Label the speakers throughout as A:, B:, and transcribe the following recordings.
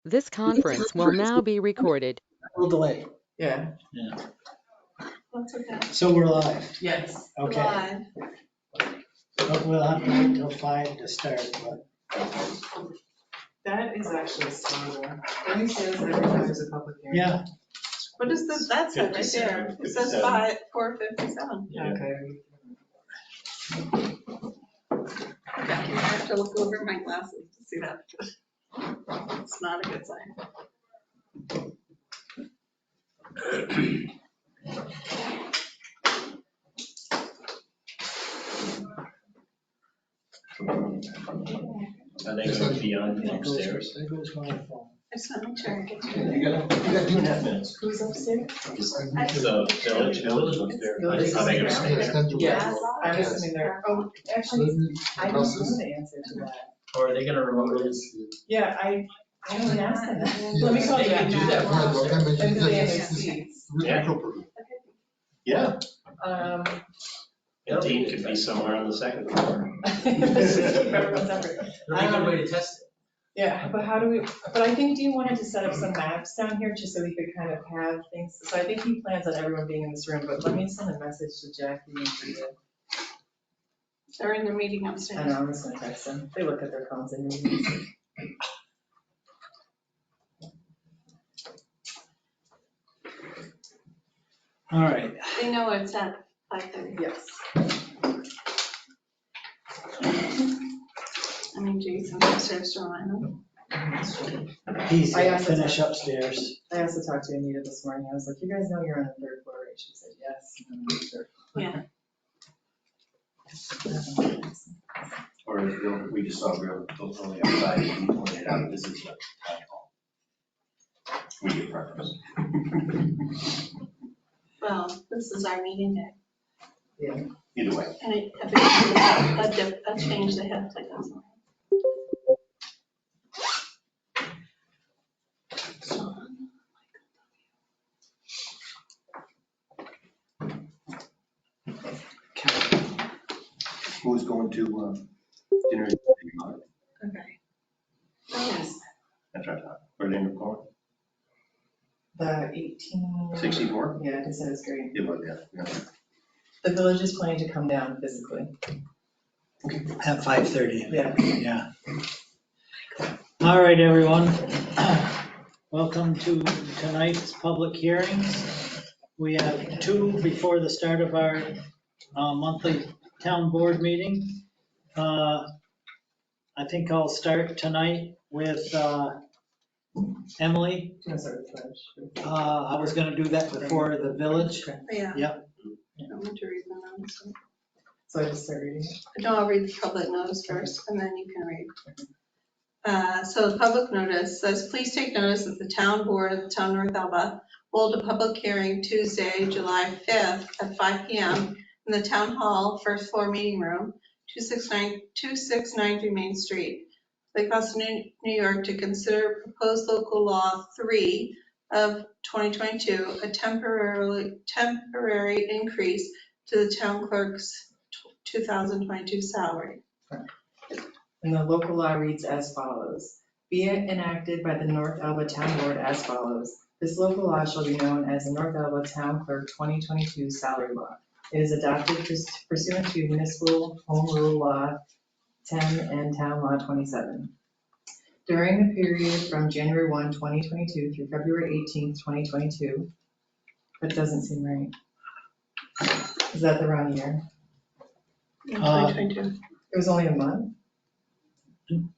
A: This conference will now be recorded.
B: A little delay.
C: Yeah.
B: Yeah.
D: That's okay.
B: So we're live.
C: Yes.
B: Okay.
D: Live.
B: But we'll have to wait till 5 to start. But
C: That is actually stronger. Let me say this every time there's a public hearing.
B: yeah,
D: What is this? That's it right there. It says 4:57.
C: Okay.
D: Okay, I have to look over my glasses to see that. It's not a good sign.
E: Are they going to be on upstairs?
B: there goes my phone.
D: I just want to make sure I get to
E: You got 2.5 minutes.
C: Who's upstairs?
E: The village upstairs.
C: Village
E: Are they gonna
C: upstairs.
E: stay there?
C: Yes, I'm assuming they're, oh, actually, I don't know the answer to that.
E: Or are they gonna remote it?
C: Yeah, I haven't asked them that. Let me call
E: They
C: you
E: can
C: back.
E: do that from upstairs.
C: And do they have their seats?
E: Yeah. Yeah,
C: Um.
E: the dean could be somewhere on the second floor.
C: Everyone's separate.
E: That'd be a good way to test it.
C: Yeah, but how do we, but I think Dean wanted to set up some maps down here just so we could kind of have things. So I think he plans on everyone being in this room, but let me send a message to Jackie and Rita.
D: They're in the meeting
C: I
D: upstairs.
C: know, I'm just gonna text them. They look at their phones and meetings.
B: All right.
D: They know it's at 5:30.
C: Yes.
D: I mean, Jason's upstairs to remind them.
B: He's
C: I
B: gonna
C: asked him
B: finish
C: to-
B: upstairs.
C: I also talked to Anita this morning. I was like, you guys know you're on the third floor, right? She said, yes. And I'm on the third
D: Yeah.
C: floor.
E: Or we just saw real, only outside, and we pointed out this is the town hall. We get preference.
D: Well, this is our meeting day.
C: Yeah.
E: Either way.
D: And a change they have to go somewhere.
E: Who's going to dinner?
D: Okay. Yes.
E: That's right. Where they going?
C: The 18.
E: 64?
C: Yeah, they said it's great.
E: It was, yeah.
C: The village is planning to come down physically.
B: At 5:30.
C: Yeah.
B: Yeah. All right, everyone. Welcome to tonight's public hearings. We have two before the start of our monthly town board meeting. I think I'll start tonight with Emily.
C: Do you want to start with the pledge?
B: I was gonna do that before the village.
D: Yeah.
B: Yep.
D: I want to read the notice.
C: So I just start reading it.
D: No, I'll read the public notice first, and then you can read. So the public notice says, please take notice that the town board of the town of North Elba hold a public hearing Tuesday, July 5th at 5 p.m. in the town hall, first floor meeting room, 2693 Main Street, Lake Austin, New York, to consider proposed local law 3 of 2022, a temporary increase to the town clerk's 2022 salary.
C: And the local law reads as follows. Be it enacted by the North Elba Town Board as follows. This local law shall be known as the North Elba Town Clerk 2022 Salary Law. It is adopted pursuant to Municipal Home Rule Law 10 and Town Law 27. During the period from January 1, 2022 through February 18, 2022, that doesn't seem right. Is that the wrong year?
D: 2022.
C: It was only a month?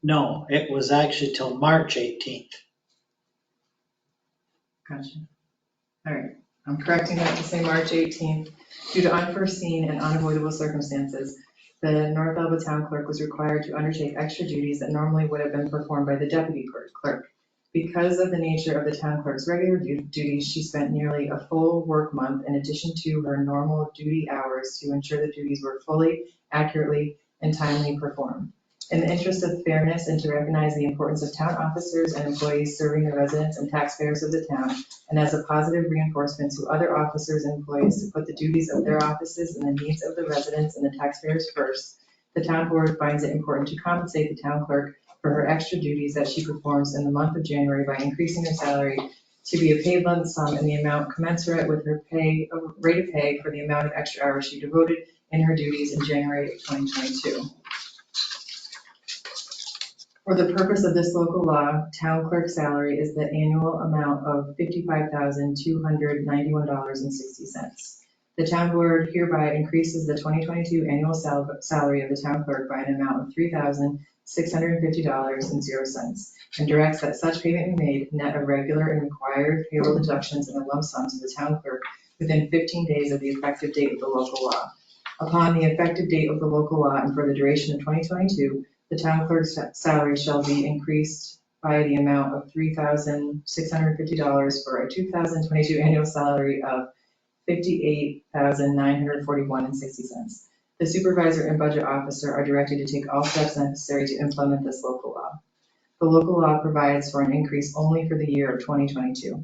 B: No, it was actually till March 18th.
C: Gotcha. All right, I'm correcting that to say March 18th. Due to unforeseen and unavoidable circumstances, the North Elba Town Clerk was required to undertake extra duties that normally would have been performed by the deputy clerk. Because of the nature of the town clerk's regular duties, she spent nearly a full work month in addition to her normal duty hours to ensure the duties were fully, accurately, and timely performed. In the interest of fairness and to recognize the importance of town officers and employees serving the residents and taxpayers of the town, and as a positive reinforcement to other officers and employees to put the duties of their offices and the needs of the residents and the taxpayers first, the town board finds it important to compensate the town clerk for her extra duties that she performs in the month of January by increasing her salary to be a paid lump sum in the amount commensurate with her rate of pay for the amount of extra hours she devoted in her duties in January of 2022. For the purpose of this local law, town clerk salary is the annual amount of $55,291.60. The town board hereby increases the 2022 annual salary of the town clerk by an amount of $3,650.00 and directs that such payment be made net of regular and required payroll deductions in a lump sum to the town clerk within 15 days of the effective date of the local law. Upon the effective date of the local law and for the duration of 2022, the town clerk's salary shall be increased by the amount of $3,650 for a 2022 annual salary of $58,941.60. The supervisor and budget officer are directed to take all steps necessary to implement this local law. The local law provides for an increase only for the year of 2022.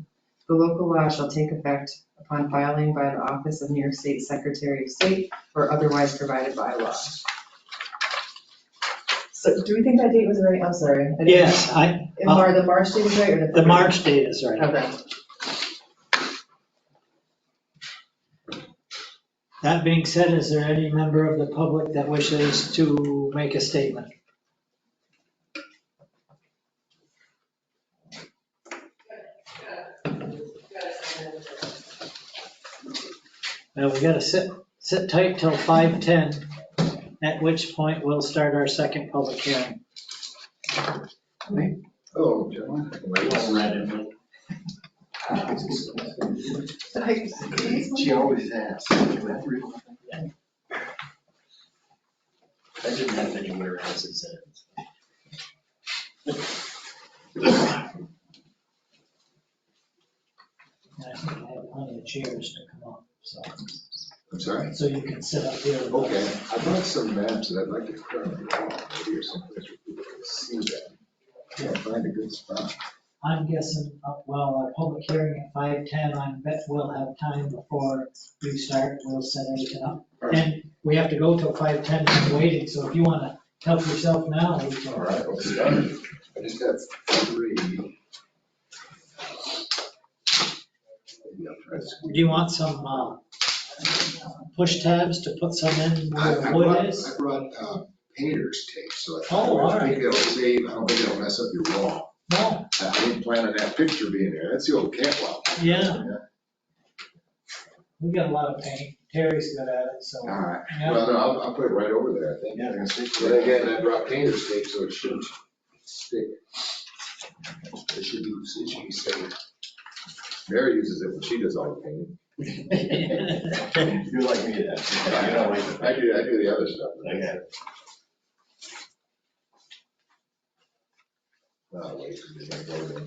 C: The local law shall take effect upon filing by the Office of New York State Secretary of State or otherwise provided by law. So do we think that date was right? I'm sorry.
B: Yes,
C: The March date is right or
B: the March date is right.
C: Okay.
B: That being said, is there any member of the public that wishes to make a statement? Well, we gotta sit tight till 5:10, at which point we'll start our second public hearing.
F: Hello, gentlemen. She always asks. I didn't have anywhere else it said.
B: I think I have plenty of chairs to come up,
F: I'm sorry?
B: so you can sit up here.
F: Okay, I brought some maps that I'd like to put on the wall, maybe or someplace where people can see that. Can't find a good spot.
B: I'm guessing, our public hearing at 5:10, I bet we'll have time before we start, we'll set everything up. And we have to go till 5:10, I'm waiting, so if you wanna help yourself now, we can.
F: All right, let's start. I just got 3. Maybe I'll try to
B: Do
F: squeeze.
B: you want some push tabs to put some in where the wood is?
F: I brought painter's tape, so
B: Oh, all
F: I think
B: right.
F: it'll save, I don't think it'll mess up your wall.
B: No,
F: I didn't plan on that picture being there. That's the old Cantwell.
B: yeah, we got a lot of paint, Terry's good at it, so.
F: All right,
B: Yeah.
F: well, no, I'll put it right over there, I think.
B: Yeah.
F: But again, I brought painter's tape, so it shouldn't stick. It should be safe. Mary uses it when she does all the painting. You're like me, that. I do the other stuff.
E: Okay.
F: I'll wait for you to go there.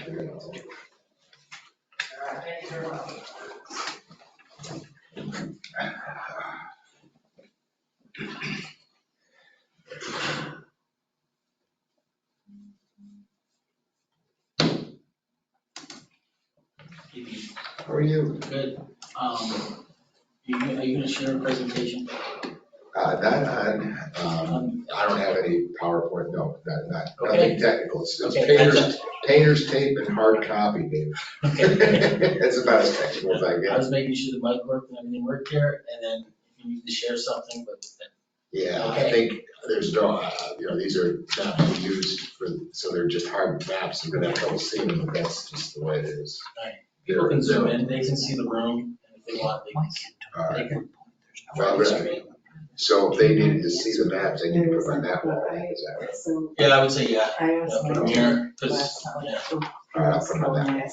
F: How are you?
G: Good. Are you gonna share a presentation?
F: I don't have any PowerPoint, no, nothing
G: Okay.
F: technical. It's
G: Okay.
F: painter's tape and hard copy, Dave. That's about as technical as I
G: I
F: get.
G: was making sure the mic worked and everything worked there, and then if you need to share something, but
F: Yeah, I
G: Okay.
F: think there's no, these are not being used for, so they're just hard maps. I'm gonna have trouble seeing them, but that's just the way it is.
G: Right.
F: They're-
G: people can zoom in, they can see the room, and if they want, they can.
F: All
G: They
F: right.
G: can.
F: Well, really. So if they needed to see the maps, they need to put on that wall, is that right?
C: So
G: Yeah, I would say, yeah.
C: I asked
G: Yeah,
C: my
G: put them here, 'cause,
C: last time,
G: yeah.
F: All right, I'll put them on that.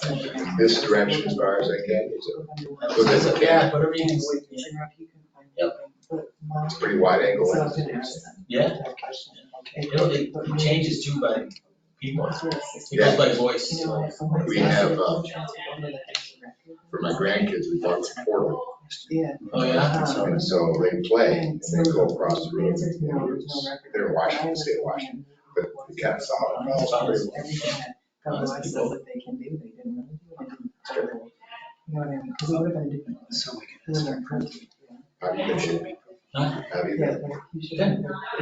F: This direction as far as I can, is it?
G: Yeah, whatever you can, yeah.
F: It's a pretty wide angle.
C: So I was gonna ask them.
G: Yeah.
C: That question.
G: It changes too by people, it
F: Yeah.
G: goes by voice,
C: You know,
G: so.
C: like,
F: We have, for my grandkids, we bought some portable.
C: Yeah.
G: Oh, yeah?
F: And so they play, and they go across the
C: The
F: road.
C: answer is no, there's no record.
F: They're in Washington, state of Washington, but we kind of saw it.
C: Everything that God says that they can do, they didn't really do, they didn't. You know what I mean? Because it would have been different.
B: So we
C: When they're in front of you, yeah.
F: How do you get it?
G: Huh?
F: Have you
C: Yeah,
F: been?
C: but you should,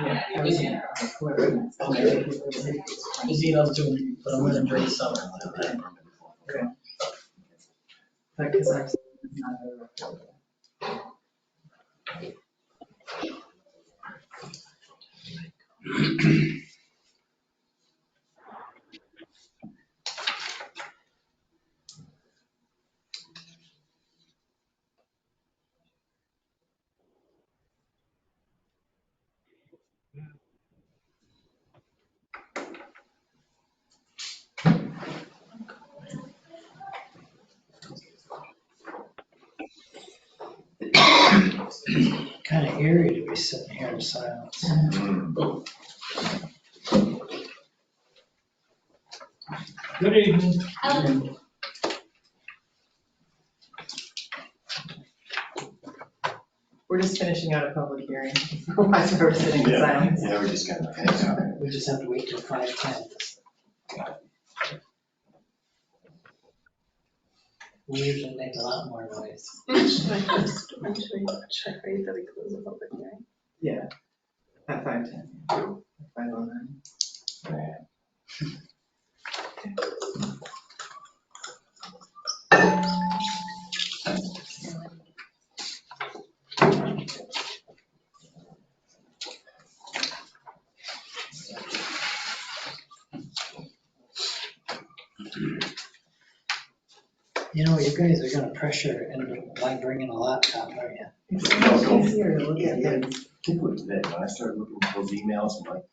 C: yeah, I was in whoever.
G: Busy enough to, but I'm gonna during the summer.
C: Because I'm not a.
B: Kind of eerie to be sitting here in silence. Good evening.
C: We're just finishing out a public hearing. Otherwise, we're sitting in silence.
E: Yeah, we're just kind of hanging out.
B: We just have to wait till 5:10. We usually make a lot more noise.
D: Should I just eventually check right that we close the public hearing?
C: Yeah, at 5:10. 5:09.
B: You know, you guys are gonna pressure and by bringing a laptop, aren't you?
C: It's so much easier to look at things.
E: Typically today, when I started looking at those emails and like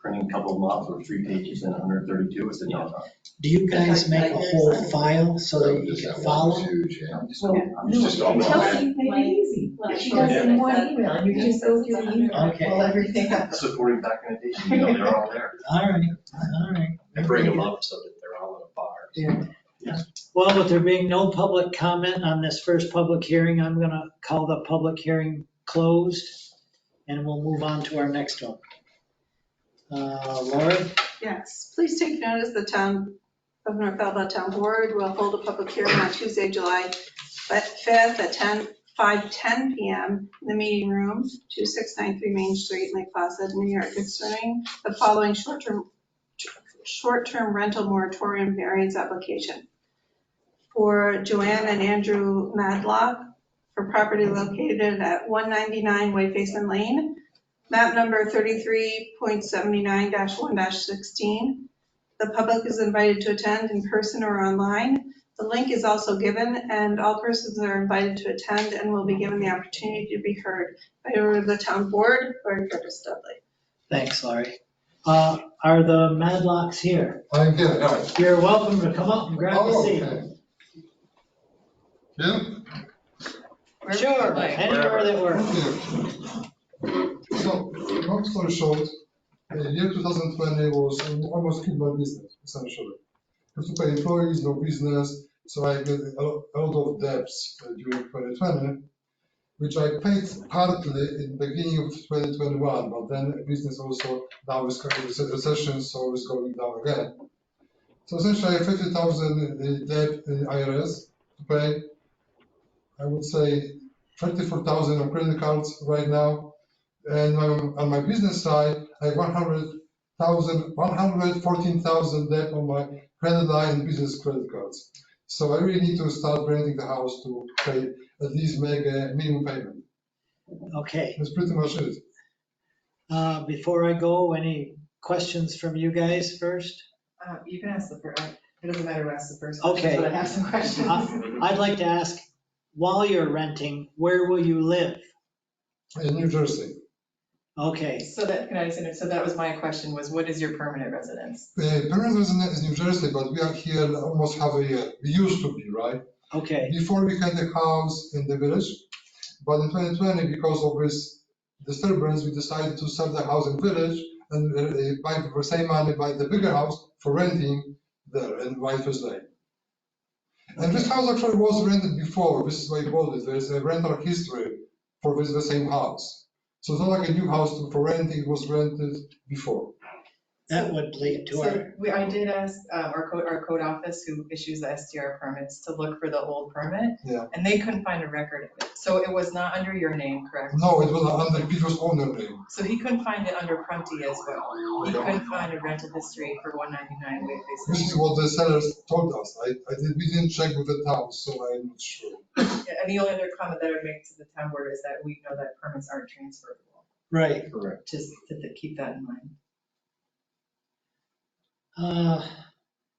E: printing a couple of them off for 3 pages and 132, I said, no.
B: Do you guys make a whole file so that you can follow?
F: Huge, yeah.
E: I'm just,
C: Well,
E: I'm just all about that.
C: Chelsea made it easy. She does it in one email, and you can just go through the email,
B: Okay.
C: pull everything up.
E: Supporting documentation, you know, they're all there.
B: All right, all right.
E: I bring them up so that they're all in a bar.
C: Yeah.
B: Well, with there being no public comment on this first public hearing, I'm gonna call the public hearing closed, and we'll move on to our next one. Laura?
D: Yes, please take notice the town of North Elba Town Board will hold a public hearing on Tuesday, July 5th at 5:10 PM in the meeting room, 2693 Main Street, Lake Placid, New York, concerning the following short-term rental moratorium variance application. For Joanne and Andrew Madlock for property located at 199 Wayface Lane, map number 33.79-1-16. The public is invited to attend in person or online. The link is also given, and all persons are invited to attend and will be given the opportunity to be heard by either the town board or Curtis Dudley.
B: Thanks, Laurie. Are the Madlocks here?
H: I'm here, right.
B: You're welcome to come up and grab a
H: Oh,
B: seat.
H: okay. Yeah?
B: Sure, anywhere that works.
H: Okay. So, long story short, year 2020 was almost killed my business, essentially. I have to pay employees, no business, so I get a lot of debts during 2020, which I paid partly in the beginning of 2021, but then business also now is coming with recession, so it's going down again. So essentially, I have 50,000 debt in IRS to pay. I would say 24,000 on credit cards right now. And on my business side, I have 114,000 debt on my credit line and business credit cards. So I really need to start renting the house to pay, at least make a minimum payment.
B: Okay,
H: That's pretty much it.
B: before I go, any questions from you guys first?
C: You can ask the first, it doesn't matter who asks the first
B: Okay.
C: question, but I have some questions.
B: I'd like to ask, while you're renting, where will you live?
H: In New Jersey.
B: Okay,
C: So that, can I just interrupt? So that was my question, was what is your permanent residence?
H: Permanent resident is New Jersey, but we are here almost half a year. We used to be, right?
B: okay,
H: Before we had a house in the village, but in 2020, because of this disturbance, we decided to sell the house in village and buy for the same money, buy the bigger house for renting there in Whitefish Lane. And this house actually was rented before. This is why I bought it. There's a rental history for the same house. So it's not like a new house for renting, it was rented before.
B: that would lead to
C: So
B: our,
C: I did ask our code office, who issues the STR permits, to look for the old permit.
H: Yeah.
C: And they couldn't find a record of it. So it was not under your name, correct?
H: No, it was under Peter's owner name.
C: So he couldn't find it under Prunty as well. He couldn't find a rental history for 199 Wakefield.
H: This is what the sellers told us. We didn't check with the town, so I'm not sure.
C: And the only other comment that I would make to the town board is that we know that permits aren't transferable.
B: right.
F: Correct.
C: Just to keep that in mind.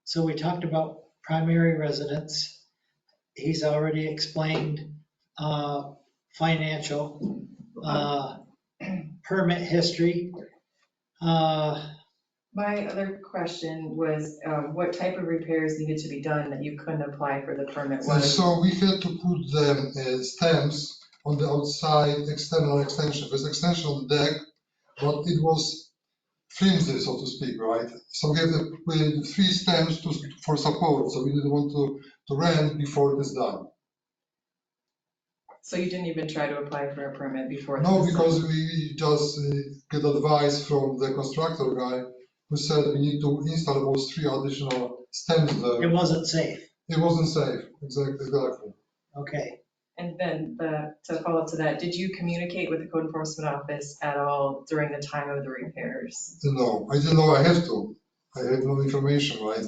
B: So we talked about primary residence. He's already explained financial, permit history.
C: My other question was, what type of repairs needed to be done that you couldn't apply for the permit?
H: So we had to put the stamps on the outside external extension. There's extension on the deck, but it was flimsy, so to speak, right? So we have to put 3 stamps for support, so we didn't want to rent before it is done.
C: So you didn't even try to apply for a permit before?
H: No,
C: this?
H: because we just get advice from the constructor guy who said we need to install those 3 additional stamps there.
B: It wasn't safe.
H: It wasn't safe, exactly.
B: Okay.
C: And then to follow up to that, did you communicate with the code enforcement office at all during the time of the repairs?
H: No, I didn't know I have to. I had no information, right?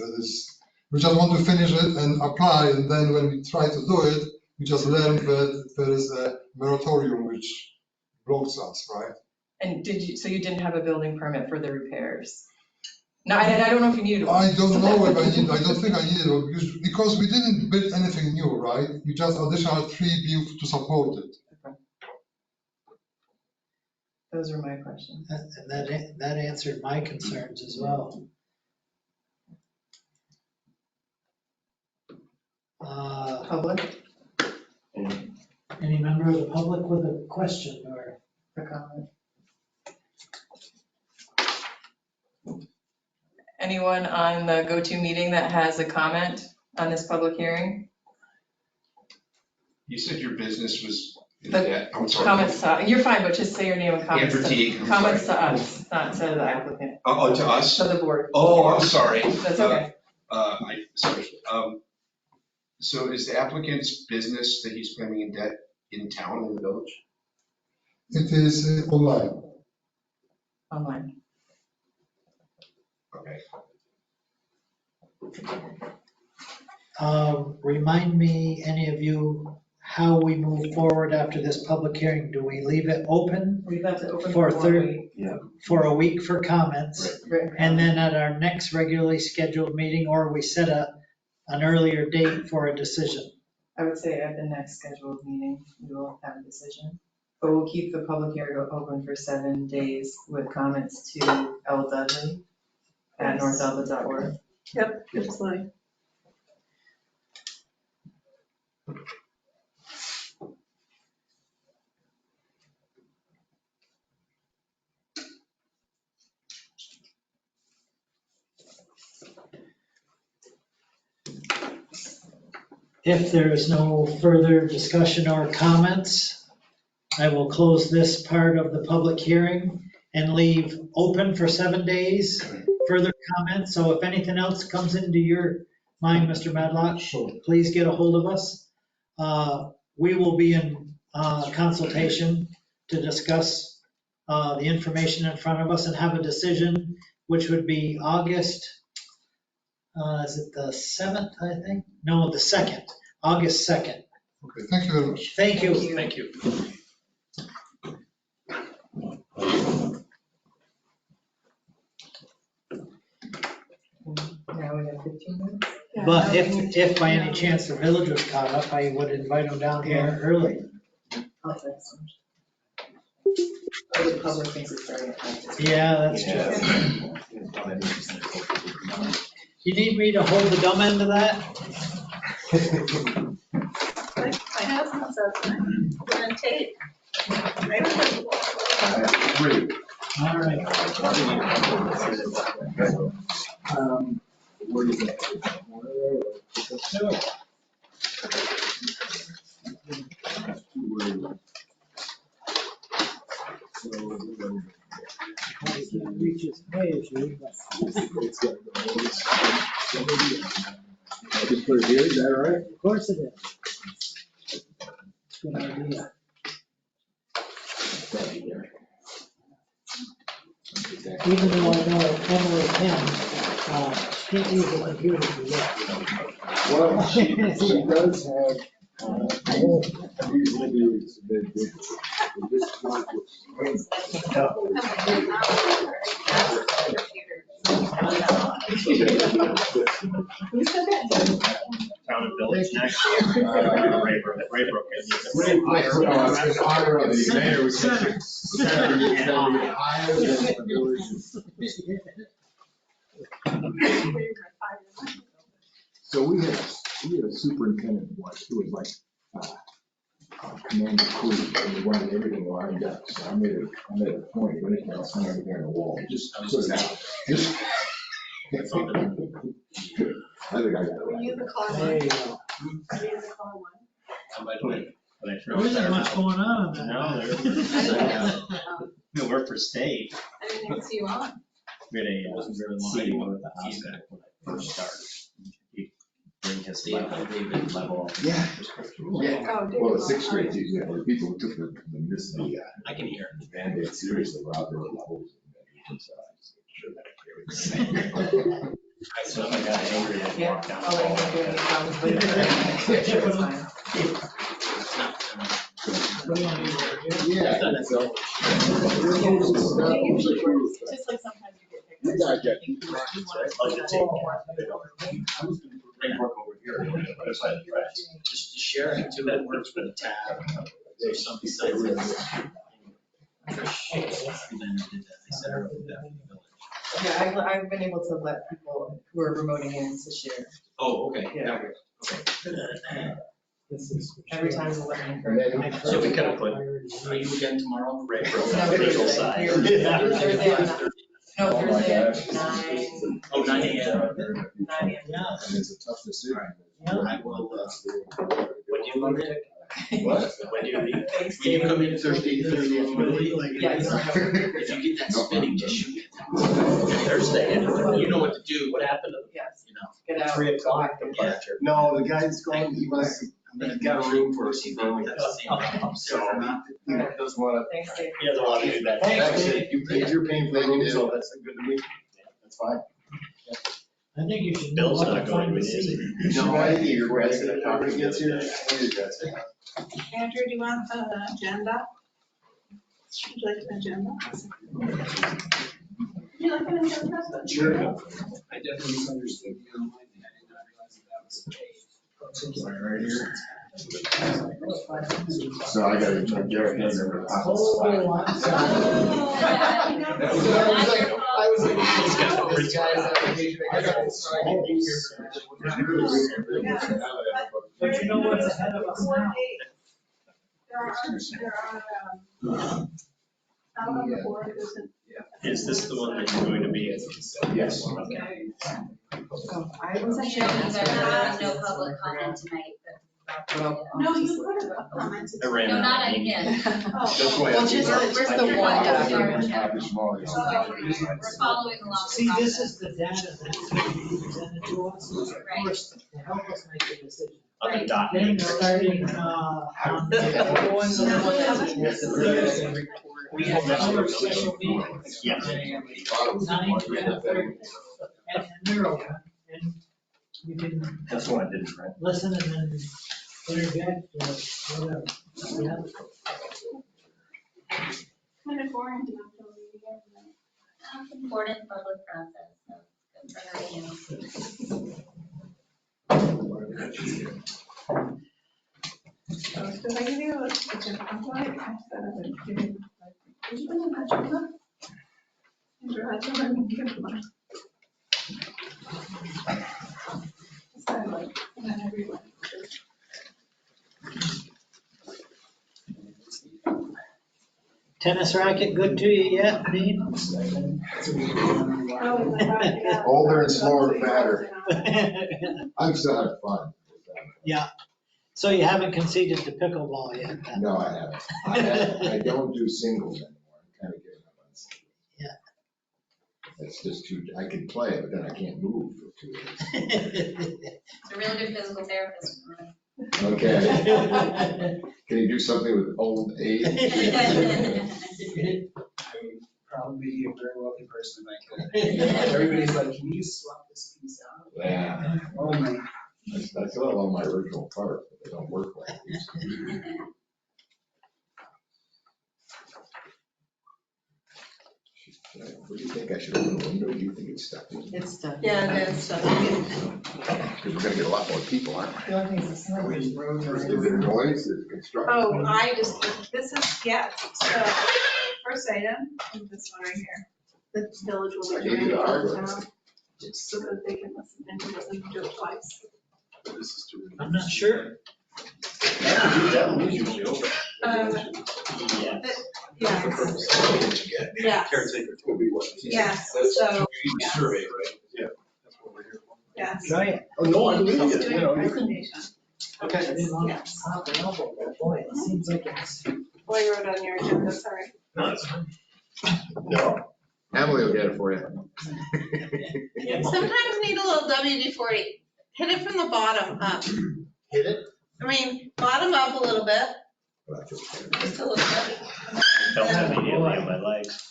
H: We just want to finish it and apply, and then when we try to do it, we just learned that there is a moratorium which blocks us, right?
C: And so you didn't have a building permit for the repairs? No, I don't know if you needed one.
H: I don't know if I need, I don't think I needed it, because we didn't build anything new, right? We just additional 3 built to support it.
C: Okay. Those are my questions.
B: And that answered my concerns as well.
C: Public,
B: Any member of the public with a question or?
C: a comment? Anyone on the go-to meeting that has a comment on this public hearing?
E: You said your business was in
C: The
E: debt. I'm sorry.
C: Comments, you're fine, but just say your name and comments.
E: Andrew T. I'm
C: Comments
E: sorry.
C: to us, not to the applicant,
E: Oh, to us?
C: to the board.
E: Oh, I'm sorry.
C: That's okay.
E: Sorry. So is the applicant's business that he's claiming in debt in town, in the village?
H: It is online.
C: Online.
E: Okay.
B: Remind me, any of you, how we move forward after this public hearing. Do we leave it open
C: We've left it open
B: For
C: for 1
B: third-
C: week.
B: for a week for comments?
C: Written
B: And then at our next regularly scheduled meeting, or we set an earlier date for a decision?
C: I would say at the next scheduled meeting, we will have a decision. But we'll keep the public hearing open for 7 days with comments to L. Dudley at northelba.org.
D: Yep, absolutely.
B: If there is no further discussion or comments, I will close this part of the public hearing and leave open for 7 days. Further comments, so if anything else comes into your mind, Mr. Madlock,
H: Sure.
B: please get a hold of us. We will be in consultation to discuss the information in front of us and have a decision, which would be August, is it the 7th, I think? No, the 2nd, August 2nd.
H: Okay, thank you very much.
B: Thank you.
E: Thank you.
C: Now we have 15 minutes.
B: But if by any chance the village was caught up, I would invite them down here early.
C: Oh, that's- Oh, the public thinks it's very effective.
B: Yeah, that's true. You need me to hold the dumb end of that?
D: My husband says, we're gonna tape. I don't know.
F: Three.
B: All right.
F: Where is that?
B: Sure. Reaches page,
F: put it here, is that all right?
B: Of course it is. Good idea. Even though I know Emily can, she can't use the computer to look.
F: Well, she does have, these will be submitted digitally. This one
E: Town and village next year. Raybrook.
F: in honor of the mayor, we said So we had a superintendent once who was like, commander crew, and we wanted everything lined up, so I made a point, when it else, hung everything on the wall, just put it out, just. I think I got it
D: Were
F: right.
D: you the caller?
B: There you go.
D: Are you the caller one?
B: There isn't much going on in that.
E: No, we work for state.
D: I didn't even see you on.
E: We had a CEO at the hospital when I first started. He'd bring his level.
F: Yeah.
D: Oh, did
F: Well,
D: you?
F: the sixth grade teachers, yeah, the people who took the
E: I can hear.
F: Band-Aid seriously were out there with the holes in the
E: So I got angry and
C: Yeah,
E: walked down.
C: I'll let you do any problems later. Sure, it's fine.
B: What do you want to do?
F: Yeah, so.
C: Usually works, just like sometimes you get picked.
F: You gotta get.
G: Just to share it too, it works with a tab. There's some besides it. Trish, and then I did that, I set her up with that in the village.
C: Yeah, I've been able to let people who are remoting in to share.
G: Oh, okay,
C: Yeah.
G: that works, okay.
B: This is.
C: Every time we let them
F: And
C: encourage.
F: then-
G: So we could have put, are you again tomorrow? Right,
C: No,
G: visual
C: Thursday.
G: side.
C: Thursday at nine. No,
F: Oh my
C: Thursday at
F: gosh.
C: 9.
G: Oh, 9 a.m.
C: 9 a.m.
B: Yeah.
F: And it's a tough decision.
G: I will, when do you come in?
F: What?
G: When do you leave?
C: Thanks,
G: Will you
C: David.
G: come in Thursday and Friday?
C: Yeah, you don't have.
G: If you get that spinning, just shoot it. Thursday, and you know what to do, what happened to,
C: Yes,
G: you know.
C: get out.
G: 3 o'clock departure.
E: No, the guy's going, he got a room for us.
G: See, maybe that's the same thing.
E: So, he doesn't want to.
C: Thanks, Dave.
E: He doesn't want to do that.
B: Thanks,
E: Dave. If you're paying for the room, so that's good to me. That's fine.
B: I think you should know
E: Bill's
B: what
E: not
B: to
E: going
B: find
E: to
B: to
E: be, is
B: see.
E: he?
F: No idea, your guys gonna
E: talk
F: talk
E: to
F: against
E: you.
F: you?
D: Andrew, do you want the agenda? Would you like an agenda? Would you like an agenda?
E: Sure.
G: I definitely misunderstood you online, and I did not realize that was a page.
E: Right here.
F: So I gotta turn Garrett in there.
B: Oh, I'm sorry.
F: I was like, this guy's application, I got this.
B: But you know what's ahead of us now?
D: Out on the board, isn't.
E: Is this the one that you're going to be?
F: Yes.
D: Okay.
C: I wasn't sure.
I: No public comment tonight,
D: No, you could have commented.
E: I ran
I: no,
E: out.
I: not again.
E: That's why.
C: Well, just the one document.
I: We're following along.
B: See, this is the data that's going to be presented to us, first, to help us make a decision.
E: On the
B: Then
E: document.
B: starting, on the other ones, we have another special meeting.
E: Yeah.
B: 9, 10, 30, and they're open, and you can
E: That's what I did, right?
B: listen and then interject or whatever. Yeah.
D: Kind of boring to not know you
I: It's an important public process, so it's good for everyone.
D: Did I give you a agenda? I'm like, I said I would give you. Did you bring an agenda? Andrew, I didn't give one. So like, and then everyone.
B: Tennis racket good to you yet, Dean?
F: Older and slower, fatter. I'm still having fun.
B: Yeah, so you haven't conceded to pickleball yet? then?
F: No, I haven't. I don't do singles anymore. I'm kind of giving up on singles.
B: Yeah.
F: It's just too, I can play it, but then I can't move for 2 days.
I: It's a really good physical therapist.
F: Okay. Can you do something with old age?
G: Probably be a very wealthy person if I could. Everybody's like, can you swap this piece out?
F: Yeah,
G: Oh my.
F: I still have all my original parts, but they don't work like these. What do you think? I should open the window? Do you think it's stuck?
C: It's stuff.
D: Yeah, it is, so.
F: Because we're gonna get a lot more people, aren't we?
C: The only thing is, it's not really road
F: Is
C: noise.
F: it noise? Is it construction?
D: Oh, I just, this is, yeah, so, first item, this one right here. The village will
F: I
D: be
F: gave you
D: doing
F: the
D: it
F: hard
D: all
F: one.
D: town, just so that they can listen and listen to it twice.
E: This is too.
G: I'm not sure.
E: That one was usually open.
G: Yeah.
D: Yes, yes,
E: Caretaker will be what?
D: yes,
E: That's
D: so,
E: the survey, right? Yeah. That's what we're here for.
D: yes.
G: Try it.
E: Oh, no, I believe
D: He's
E: it,
D: doing
E: you know,
D: a
E: you can.
D: presentation.
G: Okay, I didn't want to
D: Yes.
G: pop an elbow, but boy, it seems like it's.
D: Well, you wrote on your agenda, sorry.
E: No, it's fine. No.
F: Emily will get it for you.
D: Sometimes need a little WD-40. Hit it from the bottom up.
E: Hit it?
D: I mean, bottom up a little bit, just a little bit.
E: Don't have any on my legs.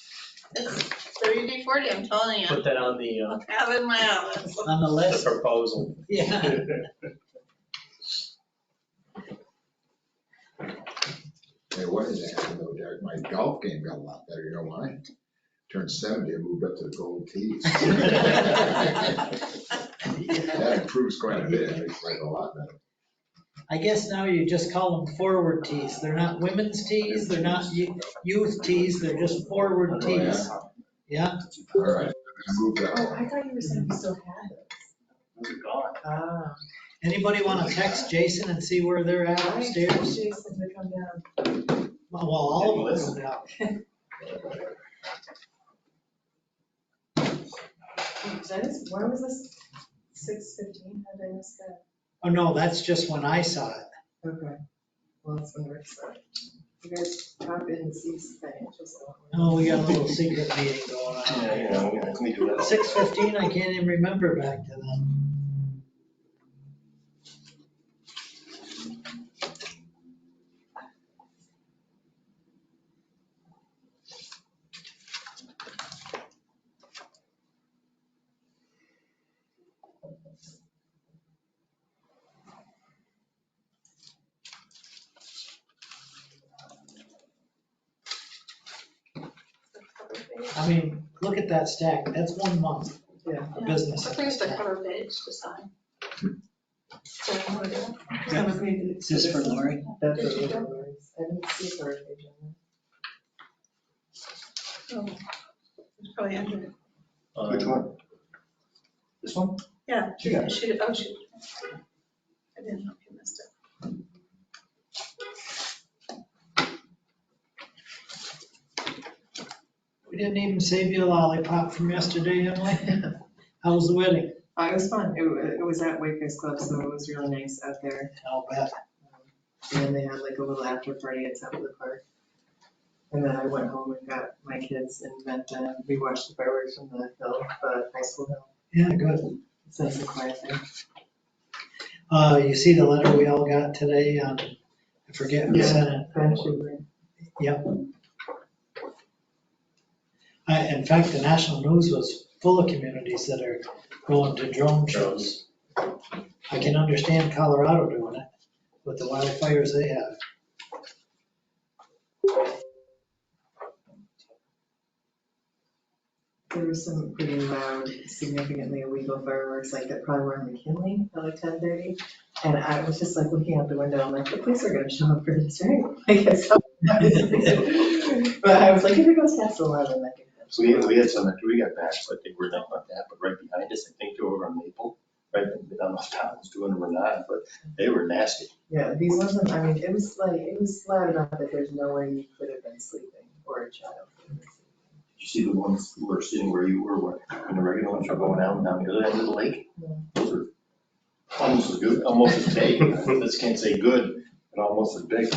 D: It's WD-40, I'm telling you.
E: Put that on the,
D: I have it in my office.
G: On the
E: the
G: list.
E: proposal.
G: Yeah.
F: Hey, what is that? Though, Derek? My golf game got a lot better. You know why? Turned 70 and moved up to the gold tees. That improves quite a bit. It's like a lot better.
B: I guess now you just call them forward tees. They're not women's tees, they're not youth tees, they're just forward
F: Oh, yeah?
B: tees. Yeah,
F: All right. I moved that
C: Oh,
F: one.
C: I thought you were saying you still had it.
E: Those are gone.
C: Ah.
B: anybody want to text Jason and see where they're at
C: I
B: upstairs?
C: expect Jason to come down.
B: Well, all of them now.
C: Why was this 6:15? How did I miss that?
B: Oh, no, that's just when I saw it.
C: Okay. Well, that's when Rick said. You guys pop in and see financial stuff.
B: Oh, we got a little secret meeting going on.
E: Yeah, you know, let me do that.
B: 6:15, I can't even remember back to then. I mean, look at that stack. That's 1 month
C: Yeah.
B: of business.
D: I think it's the cover page to sign. So, I'm gonna do it.
C: That was me.
G: Is this for Lori?
C: That's what it was. I didn't see a third page on
D: Oh, it's probably under it.
E: Which one? This one?
D: Yeah,
E: She got it.
D: shoot, oh, shoot. I didn't know if you missed it.
B: We didn't even save you a lollipop from yesterday, Emily. How was the wedding?
C: it was fun. It was at Wayfair's Club, so it was really nice out there.
B: I'll bet.
C: And then they had like a little after party at top of the park. And then I went home and got my kids and met them. We watched the fireworks from the hill, the high school hill.
B: Yeah, good.
C: It's nice and quiet there.
B: You see the letter we all got today on, I forget who sent it.
C: Ben Schubert.
B: Yep. In fact, the national news was full of communities that are going to drone shows. I can understand Colorado doing it with the wildfires they have.
C: There was some pretty loud, significantly illegal fireworks, like that probably were in McKinley at like 10:30. And I was just like looking out the window, I'm like, the police are gonna show up for this, right? Like, I saw. But I was like, if it goes past 11, I can.
E: So we had some, we got back, so I think we're not like that, but right behind us, I think they were on Maple. Right, I don't know if Tom was doing them or not, but they were nasty.
C: Yeah, these wasn't, I mean, it was loud enough that there's no way you could have been sleeping or a child.
E: Did you see the ones who were sitting where you were, when the regular ones were going down the other end of the lake?
C: Yeah.
E: Those were almost as good, almost as big. I just can't say good, but almost as big.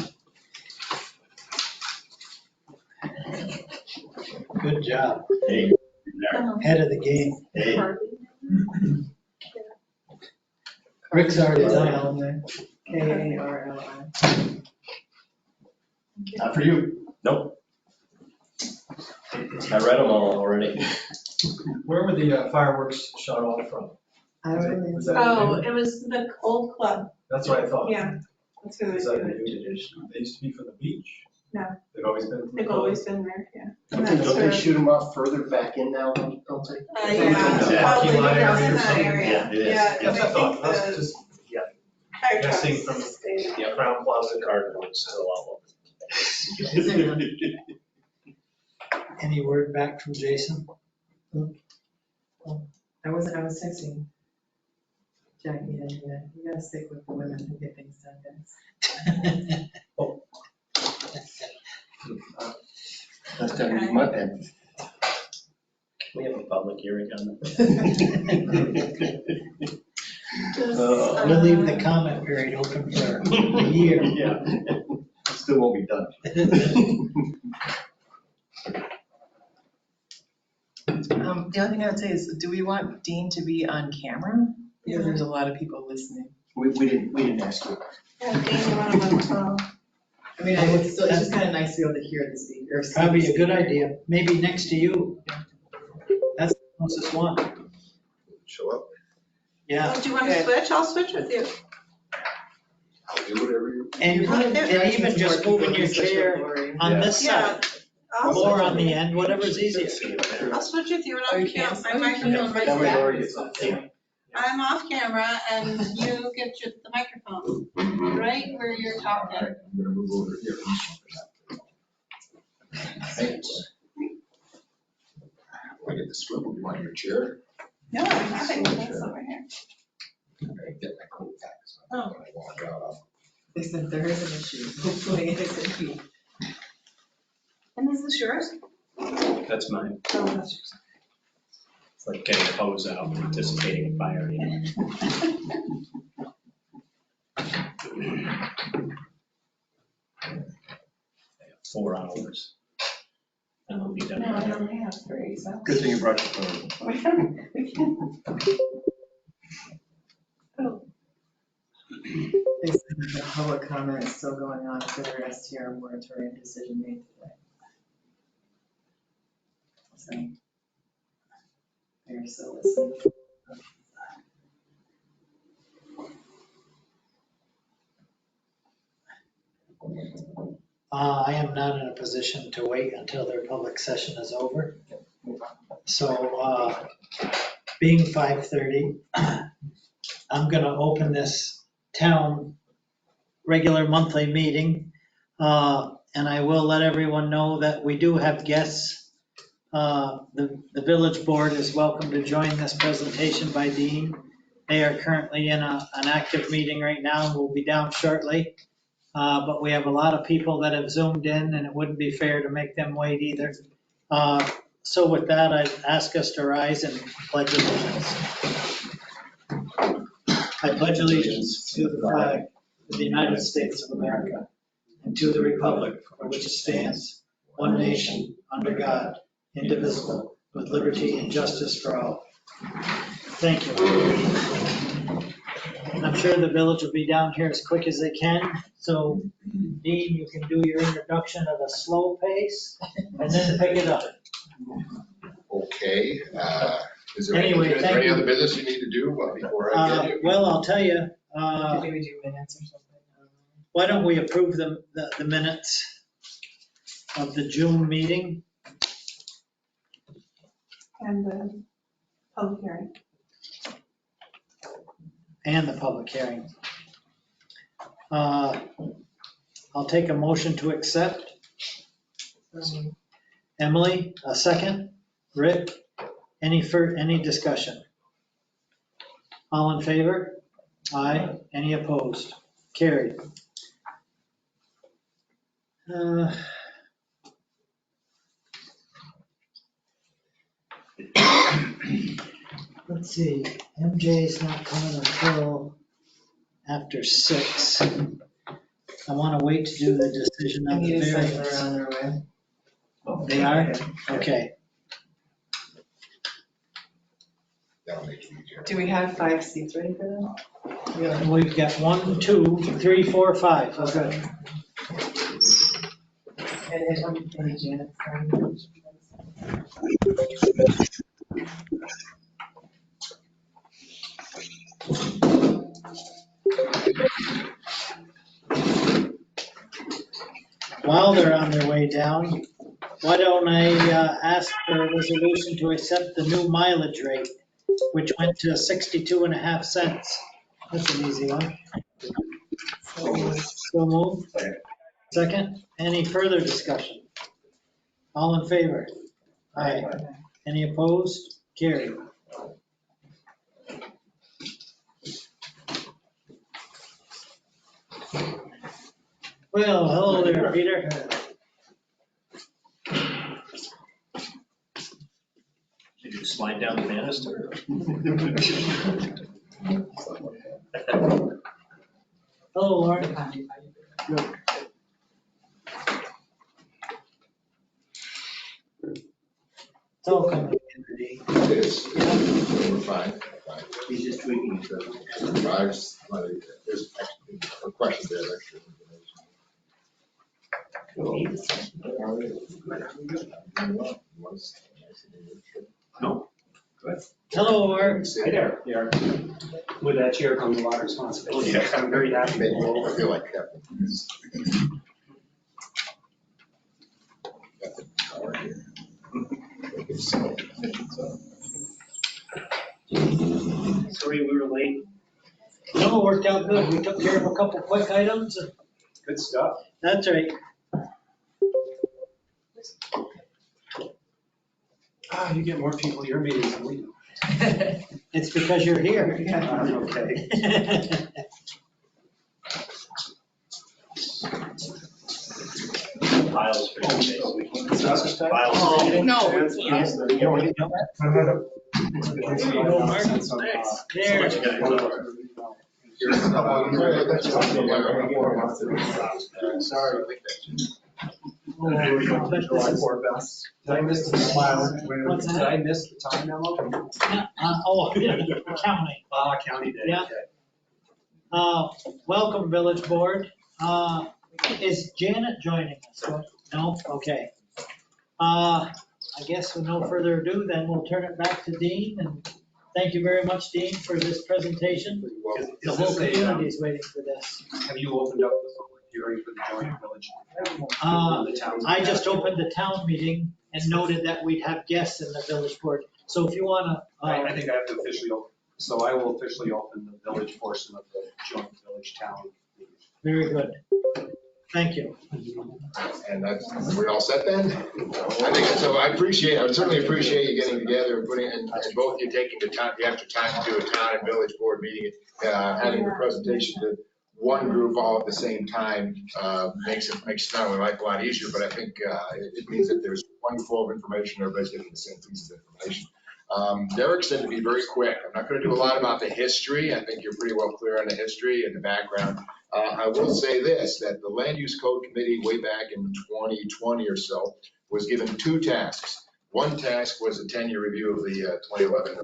B: Good job.
E: Hey, there.
B: Head of the game.
E: Hey,
D: Hardly.
B: Rick's already done it.
C: Karli. Karli.
E: Not for you. Nope. I read them all already.
J: Where were the fireworks shot off from?
C: I don't really.
J: Was that-
D: Oh, it was the old club,
J: That's what I thought.
D: yeah. That's who
J: Is
D: was
J: that
D: doing
J: the
D: the
J: new-
D: tradition.
J: They used to be from the beach?
D: No.
J: They've always been? from the
D: They've
J: club?
D: always been there, yeah.
E: Don't
D: And
E: they
D: that's where-
E: shoot them off further back in now, don't they?
D: Yeah,
E: Yeah.
D: probably
J: Parking lot
D: because
J: area
D: in
J: or
D: that
J: something?
D: area.
E: Yeah, it is.
D: Yeah,
J: Yes, I
D: and
J: thought,
D: I
J: that's
D: think the
J: just
D: fire
J: guessing
D: trucks
J: from-
D: stayed.
J: Yeah, Crown Plaza Garden was still out.
B: Any word back from Jason?
C: I was texting Jackie and, you gotta stick with the women who get things done, guys.
E: Last time you my pen.
G: We have a public hearing on that.
B: We'll leave the comment period open for a year.
E: Yeah. Still won't be done.
C: The other thing I would say is, do we want Dean to be on camera? Because there's a lot of people listening.
E: We didn't ask you.
D: Yeah, Dean, one of them, so.
C: I mean, it's just kind of nice to be able to hear the speaker.
B: Probably a good idea, maybe next to you. That's the closest one.
F: Show up,
B: Yeah,
D: Oh, do you want to switch? I'll switch with you.
F: I'll do whatever you.
B: and even just moving your chair on this
D: Yeah.
B: side,
D: I'll
B: or
D: switch
B: on
D: with
B: the
D: you.
B: end, whatever's easier.
D: I'll switch with you and
C: Oh,
D: I'll
C: you
D: keep
C: can't?
D: my
C: Oh, you
D: microphone
C: can't.
D: right
E: That way
D: there.
E: Lori gets on.
D: I'm off camera and you get the microphone right where you're talking.
F: I'm gonna move over here. Thanks. I get to swivel, you want your chair?
D: No, I'm having this over here.
F: I get my coat back. So
D: Oh.
F: when I walk out, I'll-
C: They said there is an issue, hopefully it's a key.
D: And is this yours?
G: That's mine.
D: Oh, that's yours.
G: It's like getting a hose out, anticipating a fire. You know? 4 hours. And I'll be done.
D: No, I only have 3, so.
E: Good thing you brought your phone.
D: We can. Oh,
C: They said that the public comment is still going on for their STR moratorium decision made today. So they're still listening.
B: I am not in a position to wait until their public session is over. So, being 5:30, I'm gonna open this town regular monthly meeting. And I will let everyone know that we do have guests. The village board is welcome to join this presentation by Dean. They are currently in an active meeting right now and will be down shortly. But we have a lot of people that have zoomed in and it wouldn't be fair to make them wait either. So with that, I ask us to rise and pledge allegiance. I pledge allegiance to the flag of the United States of America and to the republic for which it stands, one nation, under God, indivisible, with liberty and justice for all. Thank you. I'm sure the village will be down here as quick as they can. So Dean, you can do your introduction at a slow pace and then pick it up.
F: Okay, is there
B: Anyway,
F: any
B: thank you.
F: other business you need to do before I get you?
B: Well, I'll tell you,
C: Did we do minutes or something?
B: why don't we approve the minutes of the June meeting?
D: and the public hearing.
B: And the public hearing. I'll take a motion to accept. Emily, a second. Rick, any discussion? All in favor? Aye. Any opposed? Carried. Let's see, MJ's not coming until after 6. I want to wait to do the decision on the
C: Anita said
B: variance.
C: they're on their way.
B: They are? Okay.
F: That'll make it easier.
C: Do we have 5 seats ready for them?
B: Yeah, we've got 1, 2, 3, 4, 5. Okay.
C: And Janet.
B: While they're on their way down, why don't I ask for a resolution to accept the new mileage rate, which went to 62.5 cents. That's an easy one. So moved. Second, any further discussion? All in favor? Aye. Any opposed? Carried. Well, hello there, Peter.
G: Did you slide down the banister?
B: Hello, Lauren. It's all coming in today.
F: It is. We're fine.
E: He's just tweaking it.
F: There's actually a question there. Extra
E: No.
B: Hello, Art.
J: Hi there. Yeah. With that chair comes a lot of responsibility.
F: Yeah.
J: I'm very happy.
F: I feel like that.
J: Sorry we were late.
B: No, it worked out good. We took care of a couple quick items.
J: Good stuff.
B: That's right.
J: You get more people at your meetings than we do.
B: It's because you're here.
J: Okay.
G: Files for you.
J: Oh,
C: no.
J: You already know that?
B: There you go, Mark. There.
J: Sorry. Did I miss the smile?
B: What's that?
J: Did I miss the time memo?
B: County.
J: County day.
B: Yeah.
J: Okay.
B: Welcome, Village Board. Is Janet joining us? No? Okay. I guess with no further ado, then we'll turn it back to Dean. And thank you very much, Dean, for this presentation. The whole community is waiting for this.
J: Have you opened up the public hearing for the joint village?
B: I just opened the town meeting and noted that we'd have guests in the Village Board. So if you want to.
J: I think I have to officially open, so I will officially open the village portion of the joint village town meeting.
B: Very good. Thank you.
F: And we're all set then? I think so. I would certainly appreciate you getting together and putting, and both of you taking the extra time to do a town and village board meeting, having the presentation to one group all at the same time, makes not only life a lot easier, but I think it means that there's one flow of information, everybody's getting the same piece of information. Derek said to be very quick. I'm not going to do a lot about the history. I think you're pretty well clear on the history and the background. I will say this, that the Land Use Code Committee way back in 2020 or so was given 2 tasks. One task was a 10-year review of the 2011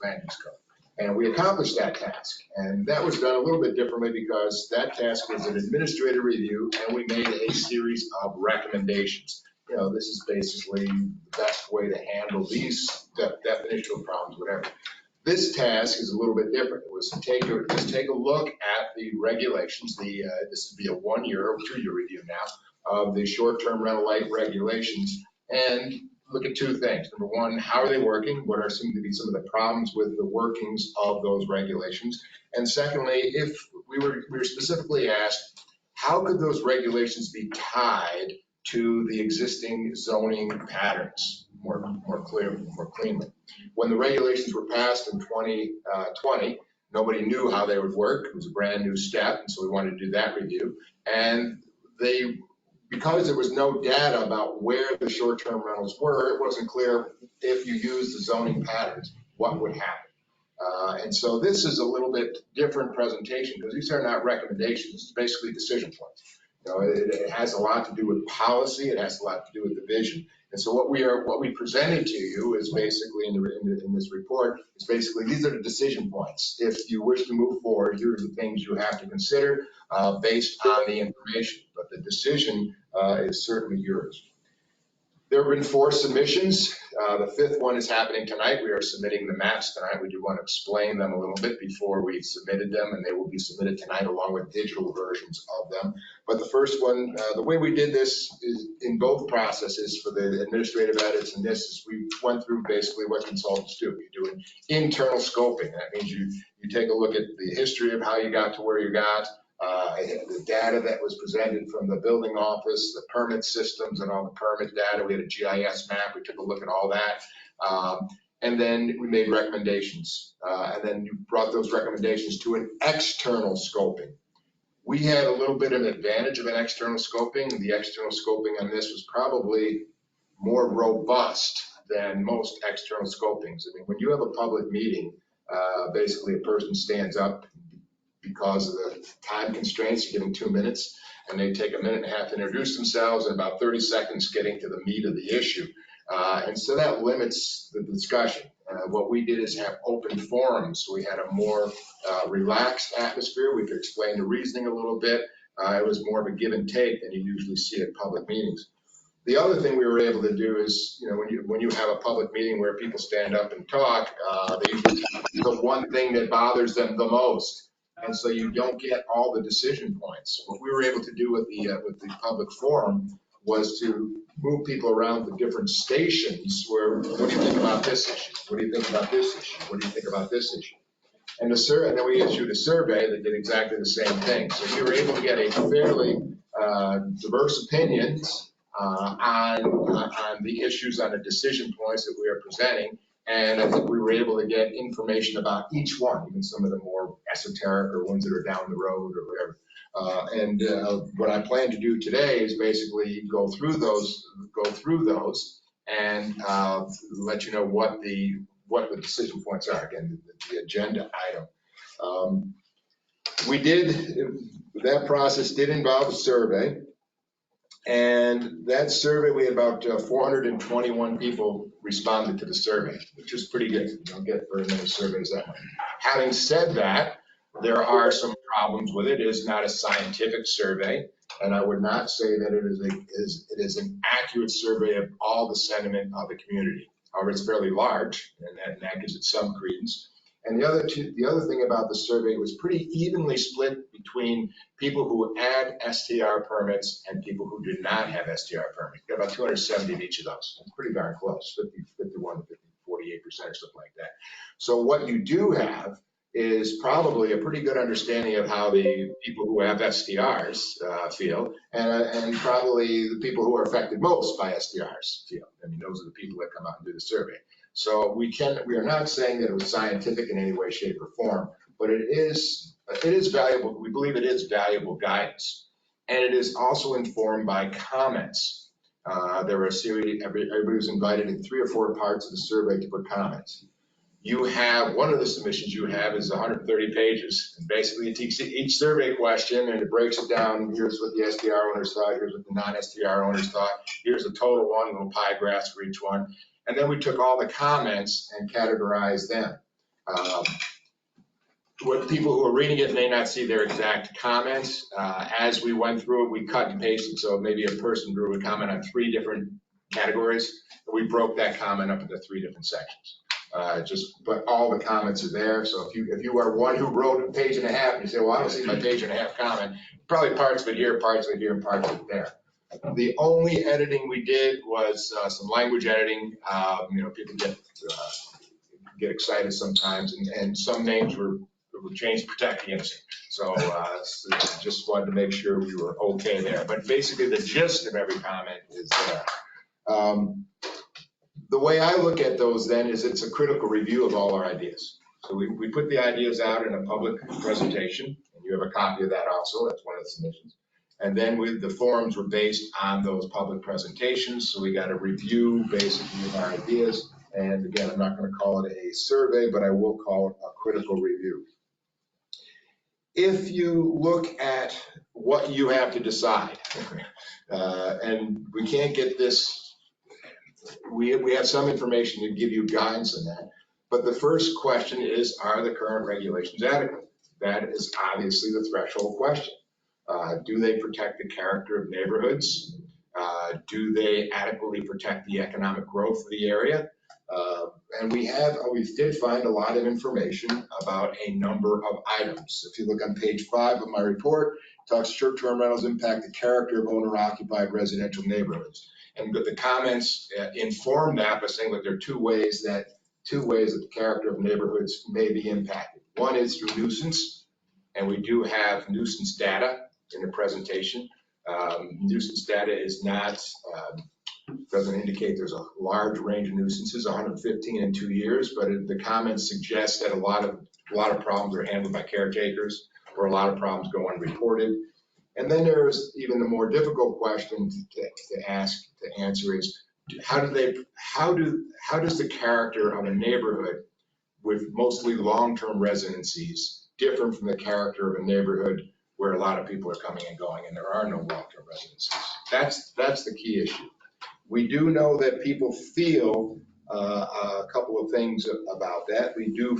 F: Land Use Code. And we accomplished that task. And that was done a little bit differently because that task was an administrative review and we made a series of recommendations. You know, this is basically the best way to handle these definitional problems, whatever. This task is a little bit different. It was to take a look at the regulations. This would be a 1-year or 2-year review now of the short-term rental light regulations and look at 2 things. Number one, how are they working? What seem to be some of the problems with the workings of those regulations? And secondly, if we were specifically asked, how could those regulations be tied to the existing zoning patterns more cleanly? When the regulations were passed in 2020, nobody knew how they would work. It was a brand new step, and so we wanted to do that review. And because there was no data about where the short-term rentals were, it wasn't clear if you use the zoning patterns, what would happen. And so this is a little bit different presentation because these are not recommendations, it's basically decision points. You know, it has a lot to do with policy, it has a lot to do with the vision. And so what we presented to you is basically in this report, is basically these are the decision points. If you wish to move forward, here are the things you have to consider based on the information, but the decision is certainly yours. There have been 4 submissions. The 5th one is happening tonight. We are submitting the maps tonight. We do want to explain them a little bit before we submitted them, and they will be submitted tonight along with digital versions of them. But the first one, the way we did this is in both processes for the administrative edits and this is we went through basically what consultants do. You do an internal scoping. That means you take a look at the history of how you got to where you got. The data that was presented from the building office, the permit systems and all the permit data. We had a GIS map. We took a look at all that. And then we made recommendations. And then you brought those recommendations to an external scoping. We had a little bit of an advantage of an external scoping. The external scoping on this was probably more robust than most external scopings. I mean, when you have a public meeting, basically a person stands up because of the time constraints, you give them 2 minutes, and they take a minute and a half to introduce themselves and about 30 seconds getting to the meat of the issue. And so that limits the discussion. What we did is have open forums. We had a more relaxed atmosphere. We could explain the reasoning a little bit. It was more of a give and take than you usually see at public meetings. The other thing we were able to do is, you know, when you have a public meeting where people stand up and talk, they usually talk about the one thing that bothers them the most. And so you don't get all the decision points. What we were able to do with the public forum was to move people around the different stations where, what do you think about this issue? What do you think about this issue? What do you think about this issue? And then we issued a survey that did exactly the same thing. So you were able to get a fairly diverse opinions on the issues, on the decision points that we are presenting. And I think we were able to get information about each one, even some of the more esoteric or ones that are down the road or whatever. What I plan to do today is basically go through those and let you know what the decision points are. Again, the agenda item. That process did involve a survey. And that survey, we had about 421 people responded to the survey, which is pretty good. You don't get very many surveys that way. Having said that, there are some problems with it. It is not a scientific survey, and I would not say that it is an accurate survey of all the sentiment of the community. However, it's fairly large, and that gives it some credence. And the other thing about the survey was pretty evenly split between people who had STR permits and people who did not have STR permits. Got about 270 of each of those. It's pretty darn close, 51 to 48% or something like that. So what you do have is probably a pretty good understanding of how the people who have STRs feel, and probably the people who are affected most by STRs feel. I mean, those are the people that come out and do the survey. So we are not saying that it was scientific in any way, shape, or form, but it is valuable. We believe it is valuable guidance, and it is also informed by comments. There were a series. Everybody was invited in 3 or 4 parts of the survey to put comments. You have one of the submissions you have is 130 pages, and basically it takes each survey question and it breaks it down. Here's what the STR owners thought. Here's what the non-STR owners thought. Here's the total one, little pie graphs for each one. And then we took all the comments and categorized them. What people who are reading it may not see their exact comments. As we went through it, we cut and pasted. So maybe a person drew a comment on 3 different categories. We broke that comment up into 3 different sections. But all the comments are there. So if you are one who wrote a page and a half and you say, well, I don't see my page and a half comment, probably parts of it here, parts of it here, parts of it there. The only editing we did was some language editing. People get excited sometimes, and some names were changed to protect the innocent. So just wanted to make sure we were okay there. But basically, the gist of every comment is there. The way I look at those then is it's a critical review of all our ideas. So we put the ideas out in a public presentation, and you have a copy of that also. That's one of the submissions. And then the forums were based on those public presentations. So we got a review basically of our ideas. And again, I'm not going to call it a survey, but I will call it a critical review. If you look at what you have to decide, and we can't get this we have some information to give you guidance on that. But the first question is, are the current regulations adequate? That is obviously the threshold question. Do they protect the character of neighborhoods? Do they adequately protect the economic growth of the area? And we did find a lot of information about a number of items. If you look on page 5 of my report, it talks short-term rentals impact the character of owner-occupied residential neighborhoods. And the comments inform that by saying that there are two ways that the character of neighborhoods may be impacted. One is through nuisance, and we do have nuisance data in the presentation. Nuisance data is not, doesn't indicate there's a large range of nuisances, 115 in 2 years, but the comments suggest that a lot of problems are handled by caretakers, or a lot of problems go unreported. And then there's even the more difficult question to answer is, how does the character of a neighborhood with mostly long-term residencies differ from the character of a neighborhood where a lot of people are coming and going and there are no long-term residencies? That's the key issue. We do know that people feel a couple of things about that. We do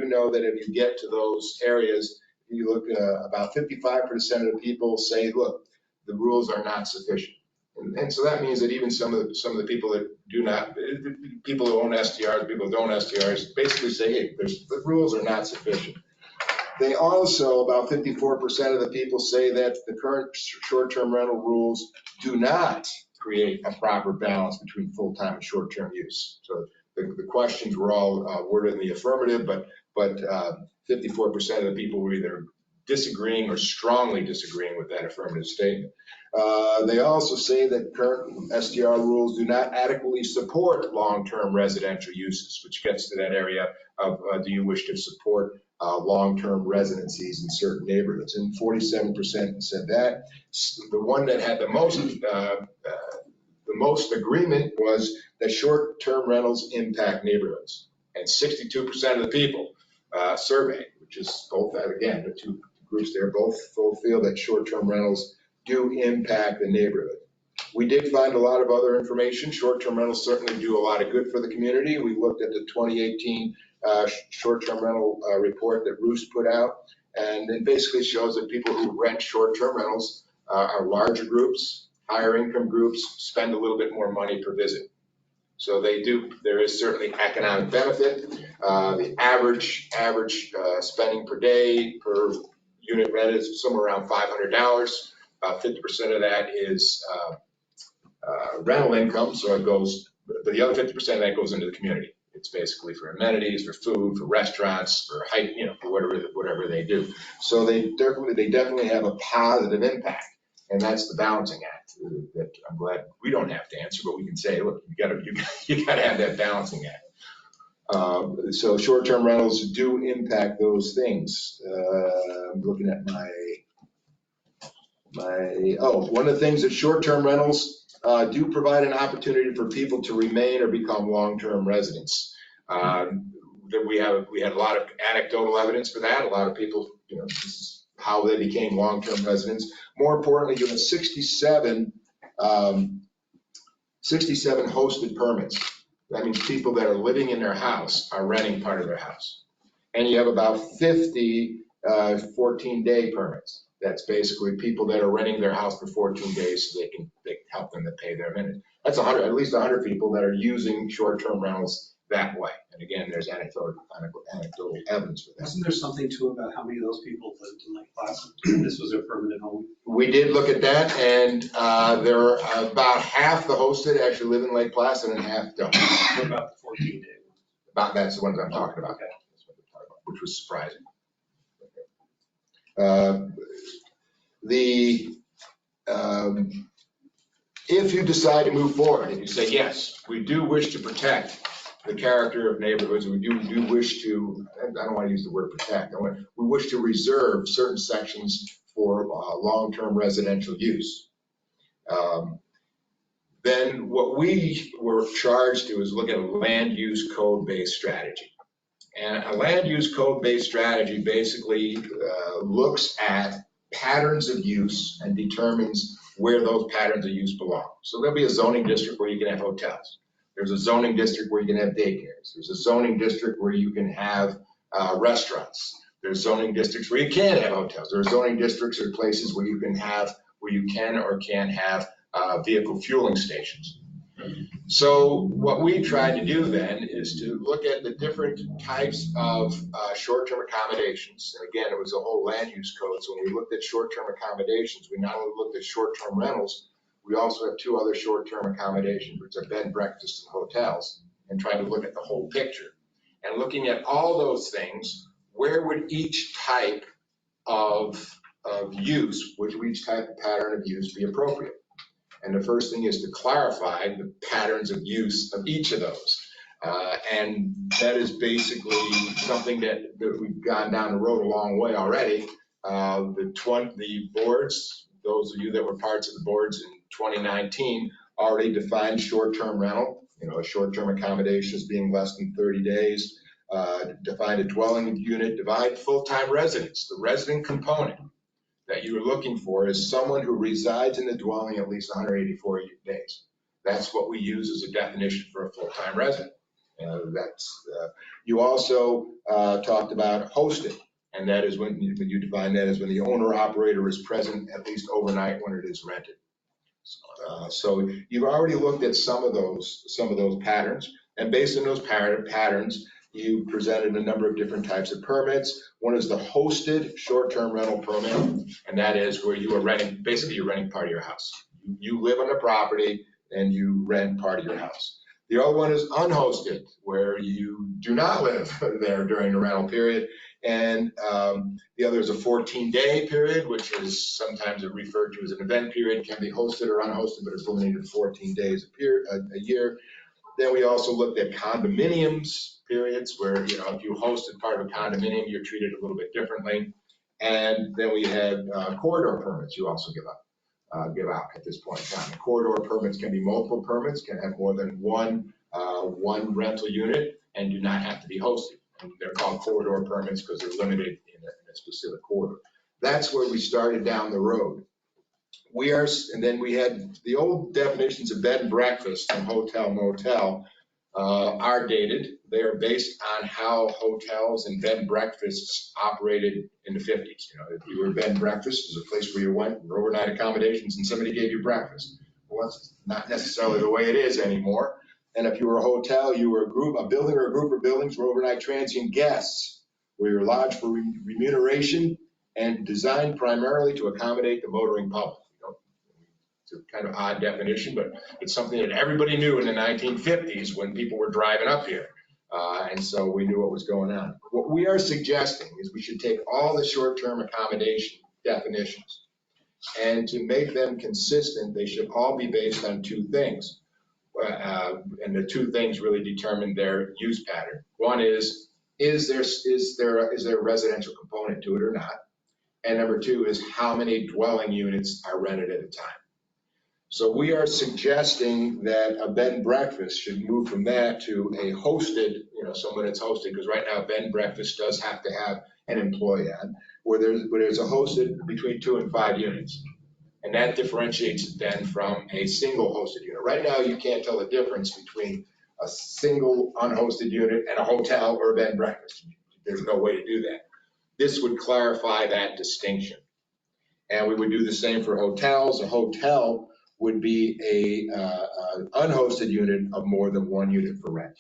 F: know that if you get to those areas, you look, about 55% of the people say, look, the rules are not sufficient. And so that means that even some of the people that do not, people who own STRs, people who don't STRs, basically say, hey, the rules are not sufficient. They also, about 54% of the people say that the current short-term rental rules do not create a proper balance between full-time and short-term use. So the questions were all worded in the affirmative, but 54% of the people were either disagreeing or strongly disagreeing with that affirmative statement. They also say that current STR rules do not adequately support long-term residential uses, which gets to that area of do you wish to support long-term residencies in certain neighborhoods, and 47% said that. The one that had the most agreement was that short-term rentals impact neighborhoods, and 62% of the people surveyed, which is both, again, the two groups there, both feel that short-term rentals do impact the neighborhood. We did find a lot of other information. Short-term rentals certainly do a lot of good for the community. We looked at the 2018 short-term rental report that Roost put out, and it basically shows that people who rent short-term rentals are larger groups, higher income groups, spend a little bit more money per visit. So there is certainly economic benefit. The average spending per day per unit rent is somewhere around $500. 50% of that is rental income, so it goes, but the other 50% of that goes into the community. It's basically for amenities, for food, for restaurants, for for whatever they do. So they definitely have a positive impact, and that's the balancing act that I'm glad we don't have to answer, but we can say, look, you gotta have that balancing act. So short-term rentals do impact those things. I'm looking at one of the things that short-term rentals do provide an opportunity for people to remain or become long-term residents. We had a lot of anecdotal evidence for that. A lot of people, this is how they became long-term residents. More importantly, you have 67 hosted permits. That means people that are living in their house are renting part of their house. And you have about 50 14-day permits. That's basically people that are renting their house for 14 days so they can help them to pay their rent. That's at least 100 people that are using short-term rentals that way. And again, there's anecdotal evidence for that.
J: Wasn't there something too about how many of those people lived in Lake Placid? This was their permanent home.
F: We did look at that, and there are about half the hosted actually live in Lake Placid and half don't.
J: What about the 14-day ones?
F: That's the ones I'm talking about.
J: Okay.
F: That's what I'm talking about, which was surprising. If you decide to move forward, if you say, yes, we do wish to protect the character of neighborhoods, we do wish to, I don't want to use the word protect, we wish to reserve certain sections for long-term residential use. Then what we were charged to is look at a land use code-based strategy. And a land use code-based strategy basically looks at patterns of use and determines where those patterns of use belong. So there'll be a zoning district where you can have hotels. There's a zoning district where you can have daycares. There's a zoning district where you can have restaurants. There's zoning districts where you can't have hotels. There are zoning districts or places where you can or can't have vehicle fueling stations. So what we tried to do then is to look at the different types of short-term accommodations. And again, it was a whole land use code. So when we looked at short-term accommodations, we not only looked at short-term rentals, we also have two other short-term accommodations, which are bed and breakfast and hotels, and trying to look at the whole picture. And looking at all those things, where would each type of use, would each type of pattern of use be appropriate? And the first thing is to clarify the patterns of use of each of those. And that is basically something that we've gone down the road a long way already. The boards, those of you that were parts of the boards in 2019, already defined short-term rental, a short-term accommodation as being less than 30 days, defined a dwelling unit, divide full-time residents, the resident component that you are looking for is someone who resides in the dwelling at least 184 days. That's what we use as a definition for a full-time resident. You also talked about hosted, and that is when you define that as when the owner-operator is present at least overnight when it is rented. So you've already looked at some of those patterns, and based on those patterns, you presented a number of different types of permits. One is the hosted short-term rental permit, and that is where you are renting, basically you're renting part of your house. You live on the property and you rent part of your house. The other one is unhosted, where you do not live there during the rental period. And the other is a 14-day period, which is sometimes referred to as an event period, can be hosted or unhosted, but it's limited to 14 days a year. Then we also looked at condominiums periods where, if you hosted part of a condominium, you're treated a little bit differently. And then we had corridor permits you also give out at this point in time. The corridor permits can be multiple permits, can have more than one rental unit, and do not have to be hosted. And they're called corridor permits because they're limited in a specific corridor. That's where we started down the road. And then we had the old definitions of bed and breakfast and hotel, motel are dated. They are based on how hotels and bed and breakfasts operated in the 50s. If you were a bed and breakfast, it was a place where you went for overnight accommodations and somebody gave you breakfast. Well, that's not necessarily the way it is anymore. And if you were a hotel, you were a building or a group of buildings for overnight transient guests, where you're lodged for remuneration and designed primarily to accommodate the motoring public. It's a kind of odd definition, but it's something that everybody knew in the 1950s when people were driving up here. And so we knew what was going on. What we are suggesting is we should take all the short-term accommodation definitions, and to make them consistent, they should all be based on two things. And the two things really determine their use pattern. One is there a residential component to it or not? And number two is how many dwelling units are rented at a time. So we are suggesting that a bed and breakfast should move from that to a hosted, someone that's hosted, because right now bed and breakfast does have to have an employee on, where there's a hosted between 2 and 5 units. And that differentiates it then from a single hosted unit. Right now, you can't tell the difference between a single unhosted unit and a hotel or a bed and breakfast. There's no way to do that. This would clarify that distinction. And we would do the same for hotels. A hotel would be an unhosted unit of more than 1 unit for rent.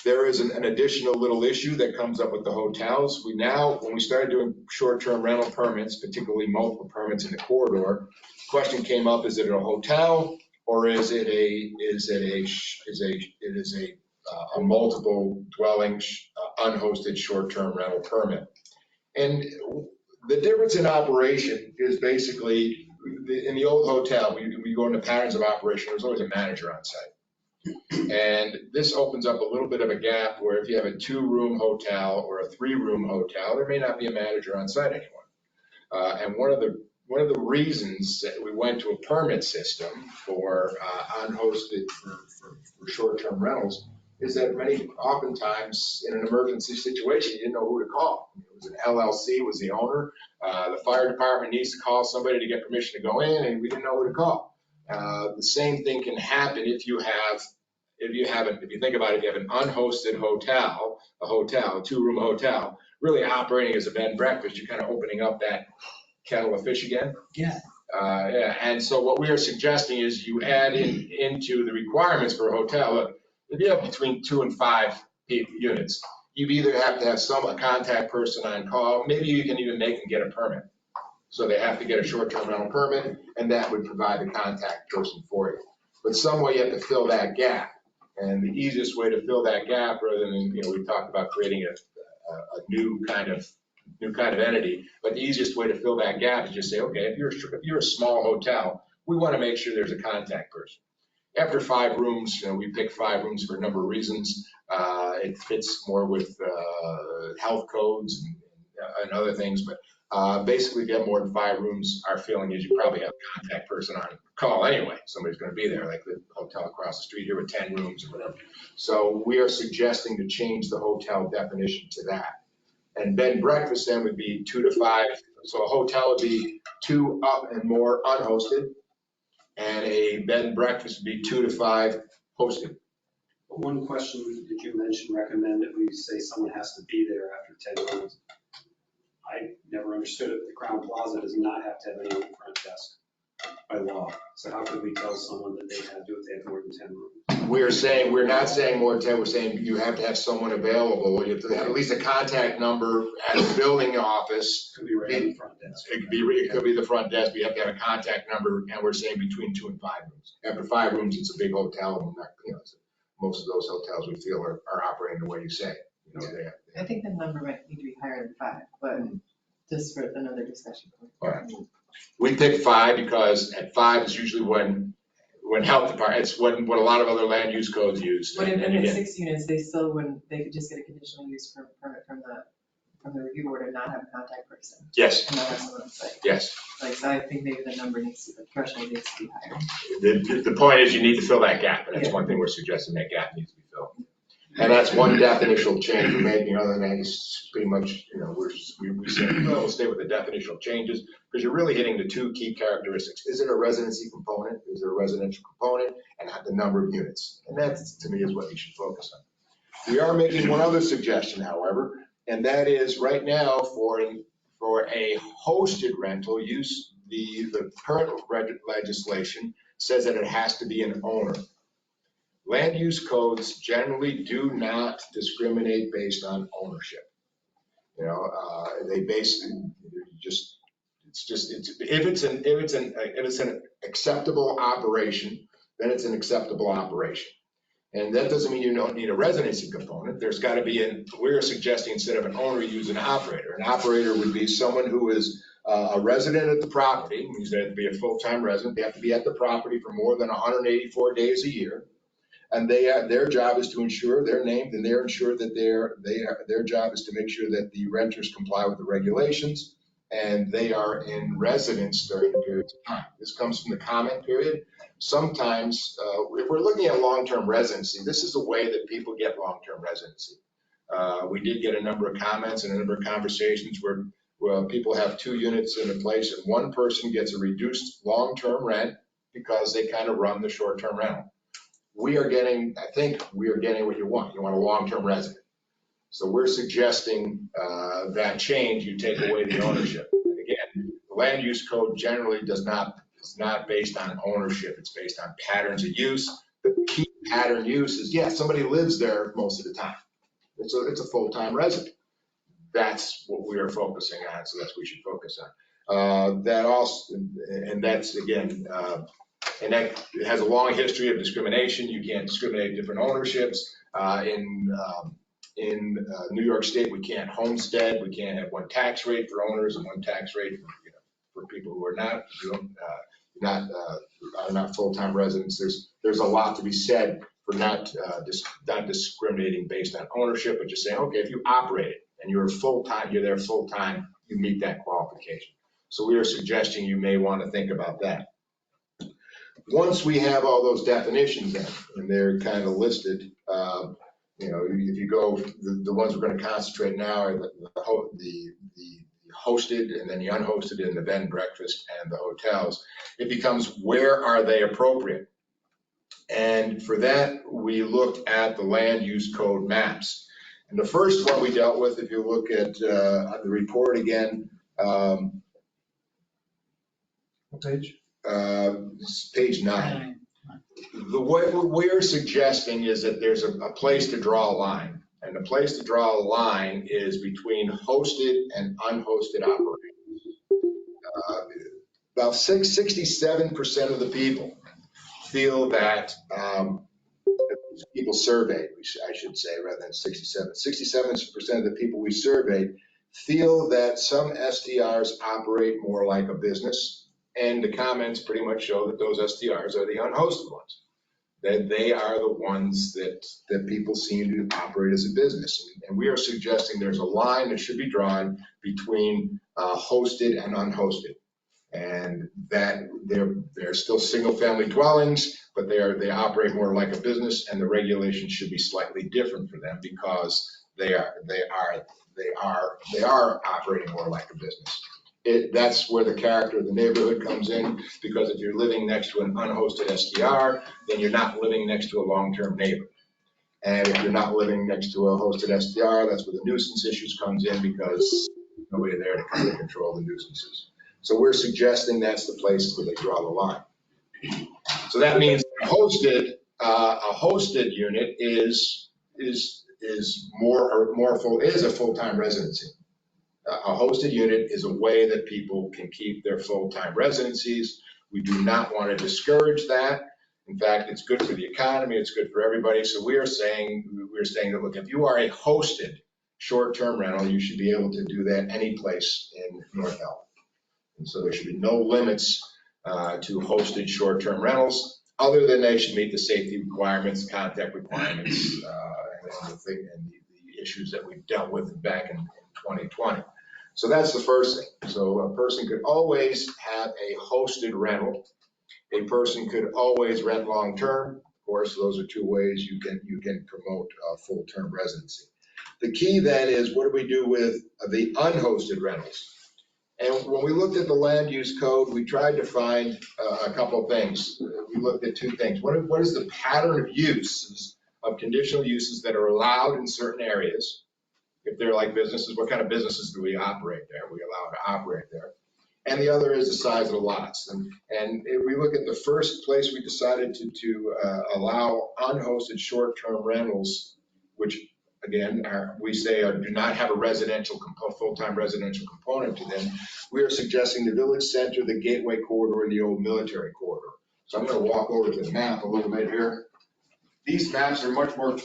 F: There is an additional little issue that comes up with the hotels. When we started doing short-term rental permits, particularly multiple permits in the corridor, the question came up: is it a hotel or is it a multiple dwelling unhosted short-term rental permit? And the difference in operation is basically, in the old hotel, we go into patterns of operation. There's always a manager on site. And this opens up a little bit of a gap where if you have a 2-room hotel or a 3-room hotel, there may not be a manager on site anymore. And one of the reasons that we went to a permit system for unhosted for short-term rentals is that oftentimes in an emergency situation, you didn't know who to call. It was an LLC, was the owner. The fire department needs to call somebody to get permission to go in, and we didn't know who to call. The same thing can happen if you think about it, if you have an unhosted hotel, a two-room hotel, really operating as a bed and breakfast, you're kind of opening up that kettle of fish again.
B: Yeah.
F: Yeah, and so what we are suggesting is you add into the requirements for a hotel, look, if you have between 2 and 5 units, you either have to have a contact person on call, maybe you can even make them get a permit. So they have to get a short-term rental permit, and that would provide the contact person for you. But some way you have to fill that gap. And the easiest way to fill that gap, rather than, we talked about creating a new kind of entity, but the easiest way to fill that gap is just say, okay, if you're a small hotel, we want to make sure there's a contact person. After 5 rooms, we pick 5 rooms for a number of reasons. It fits more with health codes and other things, but basically, if you have more than 5 rooms, our feeling is you probably have a contact person on call anyway. Somebody's going to be there, like the hotel across the street here with 10 rooms or whatever. So we are suggesting to change the hotel definition to that. And bed and breakfast then would be 2 to 5. So a hotel would be 2 up and more unhosted, and a bed and breakfast would be 2 to 5 hosted.
J: One question, did you recommend that we say someone has to be there after 10 rooms? I never understood it. The Crown Plaza does not have to have anyone at the front desk by law. So how could we tell someone that they have to do it if they have more than 10 rooms?
F: We're not saying more than 10, we're saying you have to have someone available. You have to have at least a contact number at the building office.
J: Could be right on the front desk.
F: It could be the front desk, but you have to have a contact number, and we're saying between 2 and 5 rooms. After 5 rooms, it's a big hotel, and most of those hotels we feel are operating the way you say.
C: I think the number might need to be higher than 5, but just for another discussion.
F: All right. We pick 5 because at 5 is usually when health department, it's what a lot of other land use codes use.
C: But in at 6 units, they could just get a conditional use permit from the review board and not have a contact person.
F: Yes.
C: And not have someone on site.
F: Yes.
C: So I think maybe the threshold needs to be higher.
F: The point is you need to fill that gap, and that's one thing we're suggesting, that gap needs to be filled. And that's one definitional change we're making. Other than that, it's pretty much, we said, we'll stay with the definitional changes, because you're really hitting the 2 key characteristics. Is it a residency component? Is there a residential component? And the number of units. And that, to me, is what you should focus on. We are making one other suggestion, however, and that is right now for a hosted rental use, the current legislation says that it has to be an owner. Land use codes generally do not discriminate based on ownership. They basically if it's an acceptable operation, then it's an acceptable operation. And that doesn't mean you don't need a residency component. There's got to be we're suggesting instead of an owner, use an operator. An operator would be someone who is a resident at the property. Means they have to be a full-time resident. They have to be at the property for more than 184 days a year. And their job is to ensure they're named, and they're ensured that their job is to make sure that the renters comply with the regulations, and they are in residence during periods of time. This comes from the comment period. Sometimes, if we're looking at long-term residency, this is a way that people get long-term residency. We did get a number of comments and a number of conversations where people have 2 units in a place, and one person gets a reduced long-term rent because they kind of run the short-term rental. I think we are getting what you want. You want a long-term resident. So we're suggesting that change, you take away the ownership. And again, the land use code generally is not based on ownership. It's based on patterns of use. The key pattern use is, somebody lives there most of the time. It's a full-time resident. That's what we are focusing on. So that's what we should focus on. That's again, and that it has a long history of discrimination. You can't discriminate different ownerships. In New York State, we can't homestead. We can't have one tax rate for owners and one tax rate for people who are not full-time residents. There's a lot to be said for not discriminating based on ownership, but just saying, okay, if you operate it and you're there full-time, you meet that qualification. So we are suggesting you may want to think about that. Once we have all those definitions in, and they're kind of listed, if you go, the ones we're going to concentrate now are the hosted and then the unhosted and the bed and breakfast and the hotels. It becomes, where are they appropriate? And for that, we looked at the land use code maps. And the first one we dealt with, if you look at the report again,
H: What page?
F: page 9. What we're suggesting is that there's a place to draw a line. And the place to draw a line is between hosted and unhosted operations. About 67% of the people feel that, people surveyed, I should say, rather than 67. 67% of the people we surveyed feel that some STRs operate more like a business. And the comments pretty much show that those STRs are the unhosted ones. That they are the ones that people seem to operate as a business. And we are suggesting there's a line that should be drawn between hosted and unhosted. And that they're still single family dwellings, but they operate more like a business, and the regulations should be slightly different for them because they are operating more like a business. That's where the character of the neighborhood comes in, because if you're living next to an unhosted STR, then you're not living next to a long-term neighbor. And if you're not living next to a hosted STR, that's where the nuisance issues comes in, because there's nobody there to kind of control the nuisances. So we're suggesting that's the place where they draw the line. So that means a hosted unit is a full-time residency. A hosted unit is a way that people can keep their full-time residencies. We do not want to discourage that. In fact, it's good for the economy. It's good for everybody. So we're saying that, look, if you are a hosted short-term rental, you should be able to do that any place in North Elba. And so there should be no limits to hosted short-term rentals, other than they should meet the safety requirements, contact requirements, and the issues that we dealt with back in 2020. So that's the first thing. So a person could always have a hosted rental. A person could always rent long-term. Of course, those are two ways you can promote full-term residency. The key then is, what do we do with the unhosted rentals? And when we looked at the land use code, we tried to find a couple of things. We looked at two things. What is the pattern of uses of conditional uses that are allowed in certain areas? If they're like businesses, what kind of businesses do we operate there? Are we allowed to operate there? And the other is the size of the lots. And if we look at the first place we decided to allow unhosted short-term rentals, which again, we say do not have a full-time residential component to them, we are suggesting the village center, the gateway corridor, and the old military corridor. So I'm going to walk over to the map a little bit here. These maps are much more,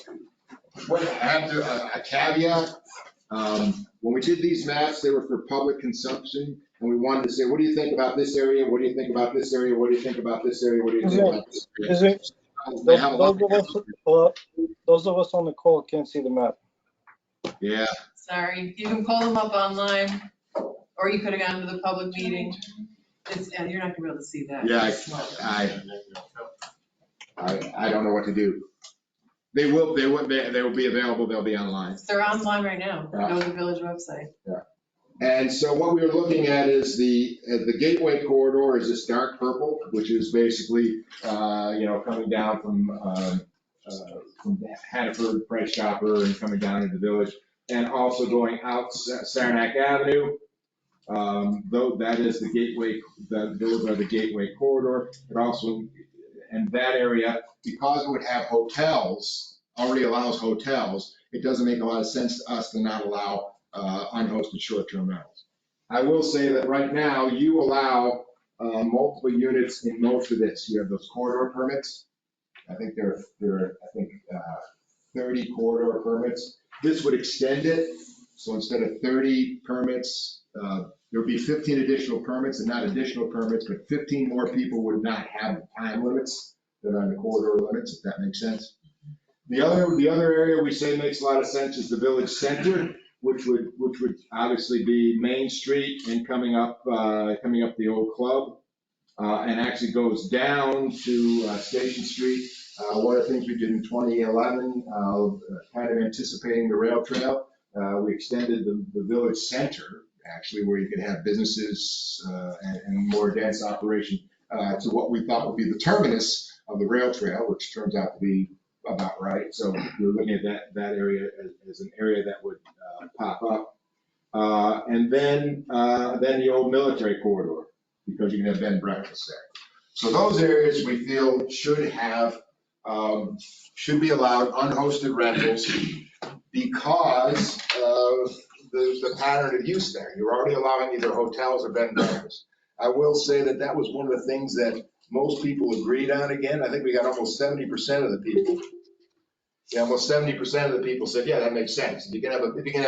F: have a caveat. When we did these maps, they were for public consumption, and we wanted to say, what do you think about this area? What do you think about this area? What do you think about this area? What do you think about this area?
K: Those of us on the call can't see the map.
F: Yeah.
L: Sorry, you can pull them up online, or you could have gone to the public meeting. You're not gonna be able to see that.
F: Yeah, I don't know what to do. They will be available. They'll be online.
L: They're online right now. Go to the village website.
F: Yeah. And so what we are looking at is the gateway corridor is this dark purple, which is basically coming down from Hannaford, Price Chopper, and coming down into the village, and also going out Saranac Avenue. Though that is the gateway, those are the gateway corridor. It also, and that area, because it would have hotels, already allows hotels, it doesn't make a lot of sense to us to not allow unhosted short-term rentals. I will say that right now you allow multiple units in most of this. You have those corridor permits. I think there are 30 corridor permits. This would extend it. So instead of 30 permits, there would be 15 additional permits, and not additional permits, but 15 more people would not have time limits that are on the corridor limits, if that makes sense. The other area we say makes a lot of sense is the village center, which would obviously be Main Street and coming up the old club, and actually goes down to Station Street. One of the things we did in 2011, kind of anticipating the rail trail, we extended the village center actually, where you could have businesses and more dense operation to what we thought would be the terminus of the rail trail, which turns out to be about right. So we're looking at that area as an area that would pop up. And then the old military corridor, because you can have bed and breakfast there. So those areas we feel should be allowed unhosted rentals because of the pattern of use there. You're already allowing either hotels or bed and breakfast. I will say that was one of the things that most people agreed on. Again, I think we got almost 70% of the people. Yeah, almost 70% of the people said, yeah, that makes sense. If you can have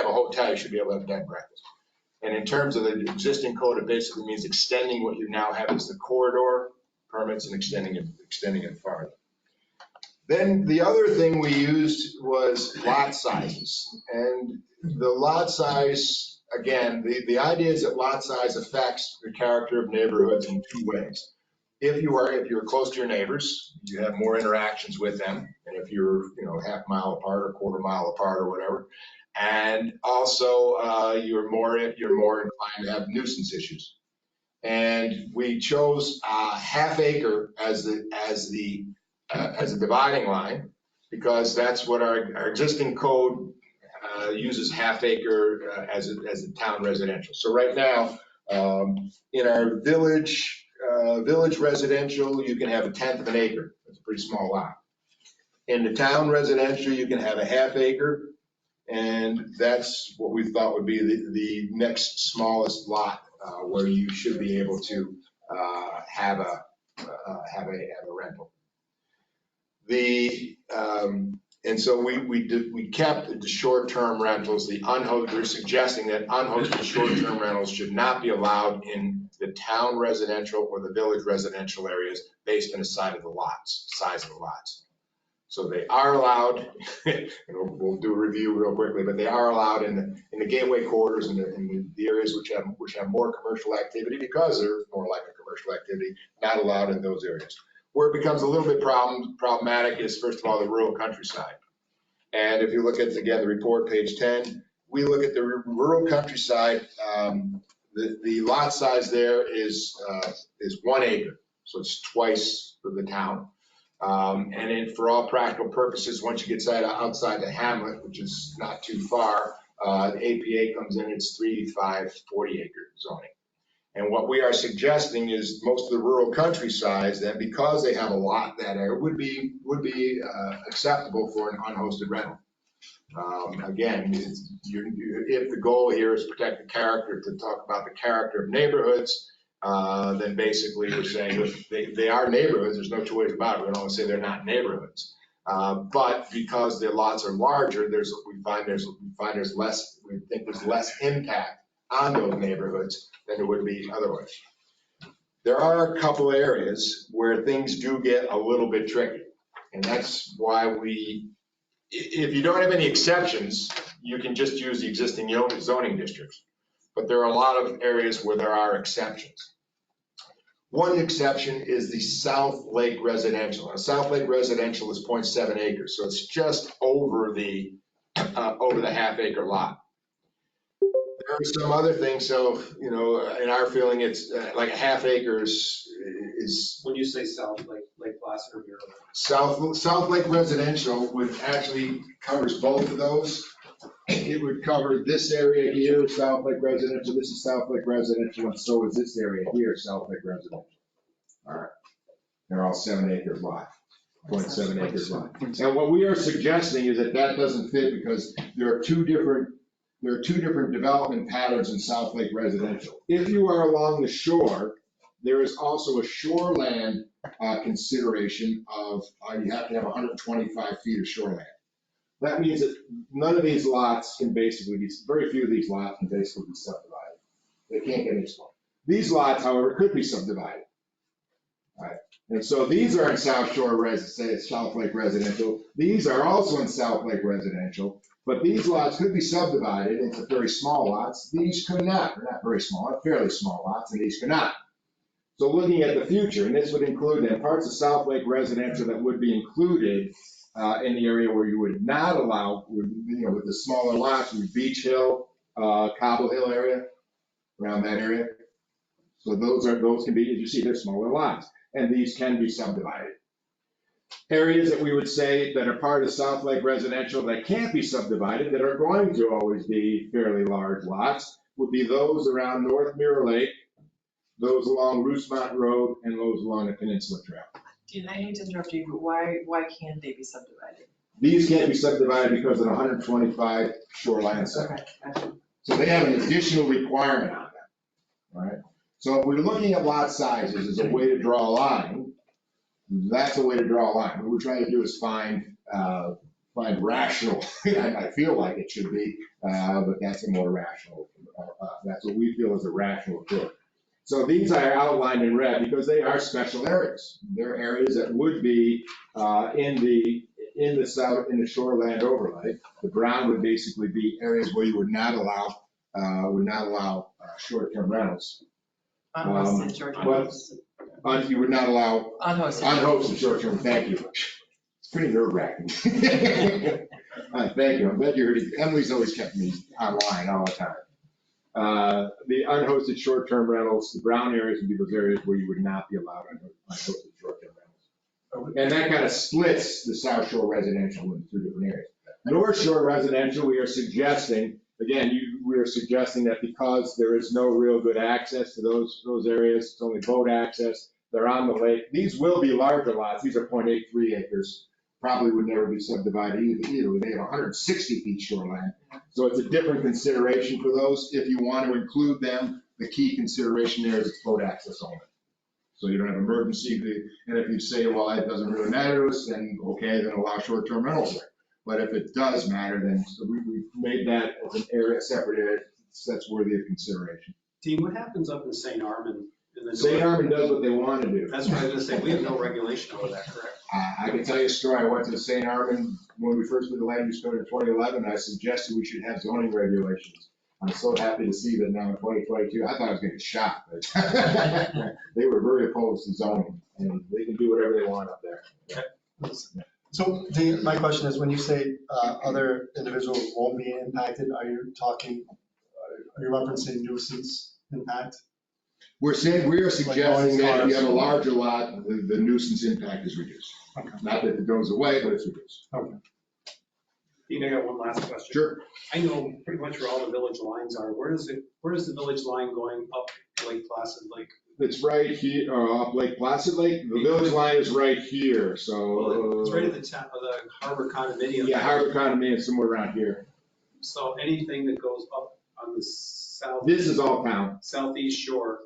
F: a hotel, you should be able to have bed and breakfast. And in terms of the existing code, it basically means extending what you now have as the corridor permits and extending it farther. Then the other thing we used was lot sizes. And the lot size, again, the idea is that lot size affects the character of neighborhoods in two ways. If you're close to your neighbors, you have more interactions with them. And if you're, half mile apart or quarter mile apart or whatever. And also, you're more inclined to have nuisance issues. And we chose half acre as a dividing line because that's what our existing code uses half acre as a town residential. So right now, in our village residential, you can have 1/10 of an acre. That's a pretty small lot. In the town residential, you can have a half acre. And that's what we thought would be the next smallest lot where you should be able to have a rental. And so we kept the short-term rentals. They're suggesting that unhosted short-term rentals should not be allowed in the town residential or the village residential areas based on the size of the lots. So they are allowed, and we'll do a review real quickly, but they are allowed in the gateway corridors and in the areas which have more commercial activity because they're more like a commercial activity, not allowed in those areas. Where it becomes a little bit problematic is, first of all, the rural countryside. And if you look at, again, the report, page 10, we look at the rural countryside, the lot size there is 1 acre. So it's twice the town. And for all practical purposes, once you get outside the hamlet, which is not too far, the APA comes in, it's 3, 5, 40 acre zoning. And what we are suggesting is most of the rural countrysides, that because they have a lot that area, would be acceptable for an unhosted rental. Again, if the goal here is to protect the character, to talk about the character of neighborhoods, then basically we're saying they are neighborhoods. There's no two ways about it. We don't want to say they're not neighborhoods. But because their lots are larger, we think there's less impact on those neighborhoods than there would be otherwise. There are a couple areas where things do get a little bit tricky. And that's why if you don't have any exceptions, you can just use the existing zoning districts. But there are a lot of areas where there are exceptions. One exception is the South Lake Residential. Now, South Lake Residential is 0.7 acres, so it's just over the half acre lot. There are some other things. So, in our feeling, it's like a half acre is.
J: When you say South Lake Placid or Bureau?
F: South Lake Residential would actually covers both of those. It would cover this area here, South Lake Residential. This is South Lake Residential, and so is this area here, South Lake Residential. All right. They're all 7 acres lot, 0.7 acres lot. And what we are suggesting is that doesn't fit because there are two different development patterns in South Lake Residential. If you are along the shore, there is also a shoreland consideration of you have to have 125 feet of shoreland. That means that none of these lots can very few of these lots can basically be subdivided. They can't get exploited. These lots, however, could be subdivided. All right. And so these are in South Lake Residential. These are also in South Lake Residential, but these lots could be subdivided into very small lots. These could not. They're not very small, they're fairly small lots, and these could not. So looking at the future, and this would include then parts of South Lake Residential that would be included in the area where you would not allow, with the smaller lots, with Beach Hill, Cobble Hill area.
M: around that area. So those can be, as you see, they're smaller lots, and these can be subdivided. Areas that we would say that are part of South Lake residential that can't be subdivided, that are going to always be fairly large lots, would be those around North Mirror Lake, those along Roosmont Road, and those along the Peninsula Trail.
C: I hate to interrupt you, but why can't they be subdivided?
M: These can't be subdivided because of the 125 shoreline setback.
C: Okay, gotcha.
M: So they have an additional requirement on them, right? So if we're looking at lot sizes as a way to draw a line, that's a way to draw a line. What we're trying to do is find rational, I feel like it should be, but that's a more rational, that's what we feel is a rational approach. So these are outlined in red because they are special areas. They're areas that would be in the south, in the shoreland overlay. The brown would basically be areas where you would not allow short-term rentals.
C: Unhosted short-term rentals.
M: You would not allow unhosted short-term, thank you. It's pretty nerve-wracking. Thank you, I'm glad you heard it. Emily's always kept me online all the time. The unhosted short-term rentals, the brown areas would be those areas where you would not be allowed unhosted short-term rentals. And that kind of splits the South Shore residential into two different areas. North Shore residential, we are suggesting, again, we are suggesting that because there is no real good access to those areas, it's only boat access, they're on the lake. These will be larger lots. These are 0.83 acres. Probably would never be subdivided either. They have 160 feet shoreline. So it's a different consideration for those. If you want to include them, the key consideration there is it's boat access only. So you don't have emergency. And if you say, well, it doesn't really matter to us, then okay, then allow short-term rentals there. But if it does matter, then so we've made that as an area, a separate area, that's worthy of consideration.
J: Dean, what happens up in St. Armand?
M: St. Armand does what they want to do.
J: That's what I was going to say. We have no regulation over that, correct?
M: I can tell you a story. I went to St. Armand when we first did the land use code in 2011. I suggested we should have zoning regulations. I'm so happy to see that now in 2022. I thought I was going to get shot, but they were very opposed to zoning, and they can do whatever they want up there.
J: Okay.
N: So Dean, my question is, when you say other individuals won't be impacted, are you referencing nuisance impact?
M: We are suggesting that if you have a larger lot, the nuisance impact is reduced.
N: Okay.
M: Not that it goes away, but it's reduced.
N: Okay.
J: Dean, I got one last question.
M: Sure.
J: I know pretty much where all the village lines are. Where is the village line going up Lake Placid Lake?
M: It's right here, up Lake Placid Lake. The village line is right here, so.
J: It's right at the top of the Harbor Condominium.
M: Yeah, Harbor Condominium, somewhere around here.
J: So anything that goes up on the south.
M: This is all town.
J: Southeast shore.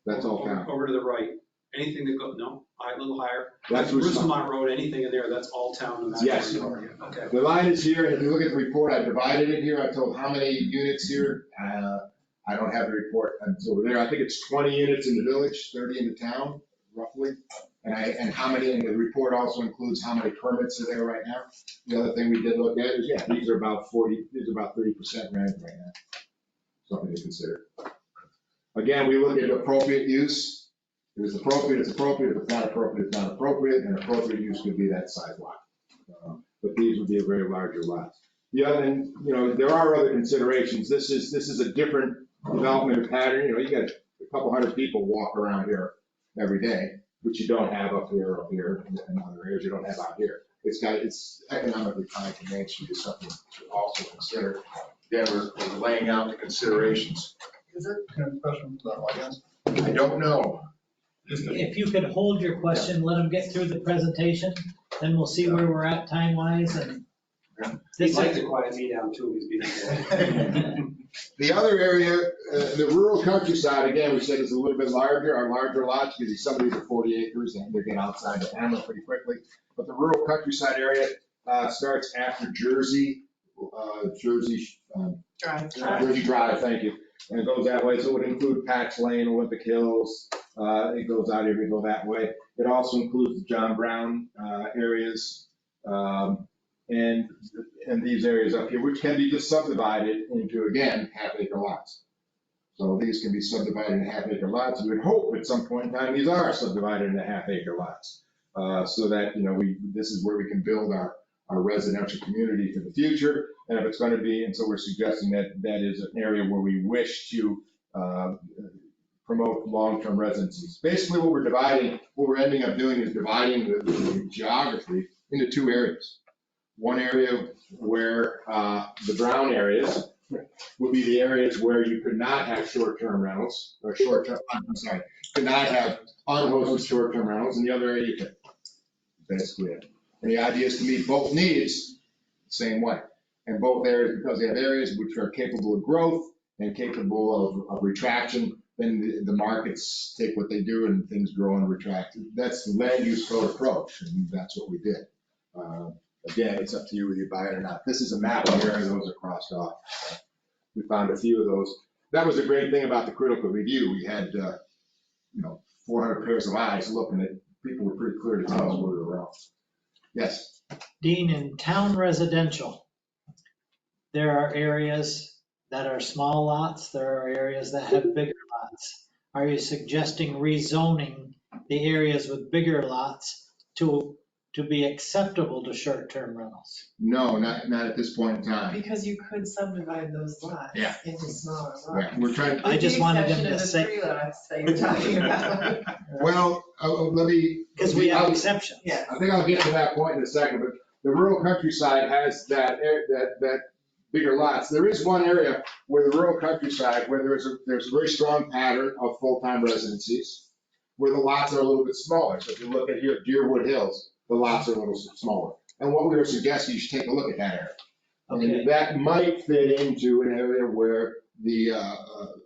M: That's all town.
J: Over to the right. Anything that goes, no, a little higher.
M: That's
J: Roosmont Road, anything in there, that's all town. In that
M: yes.
J: area. Okay.
M: The line is here, and if you look at the report, I divided it here. I told how many units here. I don't have the report until there. I think it's 20 units in the village, 30 in the town, roughly. And how many, and the report also includes how many permits are there right now. The other thing we did look at is, yeah, these are about 30% rent right now. Something to consider. Again, we look at appropriate use. If it's appropriate, it's appropriate. If it's not appropriate, it's not appropriate. And appropriate use could be that size lot. But these would be a very larger lots. The other, and there are other considerations. This is a different development pattern. You got a couple hundred people walk around here every day, which you don't have up here, and other areas you don't have out here. It's economically tied to Main Street is something to also consider. Again, we're laying out the considerations.
N: Is there a question from the audience?
M: I don't know.
B: If you could hold your question, let them get through the presentation, then we'll see where we're at time-wise and.
J: He'd like to quiet me down too.
M: The other area, the rural countryside, again, we said is a little bit larger. Our larger lots, because some of these are 40 acres and they get outside the hamlet pretty quickly. But the rural countryside area starts after Jersey Drive, thank you. And it goes that way, so it would include Pax Lane, Olympic Hills. It goes out here, we go that way. It also includes the John Brown areas. And these areas up here, which can be just subdivided into, again, half-acre lots. So these can be subdivided into half-acre lots. We would hope at some point in time these are subdivided into half-acre lots, so that this is where we can build our residential community for the future. And if it's going to be, and so we're suggesting that that is an area where we wish to promote long-term residencies. Basically, what we're ending up doing is dividing the geography into two areas. One area where the brown areas would be the areas where you could not have short-term rentals, or could not have unhosted short-term rentals, and the other area you could. Basically it. And the idea is to meet both needs the same way. And both areas, because they have areas which are capable of growth and capable of retraction, then the markets take what they do and things grow and retract. That's the land use code approach, and that's what we did. Again, it's up to you whether you buy it or not. This is a map of where those are crossed off. We found a few of those. That was the great thing about the critical review. We had, 400 pairs of eyes looking at, people were pretty clear to tell us where we were wrong. Yes?
B: Dean, in town residential, there are areas that are small lots, there are areas that have bigger lots. Are you suggesting rezoning the areas with bigger lots to be acceptable to short-term rentals?
M: No, not at this point in time.
C: Because you could subdivide those lots
M: Yeah.
C: into smaller lots.
M: Yeah, we're trying.
B: I just wanted them to say.
C: With the exception of the 3 lots that you're talking about.
M: Well, let me.
B: Because we have exceptions.
C: Yeah.
M: I think I'll get to that point in a second, but the rural countryside has that bigger lots. There is one area where the rural countryside, where there's a very strong pattern of full-time residencies, where the lots are a little bit smaller. So if you look at here, Deerwood Hills, the lots are a little smaller. And what we were suggesting, you should take a look at that area.
B: Okay.
M: And that might fit into an area where the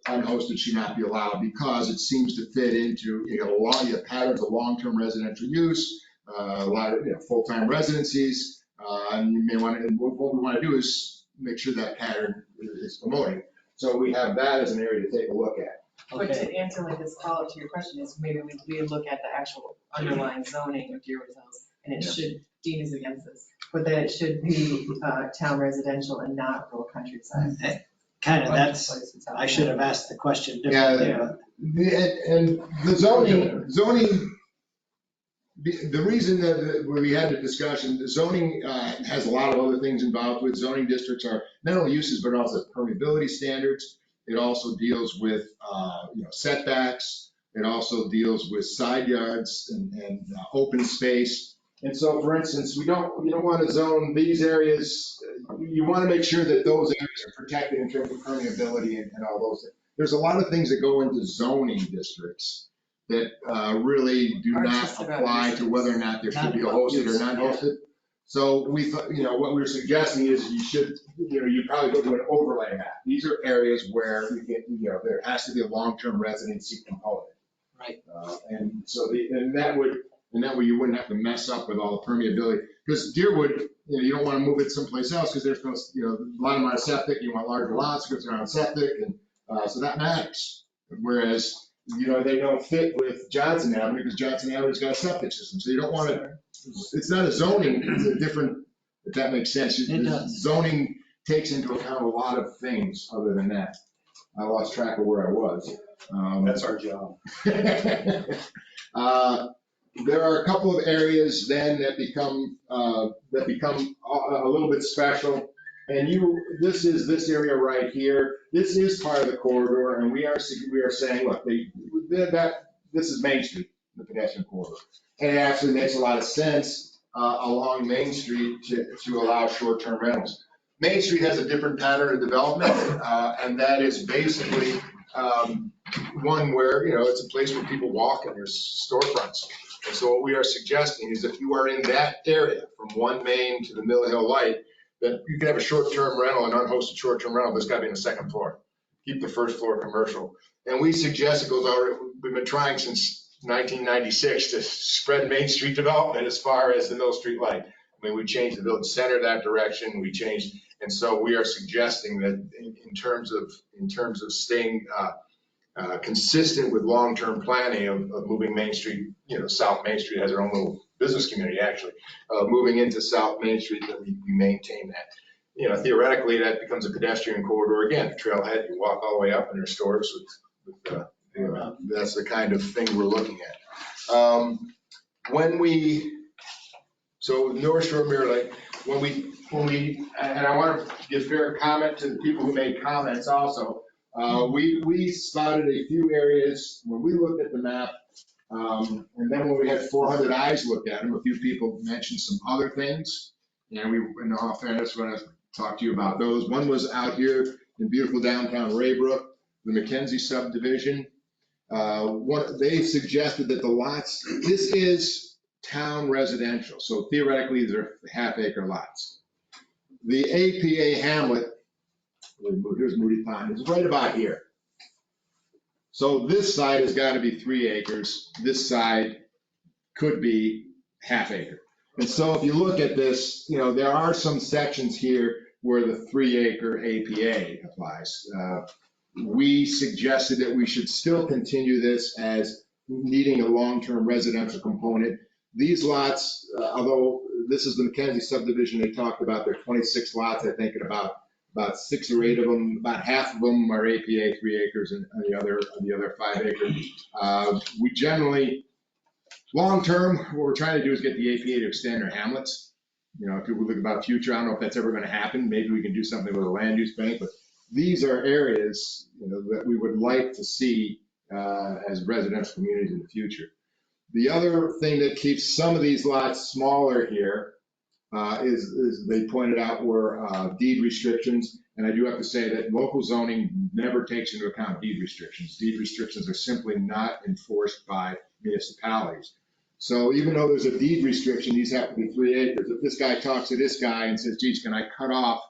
M: unhosted should not be allowed, because it seems to fit into, you have patterns of long-term residential use, a lot of full-time residencies, and you may want to, what we want to do is make sure that pattern is promoting. So we have that as an area to take a look at.
C: But to answer like this follow-up to your question is maybe we look at the actual underlying zoning of Deerwood Hills, and it should, Dean is against this, but that it should be town residential and not rural countryside.
B: Kind of, I should have asked the question differently.
M: Yeah, and the zoning, the reason that we had the discussion, the zoning has a lot of other things involved with. Zoning districts are not only uses, but also permeability standards. It also deals with setbacks. It also deals with side yards and open space. And so, for instance, you don't want to zone these areas. You want to make sure that those areas are protected in terms of permeability and all those things. There's a lot of things that go into zoning districts that really do not apply to whether or not there should be a hosted or non-hosted. So we thought, what we were suggesting is you probably go to an overlay map. These are areas where there has to be a long-term residency component.
B: Right.
M: And so that way you wouldn't have to mess up with all the permeability. Because Deerwood, you don't want to move it someplace else because there's no, a lot of them are septic. You want larger lots because they're on septic, and so that matters. Whereas, they don't fit with Johnson Avenue because Johnson Avenue's got a septic system. So you don't want to, it's not a zoning, it's a different, if that makes sense.
B: It does.
M: Zoning takes into account a lot of things other than that. I lost track of where I was.
J: That's our job.
M: There are a couple of areas then that become a little bit special. And this is this area right here. This is part of the corridor, and we are saying, look, this is Main Street, the pedestrian corridor. And it actually makes a lot of sense along Main Street to allow short-term rentals. Main Street has a different pattern of development, and that is basically one where, it's a place where people walk and there's storefronts. And so what we are suggesting is if you are in that area from 1 Main to the Mill Hill Light, that you can have a short-term rental, an unhosted short-term rental, but it's got to be in the second floor. Keep the first floor commercial. And we suggest it goes out, we've been trying since 1996 to spread Main Street development as far as the Mill Street Light. I mean, we changed the village center that direction, and so we are suggesting that in terms of staying consistent with long-term planning of moving Main Street, South Main Street has their own little business community actually, moving into South Main Street, that we maintain that. Theoretically that becomes a pedestrian corridor again, trailhead, you walk all the way up and there's stores that's the kind of thing we're looking at. So North Shore Mirror Lake, when we, and I want to give fair comment to the people who made comments also. We spotted a few areas when we looked at the map. And then when we had 400 eyes look at them, a few people mentioned some other things. And we, in all fairness, we're going to talk to you about those. One was out here in beautiful downtown Raybrook, the McKenzie subdivision. They suggested that the lots, this is town residential, so theoretically these are half-acre lots. The APA hamlet, here's Moody Pond, is right about here. So this side has got to be 3 acres. This side could be half acre. And so if you look at this, you know, there are some sections here where the 3 acre APA applies. We suggested that we should still continue this as needing a long-term residential component. These lots, although this is the McKenzie subdivision they talked about, there are 26 lots, I think, and about 6 or 8 of them, about half of them are APA 3 acres and the other 5 acres. We generally, long-term, what we're trying to do is get the APA to extend their hamlets. You know, if you look about future, I don't know if that's ever going to happen. Maybe we can do something with a land use bank, but these are areas, you know, that we would like to see as residential communities in the future. The other thing that keeps some of these lots smaller here is they pointed out were deed restrictions. And I do have to say that local zoning never takes into account deed restrictions. Deed restrictions are simply not enforced by municipalities. So even though there's a deed restriction, these have to be 3 acres. If this guy talks to this guy and says, geez, can I cut off,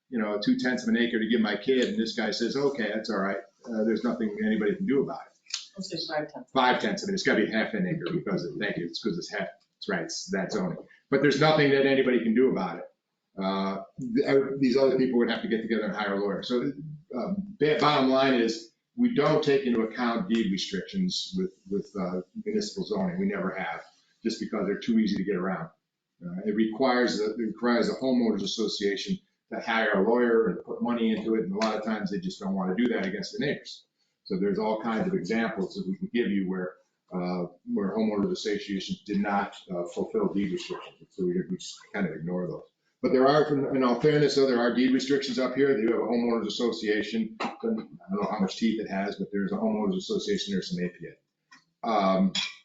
M: you know, 2/10 of an acre to give my kid? And this guy says, okay, that's all right. There's nothing anybody can do about it.
C: Let's do 5/10.
M: 5/10 of it. It's got to be half an acre because of, thank you. It's because it's half. That's right. It's that zoning. But there's nothing that anybody can do about it. These other people would have to get together and hire a lawyer. So bottom line is we don't take into account deed restrictions with municipal zoning. We never have, just because they're too easy to get around. It requires a homeowners association to hire a lawyer and put money into it, and a lot of times they just don't want to do that against the neighbors. So there's all kinds of examples that we can give you where homeowners associations did not fulfill deed restrictions. So we just kind of ignore those. But there are, in all fairness, though, there are deed restrictions up here. You have a homeowners association. I don't know how much teeth it has, but there's a homeowners association. There's some APA.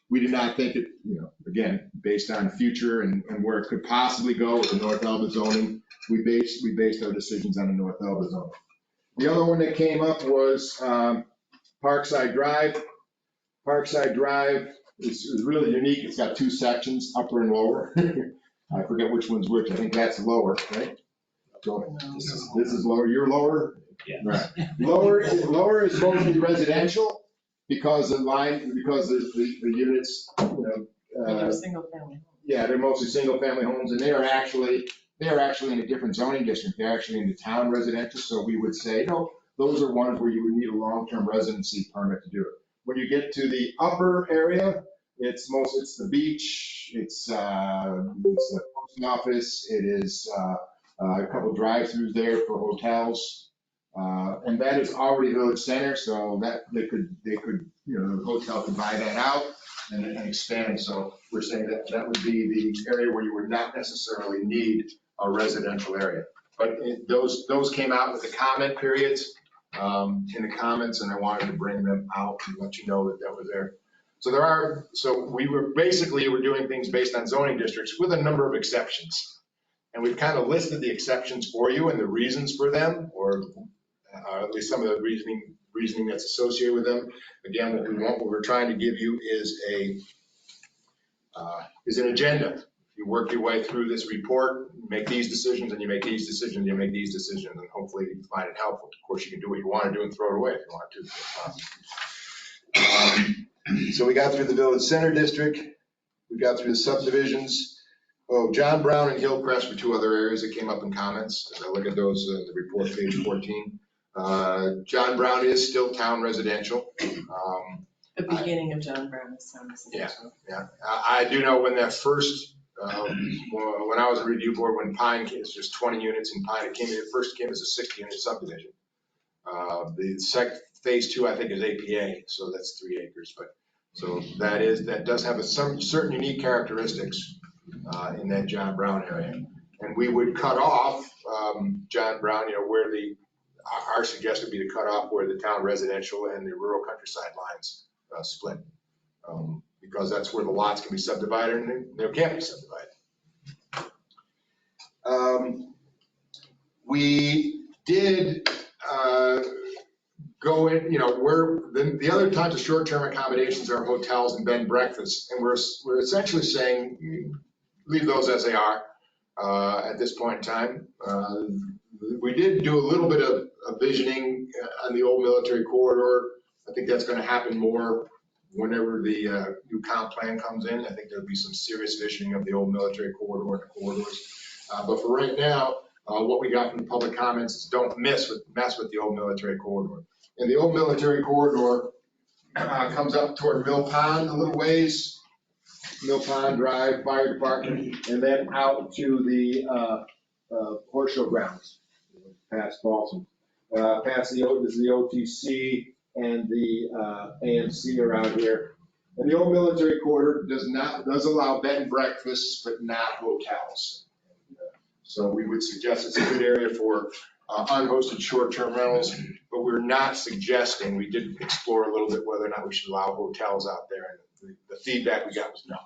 M: We did not think it, you know, again, based on future and where it could possibly go with the North Elba zoning, we based our decisions on the North Elba zoning. The other one that came up was Parkside Drive. Parkside Drive is really unique. It's got 2 sections, upper and lower. I forget which one's which. I think that's lower, right? This is lower. You're lower?
G: Yeah.
M: Right. Lower is mostly residential because the units, you know.
C: They're single family.
M: Yeah, they're mostly single family homes, and they are actually in a different zoning district. They're actually in the town residential. So we would say, no, those are ones where you would need a long-term residency permit to do it. When you get to the upper area, it's the beach, it's the post office, it is a couple drive-throughs there for hotels, and that is already village center, so that they could you know, the hotel could buy that out and expand. So we're saying that would be the area where you would not necessarily need a residential area. But those came out with the comment periods in the comments, and I wanted to bring them out and let you know that was there. So we were doing things based on zoning districts with a number of exceptions. And we've kind of listed the exceptions for you and the reasons for them, or at least some of the reasoning that's associated with them. Again, what we're trying to give you is an agenda. You work your way through this report, you make these decisions, and you make these decisions, you make these decisions, and hopefully you find it helpful. Of course, you can do what you want to do and throw it away if you want to. So we got through the village center district, we got through the subdivisions. Oh, John Brown and Hillcrest were 2 other areas that came up in comments. As I look at those, the report, page 14. John Brown is still town residential.
C: The beginning of John Brown is town residential.
M: Yeah. I do know when that first, when I was a review board, when Pine came, it's just 20 units in Pine, it first came as a 60-unit subdivision. The phase 2, I think, is APA, so that's 3 acres. But so that does have some certain unique characteristics in that John Brown area. And we would cut off John Brown, you know, where the our suggestion would be to cut off where the town residential and the rural countryside lines split. Because that's where the lots can be subdivided and they can't be subdivided. We did go in, where the other types of short-term accommodations are hotels and bed and breakfasts. And we're essentially saying, leave those as they are at this point in time. We did do a little bit of visioning on the old military corridor. I think that's going to happen more whenever the new comp plan comes in. I think there'll be some serious visioning of the old military corridor and the corridors. But for right now, what we got from the public comments is don't mess with the old military corridor. And the old military corridor comes up toward Mill Pond a little ways, Mill Pond Drive, Fire Department, and then out to the horse show grounds, past Balsam, past the OTC and the AMC around here. And the old military corridor does allow bed and breakfasts, but not hotels. So we would suggest it's a good area for unhosted short-term rentals, but we're not suggesting, we did explore a little bit whether or not we should allow hotels out there. And the feedback we got was no.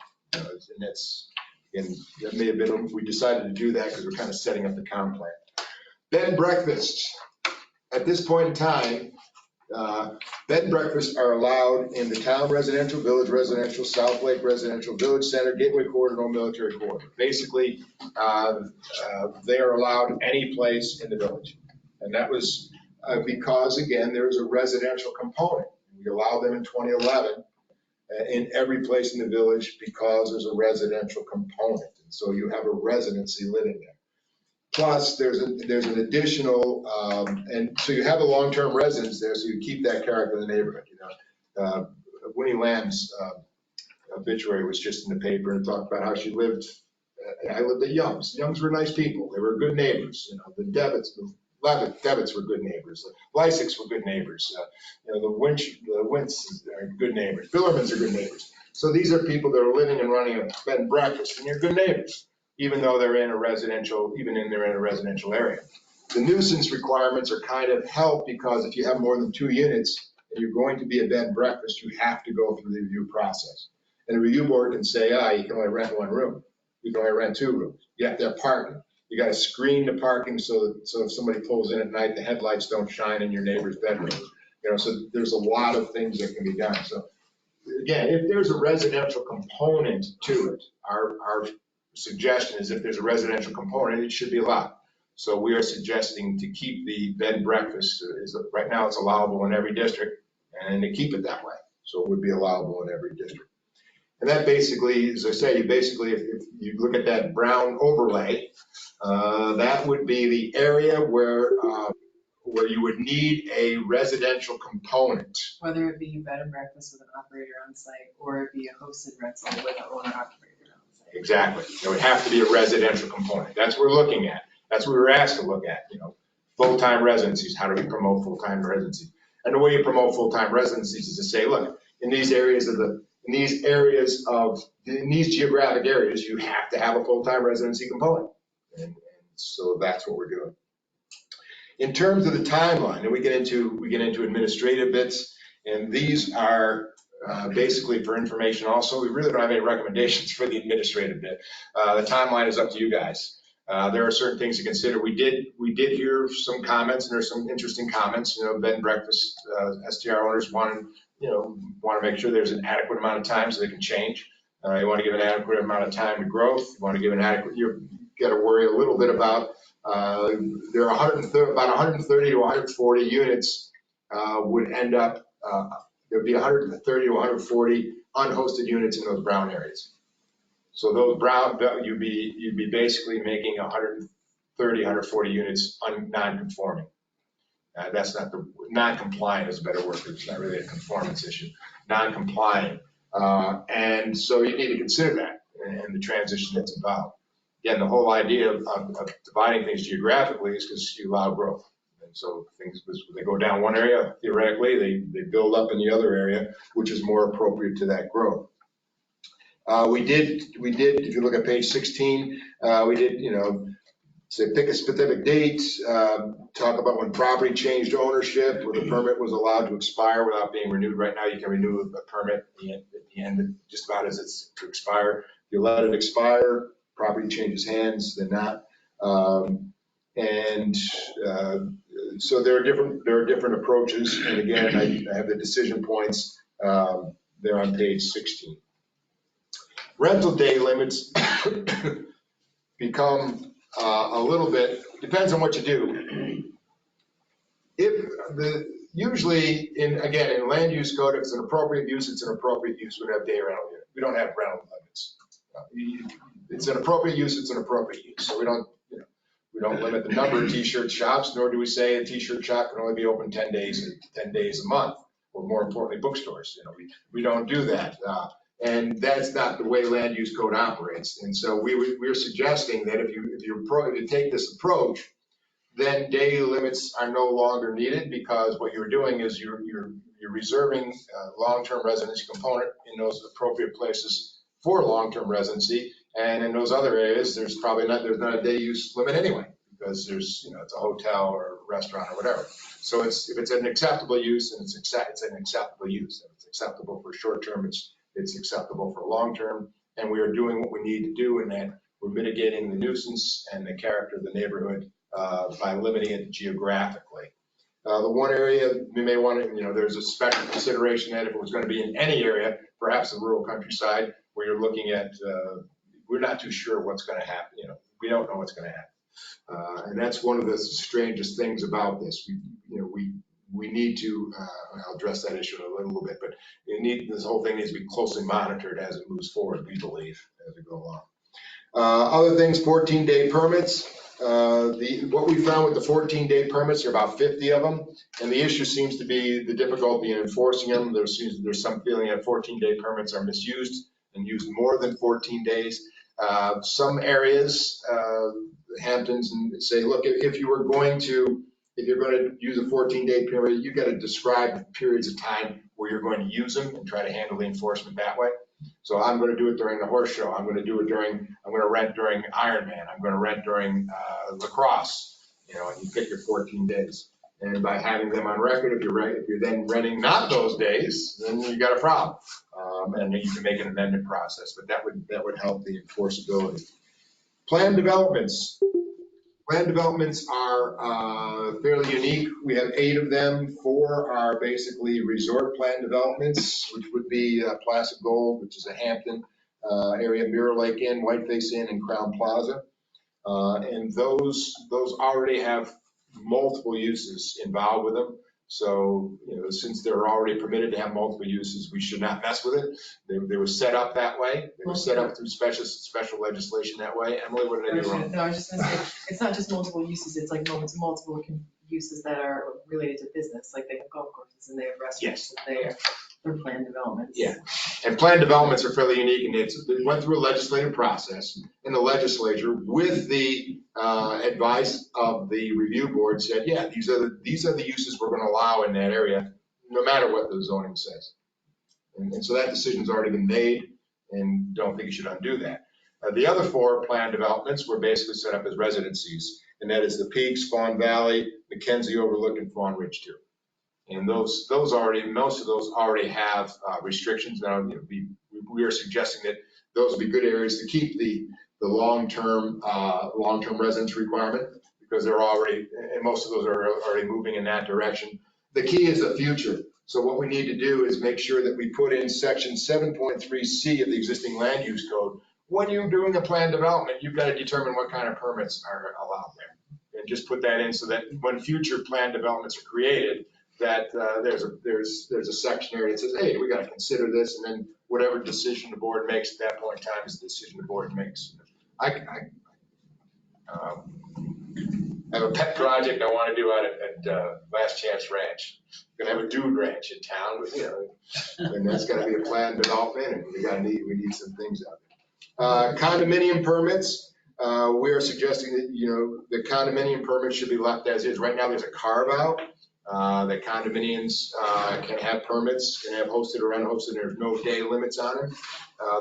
M: And that may have been, we decided to do that because we're kind of setting up the comp plan. Bed and breakfasts. At this point in time, bed and breakfasts are allowed in the town residential, village residential, South Lake residential, village center, gateway corridor, and military corridor. Basically, they are allowed any place in the village. And that was because, again, there is a residential component. We allowed them in 2011 in every place in the village because there's a residential component. And so you have a residency living there. Plus, there's an additional, and so you have a long-term residence there, so you keep that character in the neighborhood. Winnie Lamb's obituary was just in the paper and talked about how she lived. I lived at Young's. Young's were nice people. They were good neighbors. The Devitt's were good neighbors. The Lysacks were good neighbors. The Wints are good neighbors. Billermans are good neighbors. So these are people that are living and running a bed and breakfast, and you're good neighbors, even though they're in a residential, they're in a residential area. The nuisance requirements are kind of helped because if you have more than 2 units and you're going to be a bed and breakfast, you have to go through the review process. And the review board can say, you can only rent 1 room. You can only rent 2 rooms. You have to have parking. You got to screen the parking so if somebody pulls in at night, the headlights don't shine in your neighbor's bedroom. So there's a lot of things that can be done. So again, if there's a residential component to it, our suggestion is if there's a residential component, it should be allowed. So we are suggesting to keep the bed and breakfast. Right now it's allowable in every district, and to keep it that way. So it would be allowable in every district. And that basically, as I say, if you look at that brown overlay, that would be the area where you would need a residential component.
C: Whether it be bed and breakfast with an operator on site, or it be a hosted rental with an owner operator on site.
M: Exactly. It would have to be a residential component. That's what we're looking at. That's what we were asked to look at. Full-time residencies. How do we promote full-time residencies? And the way you promote full-time residencies is to say, look, in these geographic areas, you have to have a full-time residency component. And so that's what we're doing. In terms of the timeline, and we get into administrative bits, and these are basically for information also. We really don't have any recommendations for the administrative bit. The timeline is up to you guys. There are certain things to consider. We did hear some comments, and there's some interesting comments. Bed and breakfast STR owners want to make sure there's an adequate amount of time so they can change. You want to give an adequate amount of time to growth. You want to give an adequate. You've got to worry a little bit about. There are about 130 to 140 units would end up. There'd be 130 to 140 unhosted units in those brown areas. So those brown, you'd be basically making 130, 140 units non-conforming. That's not non-compliant is a better word. It's not really a conformance issue. Non-compliant, and so you need to consider that and the transition that's involved. Again, the whole idea of dividing things geographically is because you allow growth. And so things, they go down one area, theoretically, they build up in the other area, which is more appropriate to that growth. We did, if you look at page 16, we did, say pick a specific date, talk about when property changed ownership, where the permit was allowed to expire without being renewed. Right now, you can renew a permit at the end, just about as it's to expire. If you let it expire, property changes hands, then not. So there are different approaches. And again, I have the decision points there on page 16. Rental day limits become a little bit, depends on what you do. Usually in land use code, if it's an appropriate use, it's an appropriate use. We don't have day rental here. We don't have rental limits. It's an appropriate use, it's an appropriate use. So we don't limit the number of t-shirt shops, nor do we say a t-shirt shop can only be open 10 days a month, or more importantly, bookstores. We don't do that. And that's not the way land use code operates. And so we're suggesting that if you take this approach, then day limits are no longer needed, because what you're doing is you're reserving long-term residency component in those appropriate places for long-term residency. And in those other areas, there's not a day use limit anyway, because it's a hotel or a restaurant or whatever. So if it's an acceptable use, and it's an acceptable use. If it's acceptable for short-term, it's acceptable for long-term. And we are doing what we need to do in that we're mitigating the nuisance and the character of the neighborhood by limiting it geographically. The one area we may want to, there's a special consideration that if it was going to be in any area, perhaps the rural countryside, where you're looking at, we're not too sure what's going to happen. We don't know what's going to happen. And that's one of the strangest things about this. We need to, I'll address that issue in a little bit, but this whole thing needs to be closely monitored as it moves forward, we believe, as we go along. Other things, 14-day permits. What we found with the 14-day permits are about 50 of them, and the issue seems to be the difficulty in enforcing them. There's some feeling that 14-day permits are misused and used more than 14 days. Some areas, Hamptons, and say, look, if you're going to use a 14-day period, you've got to describe periods of time where you're going to use them and try to handle the enforcement that way. So I'm going to do it during the horse show. I'm going to rent during Ironman. I'm going to rent during lacrosse, and you pick your 14 days. And by having them on record, if you're then renting not those days, then you got a problem. And then you can make an amendment process, but that would help the enforceability. Plan developments. Plan developments are fairly unique. We have 8 of them. 4 are basically resort plan developments, which would be Placid Gold, which is a Hampton area, Mirror Lake Inn, Whiteface Inn, and Crown Plaza. And those already have multiple uses involved with them. So, since they're already permitted to have multiple uses, we should not mess with it. They were set up that way. They were set up through special legislation that way. Emily, what did I do wrong?
C: No, I was just going to say, it's not just multiple uses, it's like multiple uses that are related to business, like they have golf courses and they have restaurants, and they're planned developments.
M: Yeah, and planned developments are fairly unique, and it went through a legislative process, and the legislature, with the advice of the review board, said, yeah, these are the uses we're going to allow in that area, no matter what the zoning says. And so that decision's already been made, and don't think you should undo that. The other 4 planned developments were basically set up as residencies, and that is the Peaks, Fawn Valley, Mackenzie Overlook, and Fawn Ridge 2. And most of those already have restrictions. Now, we are suggesting that those would be good areas to keep the long-term residence requirement, because they're already, and most of those are already moving in that direction. The key is the future. So what we need to do is make sure that we put in section 7.3C of the existing land use code. When you're doing a planned development, you've got to determine what kind of permits are allowed there, and just put that in so that when future planned developments are created, that there's a section there that says, hey, we got to consider this, and then whatever decision the board makes at that point in time is the decision the board makes. I have a pet project I want to do out at Last Chance Ranch. I'm gonna have a dude ranch in town, but, and that's got to be a planned development, and we need some things out there. Condominium permits. We are suggesting that the condominium permit should be left as is. Right now, there's a carve out. that condominiums can have permits, can have hosted or unhosted, there's no day limits on them.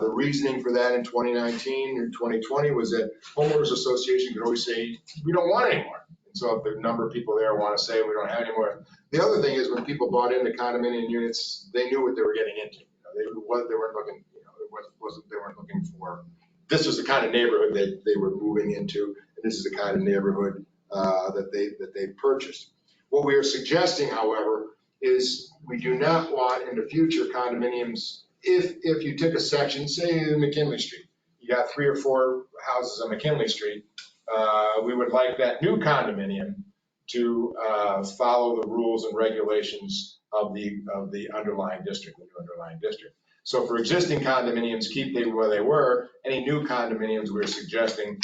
M: The reasoning for that in 2019 and 2020 was that homeowners association could always say, we don't want anymore. And so if the number of people there want to say we don't have anymore. The other thing is when people bought into condominium units, they knew what they were getting into. They weren't looking, they weren't looking for, this was the kind of neighborhood that they were moving into, and this is the kind of neighborhood that they purchased. What we are suggesting, however, is we do not want in the future condominiums, if you took a section, say McKinley Street, you got 3 or 4 houses on McKinley Street, we would like that new condominium to follow the rules and regulations of the underlying district, the new underlying district. So for existing condominiums, keep them where they were. Any new condominiums, we're suggesting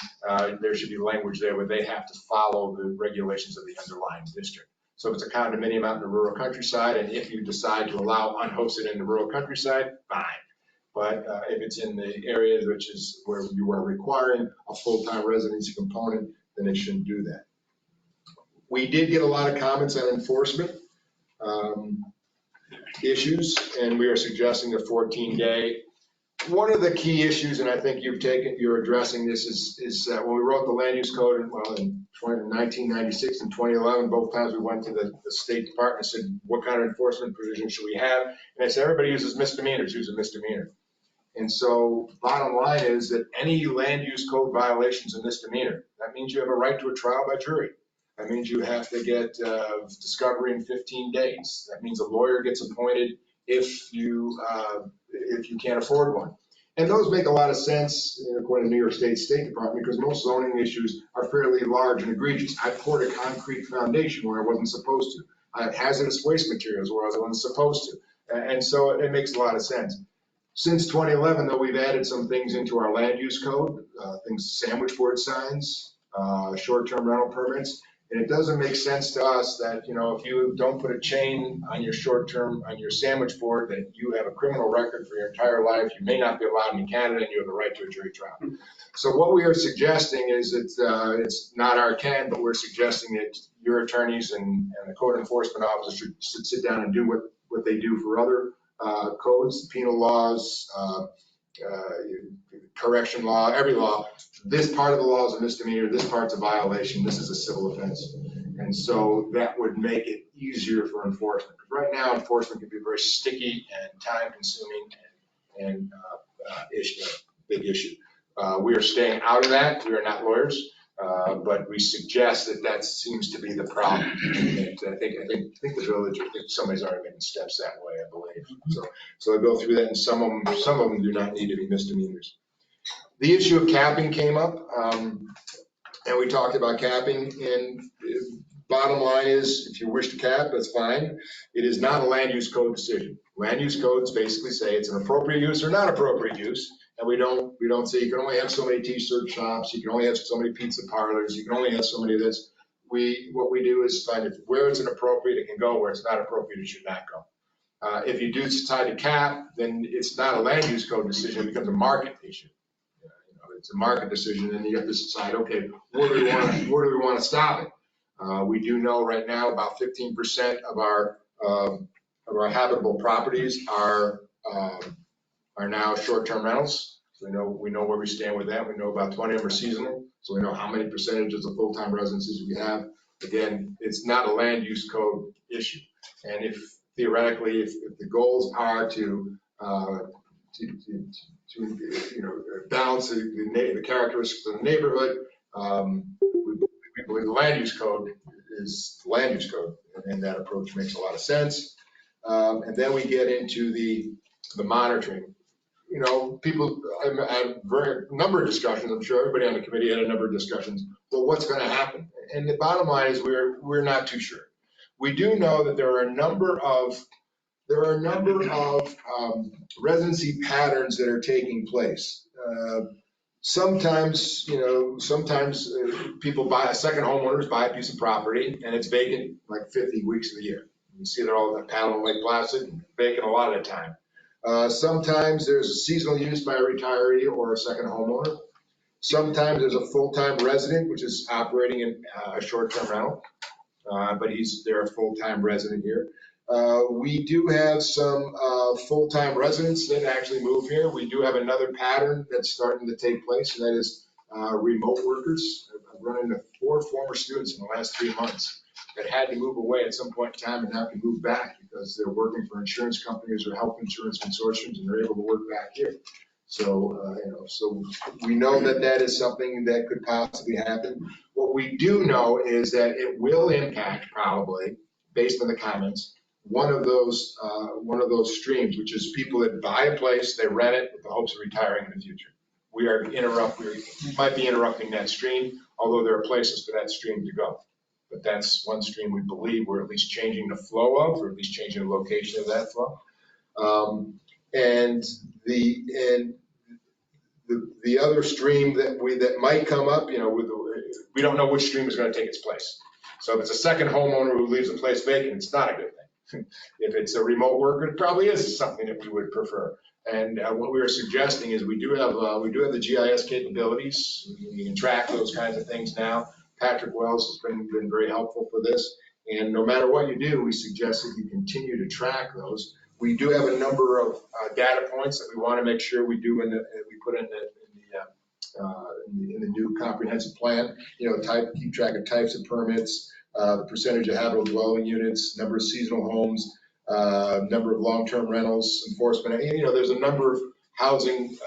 M: there should be language there where they have to follow the regulations of the underlying district. So if it's a condominium out in the rural countryside, and if you decide to allow unhosted in the rural countryside, fine. But if it's in the areas which is where you are requiring a full-time residency component, then it shouldn't do that. We did get a lot of comments on enforcement issues, and we are suggesting a 14-day. One of the key issues, and I think you're addressing this, is that when we wrote the land use code, in 1996 and 2011, both times we went to the State Department and said, what kind of enforcement provision should we have? And they said, everybody uses misdemeanors, use a misdemeanor. And so bottom line is that any land use code violation is a misdemeanor. That means you have a right to a trial by jury. That means you have to get discovery in 15 days. That means a lawyer gets appointed if you can't afford one. And those make a lot of sense according to New York State Department, because most zoning issues are fairly large and egregious. I poured a concrete foundation where I wasn't supposed to. I have hazardous waste materials where I wasn't supposed to. And so it makes a lot of sense. Since 2011, though, we've added some things into our land use code, sandwich board signs, short-term rental permits. And it doesn't make sense to us that, if you don't put a chain on your short-term, on your sandwich board, that you have a criminal record for your entire life. You may not be allowed in Canada, and you have the right to a jury trial. So what we are suggesting is that it's not our can, but we're suggesting that your attorneys and the code enforcement officers should sit down and do what they do for other codes, penal laws, correction law, every law. This part of the law is a misdemeanor, this part's a violation, this is a civil offense. And so that would make it easier for enforcement. Right now, enforcement can be very sticky and time consuming and big issue. We are staying out of that. We are not lawyers, but we suggest that seems to be the problem. And I think the village, I think somebody's already making steps that way, I believe. So I go through that, and some of them do not need to be misdemeanors. The issue of capping came up, and we talked about capping, and bottom line is, if you wish to cap, that's fine. It is not a land use code decision. Land use codes basically say it's an appropriate use or not appropriate use, and we don't say you can only have so many t-shirt shops, you can only have so many pizza parlors, you can only have so many of this. What we do is find where it's inappropriate, it can go. Where it's not appropriate, it should not go. If you do decide to cap, then it's not a land use code decision, it becomes a market issue. It's a market decision, and you have to decide, okay, where do we want to stop it? We do know right now about 15% of our habitable properties are now short-term rentals. So we know where we stand with that. We know about 20 of them are seasonal, so we know how many percentages of full-time residences we have. Again, it's not a land use code issue, and if theoretically, if the goals are to balance the characteristics of the neighborhood, we believe the land use code is the land use code, and that approach makes a lot of sense. And then we get into the monitoring. People, I had a number of discussions. I'm sure everybody on the committee had a number of discussions. Well, what's going to happen? And the bottom line is we're not too sure. We do know that there are a number of residency patterns that are taking place. Sometimes people second homeowners buy a piece of property and it's vacant like 50 weeks of the year. You see that all the panel Lake Placid, vacant a lot of the time. Sometimes there's a seasonal use by a retiree or a second homeowner. Sometimes there's a full-time resident, which is operating in a short-term rental. but they're a full-time resident here. We do have some full-time residents that actually move here. We do have another pattern that's starting to take place, and that is remote workers. I've run into 4 former students in the last 3 months that had to move away at some point in time and have to move back because they're working for insurance companies or health insurance consortiums, and they're able to work back here. So, so we know that that is something that could possibly happen. What we do know is that it will impact, probably, based on the comments, one of those streams, which is people that buy a place, they rent it with the hopes of retiring in the future. We might be interrupting that stream, although there are places for that stream to go. But that's one stream we believe we're at least changing the flow of, or at least changing the location of that flow. And the other stream that might come up, we don't know which stream is going to take its place. So if it's a second homeowner who leaves a place vacant, it's not a good thing. If it's a remote worker, it probably is something that we would prefer. And what we are suggesting is we do have the GIS capabilities. We can track those kinds of things now. Patrick Wells has been very helpful for this. And no matter what you do, we suggest that you continue to track those. We do have a number of data points that we want to make sure we do we put in the new comprehensive plan. Keep track of types of permits, the percentage of habitable dwelling units, number of seasonal homes, number of long-term rentals, enforcement. There's a number of housing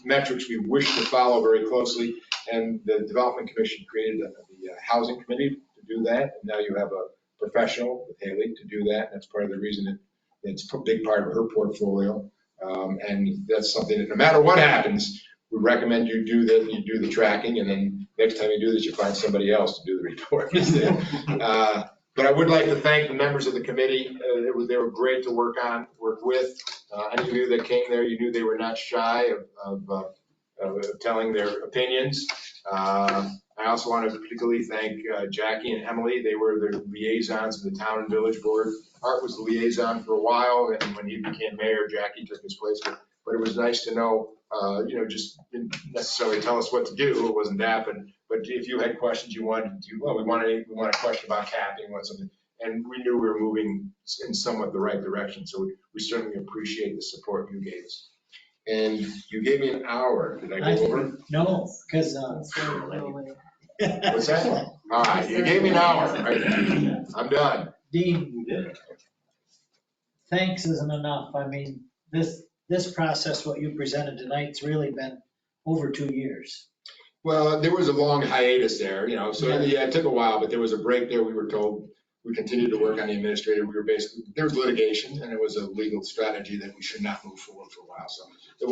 M: metrics we wish to follow very closely, and the Development Commission created the housing committee to do that. And now you have a professional with Haley to do that. That's part of the reason it's a big part of her portfolio. And that's something that no matter what happens, we recommend you do the tracking, and then next time you do this, you find somebody else to do the report. But I would like to thank the members of the committee. They were great to work with. Any of you that came there, you knew they were not shy of telling their opinions. I also want to particularly thank Jackie and Emily. They were the liaisons of the town and village board. Art was the liaison for a while, and when he became mayor, Jackie took his place. But it was nice to know, just didn't necessarily tell us what to do. It wasn't that, but if you had questions you wanted to do, we want a question about capping, something, and we knew we were moving in somewhat the right direction. So we certainly appreciate the support you gave us. And you gave me an hour. Did I go over?
B: No, because
M: what's that? All right, you gave me an hour. Right? I'm done.
B: Dean, thanks isn't enough. I mean, this process, what you presented tonight's really been over 2 years.
M: Well, there was a long hiatus there, so yeah, it took a while, but there was a break there. We were told we continued to work on the administrative. There was litigation, and it was a legal strategy that we should not move forward for a while. So it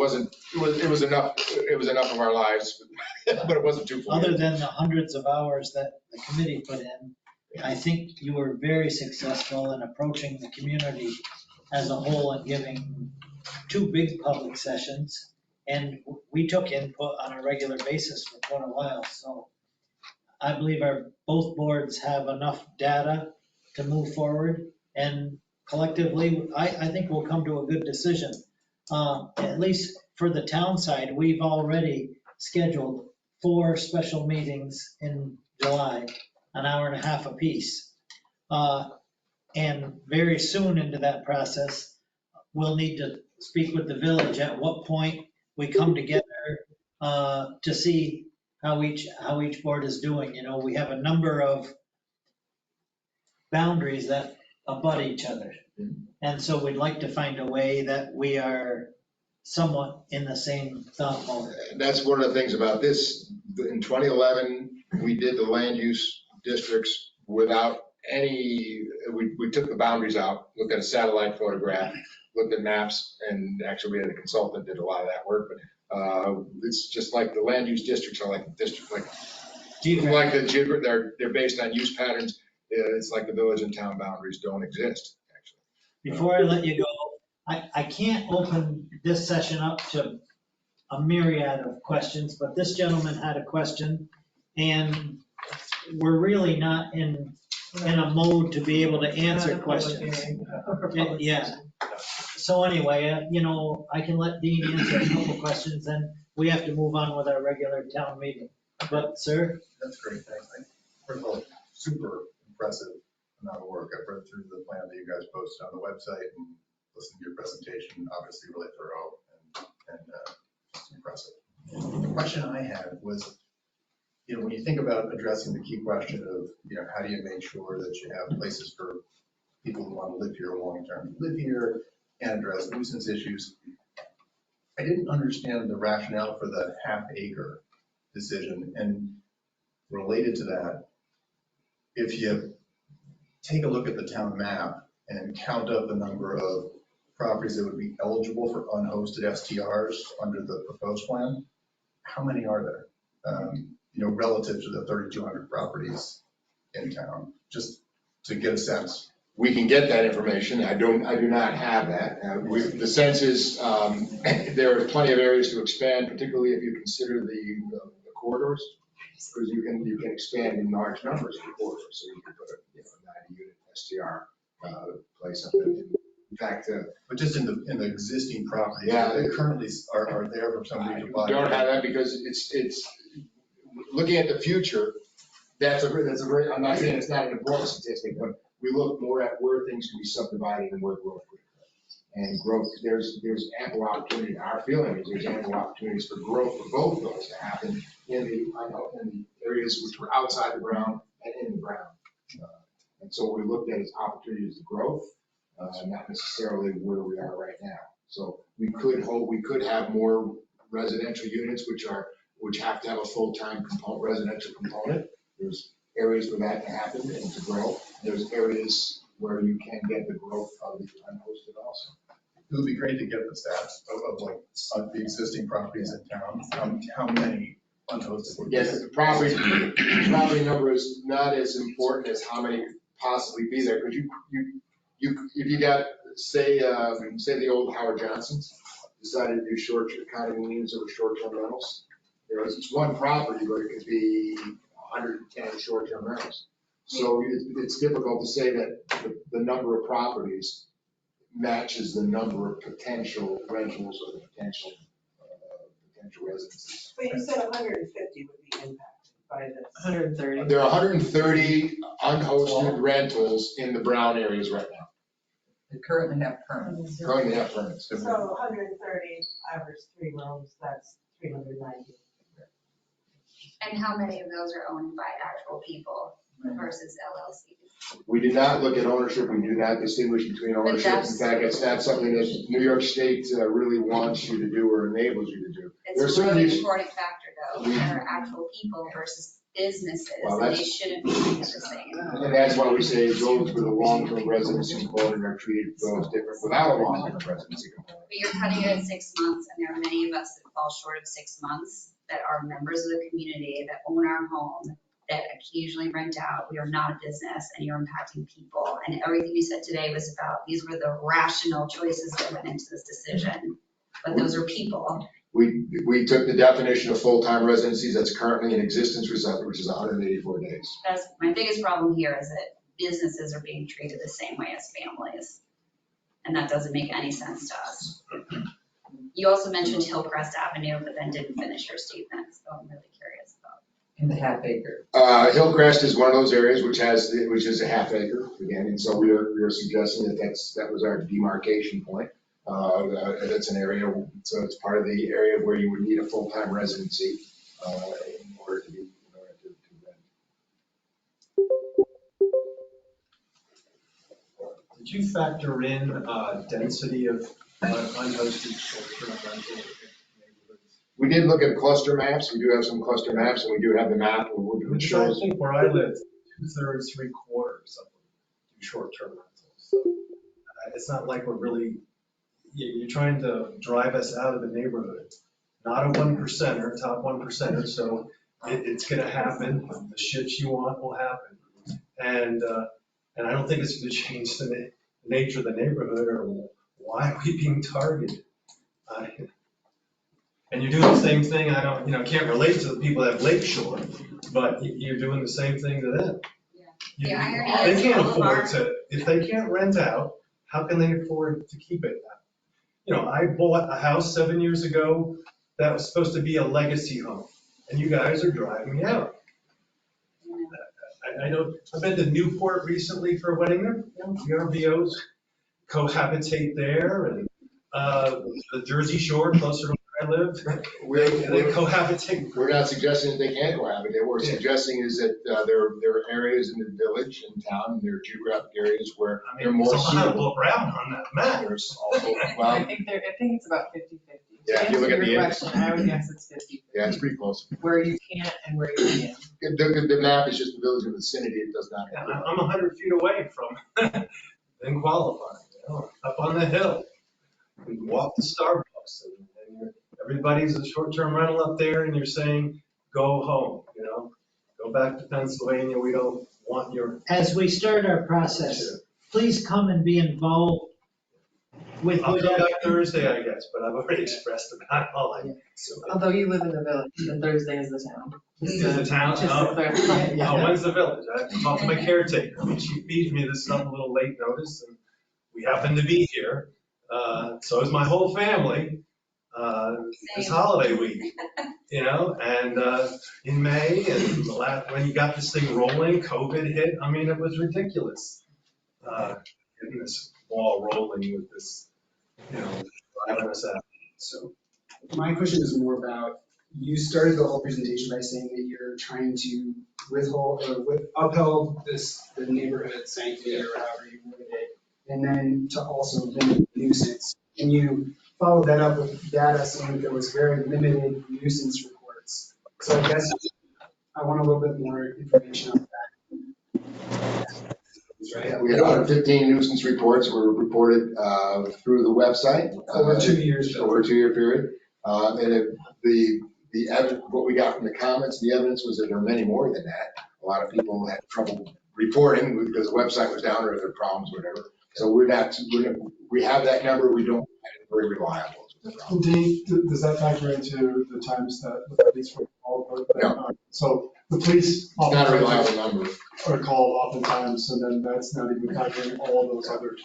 M: was enough of our lives, but it wasn't too full.
B: Other than the hundreds of hours that the committee put in, I think you were very successful in approaching the community as a whole and giving 2 big public sessions. And we took input on a regular basis for quite a while. So I believe both boards have enough data to move forward, and collectively, I think we'll come to a good decision. At least for the town side, we've already scheduled 4 special meetings in July, an hour and a half apiece. And very soon into that process, we'll need to speak with the village at what point we come together to see how each board is doing. We have a number of boundaries that abut each other. And so we'd like to find a way that we are somewhat in the same thought mode.
M: That's one of the things about this. In 2011, we did the land use districts without we took the boundaries out, looked at a satellite photograph, looked at maps, and actually we had a consultant that did a lot of that work. But it's just like the land use districts are like the district, they're based on use patterns. It's like the village and town boundaries don't exist, actually.
B: Before I let you go, I can't open this session up to a myriad of questions, but this gentleman had a question, and we're really not in a mode to be able to answer questions. Yeah. So anyway, I can let Dean answer a couple questions, and we have to move on with our regular town meeting. But sir?
O: That's great, thanks. First of all, super impressive amount of work. I've read through the plan that you guys posted on the website and listened to your presentation, obviously really thorough and just impressive. The question I had was, when you think about addressing the key question of, how do you make sure that you have places for people who want to live here long-term, live here and address nuisance issues? I didn't understand the rationale for the half-acre decision. And related to that, if you take a look at the town map and count up the number of properties that would be eligible for unhosted STRs under the proposed plan, how many are there? Relative to the 3,200 properties in town, just to get a sense.
M: We can get that information. I do not have that. The sense is there are plenty of areas to expand, particularly if you consider the corridors, because you can expand in large numbers of corridors. So you can put a 90-unit STR place up there. In fact,
O: but just in the existing properties,
M: they
O: currently are there for somebody to buy.
M: Don't have that because it's looking at the future. That's a very. I'm not saying it's not an important statistic, but we look more at where things can be subdivided and where growth could occur. And growth, there's ample opportunity. Our feeling is there's ample opportunities for growth for both of those to happen in the areas which were outside the ground and in the ground. And so what we looked at is opportunities to growth, not necessarily where we are right now. So we could have more residential units which have to have a full-time residential component. There's areas for that to happen and to grow. There's areas where you can get the growth of the unhosted also.
O: It would be great to get the stats of the existing properties in town. How many unhosted would be?
M: Yes, the property number is not as important as how many could possibly be there. Because if you got say the old Howard Johnsons decided to do short-term condominiums over short-term rentals. It's one property, but it could be 110 short-term rentals. So it's difficult to say that the number of properties matches the number of potential rentals or the potential residences.
P: But you said 150 would be impacted by this.
L: 130.
M: There are 130 unhosted rentals in the Brown areas right now.
C: They currently have permits.
P: So 130 average 3 rooms, that's 390.
I: And how many of those are owned by actual people versus LLCs?
M: We did not look at ownership. We do not distinguish between ownership. In fact, it's not something that New York State really wants you to do or enables you to do.
I: It's a really important factor, though. There are actual people versus businesses, and they shouldn't be treated the same.
M: And that's why we say those with a long-term residency component are treated those different without a long-term residency component.
I: But you're cutting it at 6 months, and there are many of us that fall short of 6 months that are members of the community that own our home, that occasionally rent out. We are not a business, and you're impacting people. And everything you said today was about, these were the rational choices that went into this decision, but those are people.
M: We took the definition of full-time residencies that's currently in existence, which is 184 days.
I: That's my biggest problem here, is that businesses are being treated the same way as families. And that doesn't make any sense to us. You also mentioned Hillcrest Avenue, but then didn't finish your statement, so I'm really curious about.
C: In the half acre.
M: Hillcrest is one of those areas which is a half acre again, and so we are suggesting that was our demarcation point. That's an area, so it's part of the area where you would need a full-time residency in order to rent.
N: Did you factor in density of unhosted short-term rental neighborhoods?
M: We did look at cluster maps. We do have some cluster maps, and we do have the map which shows.
N: I think where I live, 2/3, 3/4 of them do short-term rentals. So it's not like we're really, you're trying to drive us out of the neighborhood. Not a 1%er, top 1%er, so it's gonna happen. The shifts you want will happen. And I don't think it's gonna change the nature of the neighborhood or why are we being targeted. And you're doing the same thing, can't relate to the people that have Lakeshore, but you're doing the same thing to them.
I: Yeah.
N: They can't afford to, if they can't rent out, how can they afford to keep it? I bought a house 7 years ago that was supposed to be a legacy home, and you guys are driving me out. I know, I've been to Newport recently for a wedding, VRBOs cohabitate there, and the Jersey Shore, closer to where I live, they cohabitate.
M: We're not suggesting that they can't cohabitate. What we're suggesting is that there are areas in the village, in town, there are geographic areas where they're more
N: There's a lot of
M: suitable.
N: ground on that map.
M: There's also,
C: I
M: well,
C: think it's about 50/50.
M: Yeah, if you look at the
C: To
M: end.
C: answer your question, I would guess it's 50/50.
M: yeah, it's pretty close.
C: Where you can't and where you can.
M: The map is just the village and vicinity, it does not.
N: Yeah, I'm 100 feet away from them qualifying, up on the hill. We walk to Starbucks, and everybody's a short-term rental up there, and you're saying, go home, go back to Pennsylvania, we don't want your.
B: As we start our process, please come and be involved with.
N: I'll come back Thursday, I guess, but I've already expressed about all I.
C: Although you live in the village, then Thursday is the town.
N: Is the town?
C: Just to clarify.
N: Oh, when's the village? I have to talk to my caretaker. She feeds me this stuff a little late notice, and we happen to be here. So is my whole family, this holiday week, and in May, and when you got this thing rolling, COVID hit, it was ridiculous. Getting this ball rolling with this, driving us out.
Q: So my question is more about, you started the whole presentation by saying that you're trying to upheld the neighborhood sanctity or however you worded it, and then to also limit nuisance. And you followed that up with data saying that there was very limited nuisance reports. So I guess I want a little bit more information on that.
M: Yeah, we had 115 nuisance reports were reported through the website.
Q: Over 2 years.
M: Over a 2-year period. And what we got from the comments, the evidence was that there were many more than that. A lot of people had trouble reporting because the website was down or there were problems, whatever. So we have that number, we don't find it very reliable.
H: Dave, does that factor into the times that the police were called?
M: No.
H: So the police.
M: It's not a reliable number.
H: Are called oftentimes, and then that's not even factoring all those other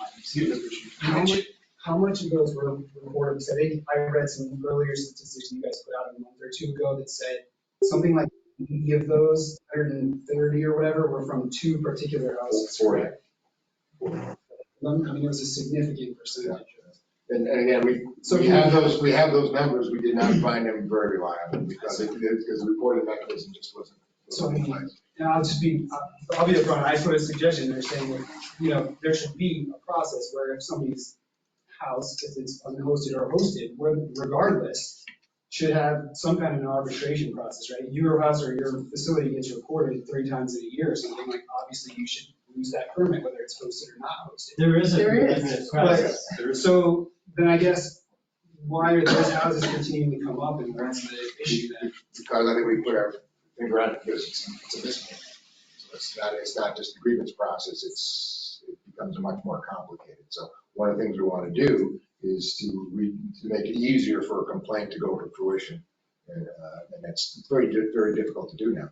H: times.
Q: How much of those were reported? So I read some earlier statistics you guys put out a month or two ago that said something like 80 of those, 130 or whatever, were from 2 particular houses.
M: 40.
Q: It was a significant percentage.
M: And again, we have those numbers, we did not find them very reliable because the reporting mechanism just wasn't.
Q: So and I'll be upfront, I put a suggestion, they're saying that, there should be a process where if somebody's house, if it's unhosted or hosted, regardless, should have some kind of an arbitration process, right? Your house or your facility gets reported 3 times in a year or something, like, obviously you should lose that permit, whether it's hosted or not hosted.
B: There is a process.
Q: So then I guess, why are those houses continuing to come up and what's the issue then?
M: Because I think we put our finger on it because it's a misdemeanor. So it's not just a grievance process, it becomes much more complicated. So one of the things we want to do is to make it easier for a complaint to go to fruition. And that's very, very difficult to do now.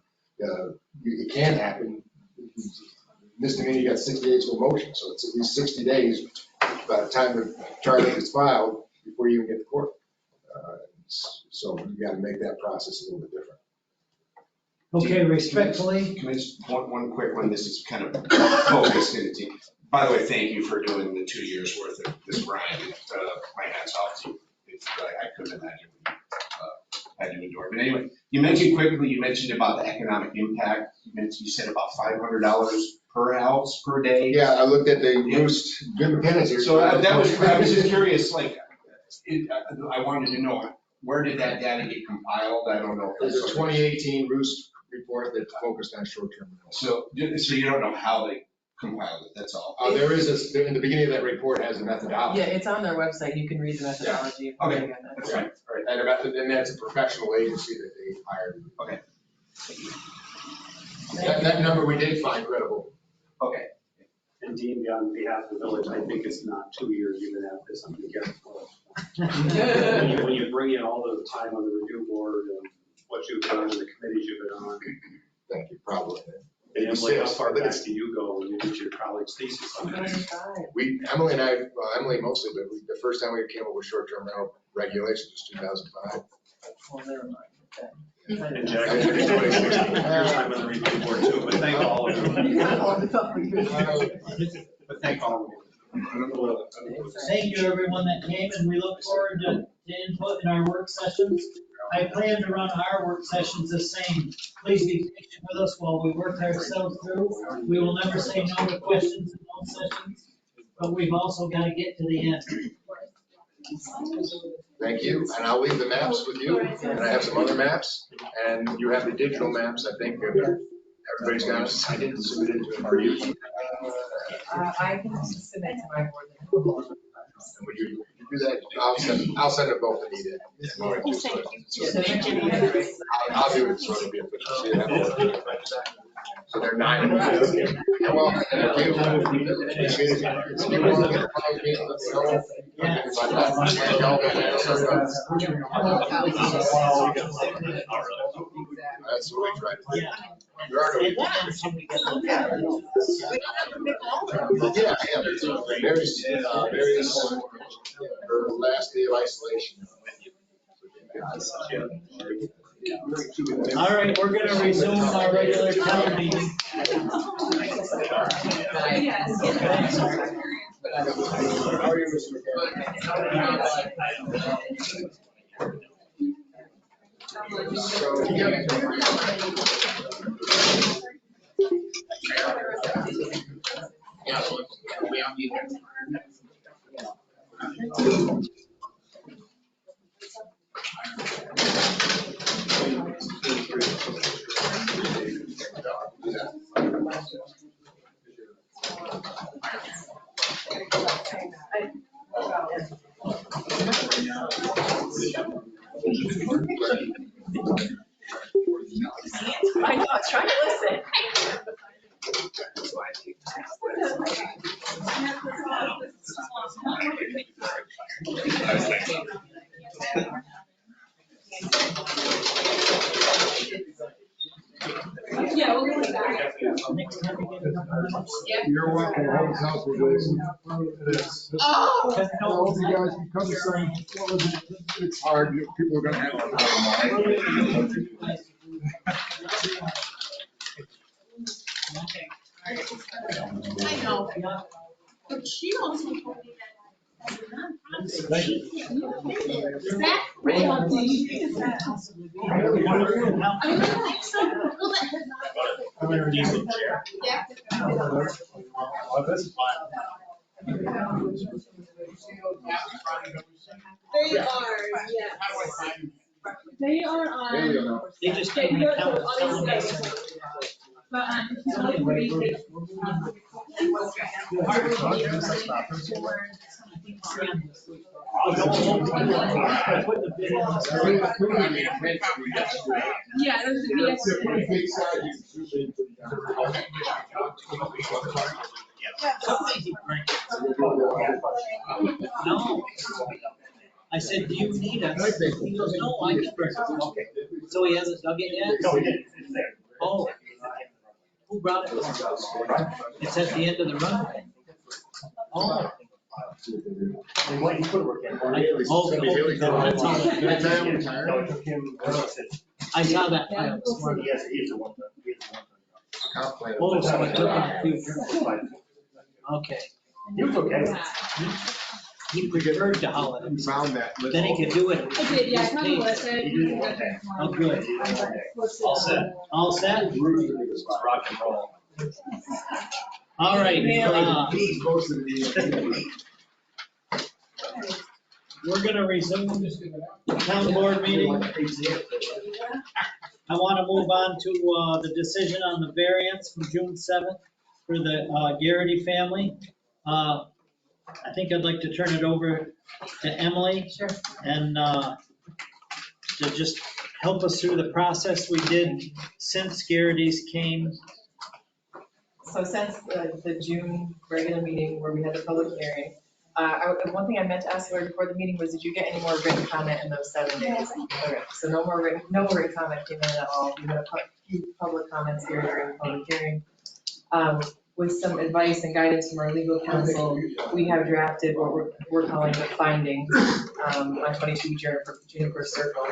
M: It can happen. Misdemeanor, you got 60 days for motion, so it's at least 60 days by the time the charge is filed before you even get to court. So you got to make that process a little bit different.
B: Okay, respectfully.
R: Can I just, one quick one, this is kind of focused into, by the way, thank you for doing the 2 years worth of this, Brian. My hat's off to you. I couldn't imagine had you endured. But anyway, you mentioned about the economic impact. You said about $500 per house per day.
M: Yeah, I looked at the Roost, Jim McKenna's here.
R: So I was just curious, I wanted to know, where did that data get compiled? I don't know.
M: There's a 2018 Roost report that focused on short-term rentals.
R: So you don't know how they compiled it, that's all?
M: There is in the beginning of that report has a methodology.
C: Yeah, it's on their website. You can read the methodology.
M: Yeah. Okay, that's right. And that's a professional agency that they hired.
R: Okay.
M: That number we did find credible.
R: Okay.
J: And Dean, on behalf of the village, I think it's not 2 years even after something to get it. When you bring in all the time on the review board and what you've done and the committees you've been on.
M: Thank you, probably.
J: And Emily, how far back do you go when you did your college thesis on that?
M: Emily and I, well, Emily mostly, but the first time we came up with short-term rental regulations was 2005.
C: Well, never mind.
J: And Jack, I think 2016, your time on the review board too, but thank all of you. But thank all of you.
B: Thank you, everyone that came, and we look forward to input in our work sessions. I plan to run our work sessions the same. Please be patient with us while we work ourselves through. We will never say no to questions in those sessions, but we've also got to get to the end.
M: Thank you, and I'll leave the maps with you, and I have some other maps, and you have the digital maps, I think, everybody's got it. I didn't submit it to you.
C: I can submit to my board.
M: Would you do that? I'll send it both to Anita. I'll do it, so it'll be official. So they're 9. Well, that's what we try to do. Yeah, there's various, her last day of isolation.
B: All right, we're gonna resume our regular town meeting.
C: I know, I was trying to listen.
P: Yeah, we'll get back.
M: You're welcome. Home house it is.
P: Oh.
M: I hope you guys can come to some, it's hard, people are gonna have a hard time.
P: I know. But she also told me that as a nonprofit, she can't do it. That really, do you think it's that? I mean, I don't think so. Well, that has not. Yeah. They are, yes. They are on.
B: They just
P: They
B: can't
P: go
B: count.
P: on these days. But, yeah, there's a
M: Big size.
B: No. I said, do you need us? He goes, no, I can bring it. So he hasn't dug it yet?
E: No, we did. It's there.
B: Oh. Who brought it? It's at the end of the runway. Oh.
E: And what you put work in.
B: Oh, that's all. I saw that.
E: Yes, he's the one.
B: Oh, so it took him a few drinks. Okay.
E: He was okay.
B: He preferred to holidays.
M: Found that.
B: Then he could do it.
P: I did, yeah, I kind of listened.
B: Oh, good.
E: All set.
B: All set?
E: Rock and roll.
B: All right. We're gonna resume the town board meeting. I want to move on to the decision on the variance from June 7th for the Gerrity family. I think I'd like to turn it over to Emily.
C: Sure.
B: And to just help us through the process we did since Gerrity's came.
C: So since the June regular meeting where we had the public hearing, one thing I meant to ask you before the meeting was, did you get any more written comment in those 7 days? Okay, so no more written comment came in at all. We had a few public comments here during the public hearing. with some advice and guidance from our legal counsel, we have drafted what we're calling the findings on 22 Juniper Circle.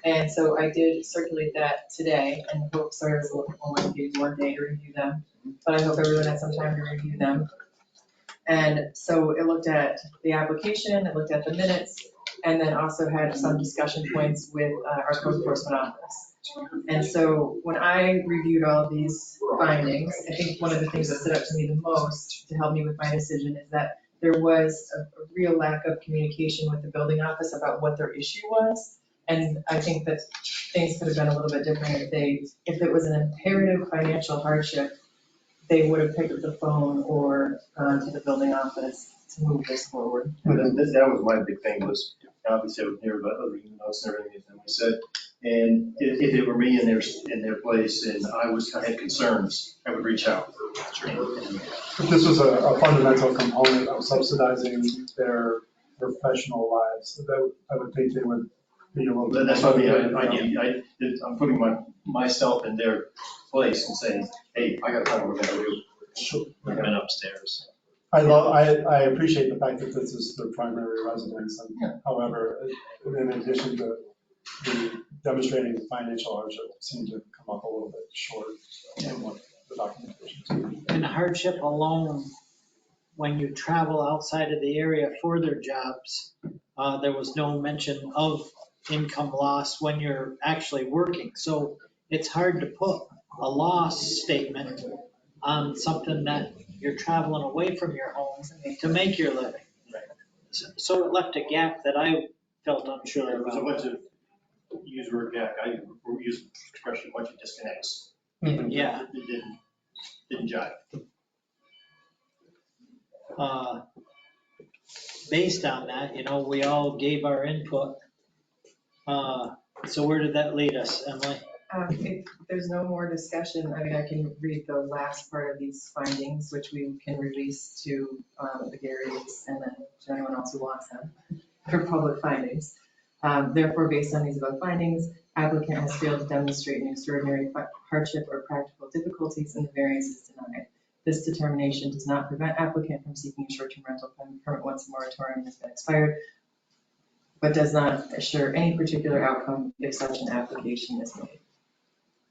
C: And so I did circulate that today, and hope service will only give you one day to review them, but I hope everyone has some time to review them. And so it looked at the application, it looked at the minutes, and then also had some discussion points with our code enforcement office. And so when I reviewed all of these findings, I think one of the things that stood out to me the most to help me with my decision is that there was a real lack of communication with the building office about what their issue was. And I think that things could have been a little bit different if it was an imperative financial hardship, they would have picked up the phone or gone to the building office to move this forward.
E: But then that was my big thing was, obviously I would hear about other notes and everything that we said. And if it were me in their place and I had concerns, I would reach out.
N: If this was a fundamental component of subsidizing their professional lives, I would think they would be a little bit.
E: That's what I mean. I'm putting myself in their place and saying, hey, I got to find what we're going to do.
N: Sure.
G: We've been upstairs.
N: I appreciate the fact that this is their primary residence, and however, in addition to the demonstrating financial hardship seemed to come up a little bit short in what the documentation.
B: And hardship alone, when you travel outside of the area for their jobs, there was no mention of income loss when you're actually working. So it's hard to put a loss statement on something that you're traveling away from your home to make your living. So it left a gap that I felt unsure
E: There was a
B: about.
E: bunch of, use the word gap, I use expression, a bunch of disconnects.
B: Yeah.
E: It didn't jive.
B: Based on that, we all gave our input. So where did that lead us, Emily?
C: If there's no more discussion, I mean, I can read the last part of these findings, which we can release to the Gerritys and then to anyone else who wants them for public findings. Therefore, based on these above findings, applicant has failed to demonstrate an extraordinary hardship or practical difficulties and the variance is denied. This determination does not prevent applicant from seeking a short-term rental permit once the moratorium has been expired, but does not assure any particular outcome if such an application is made.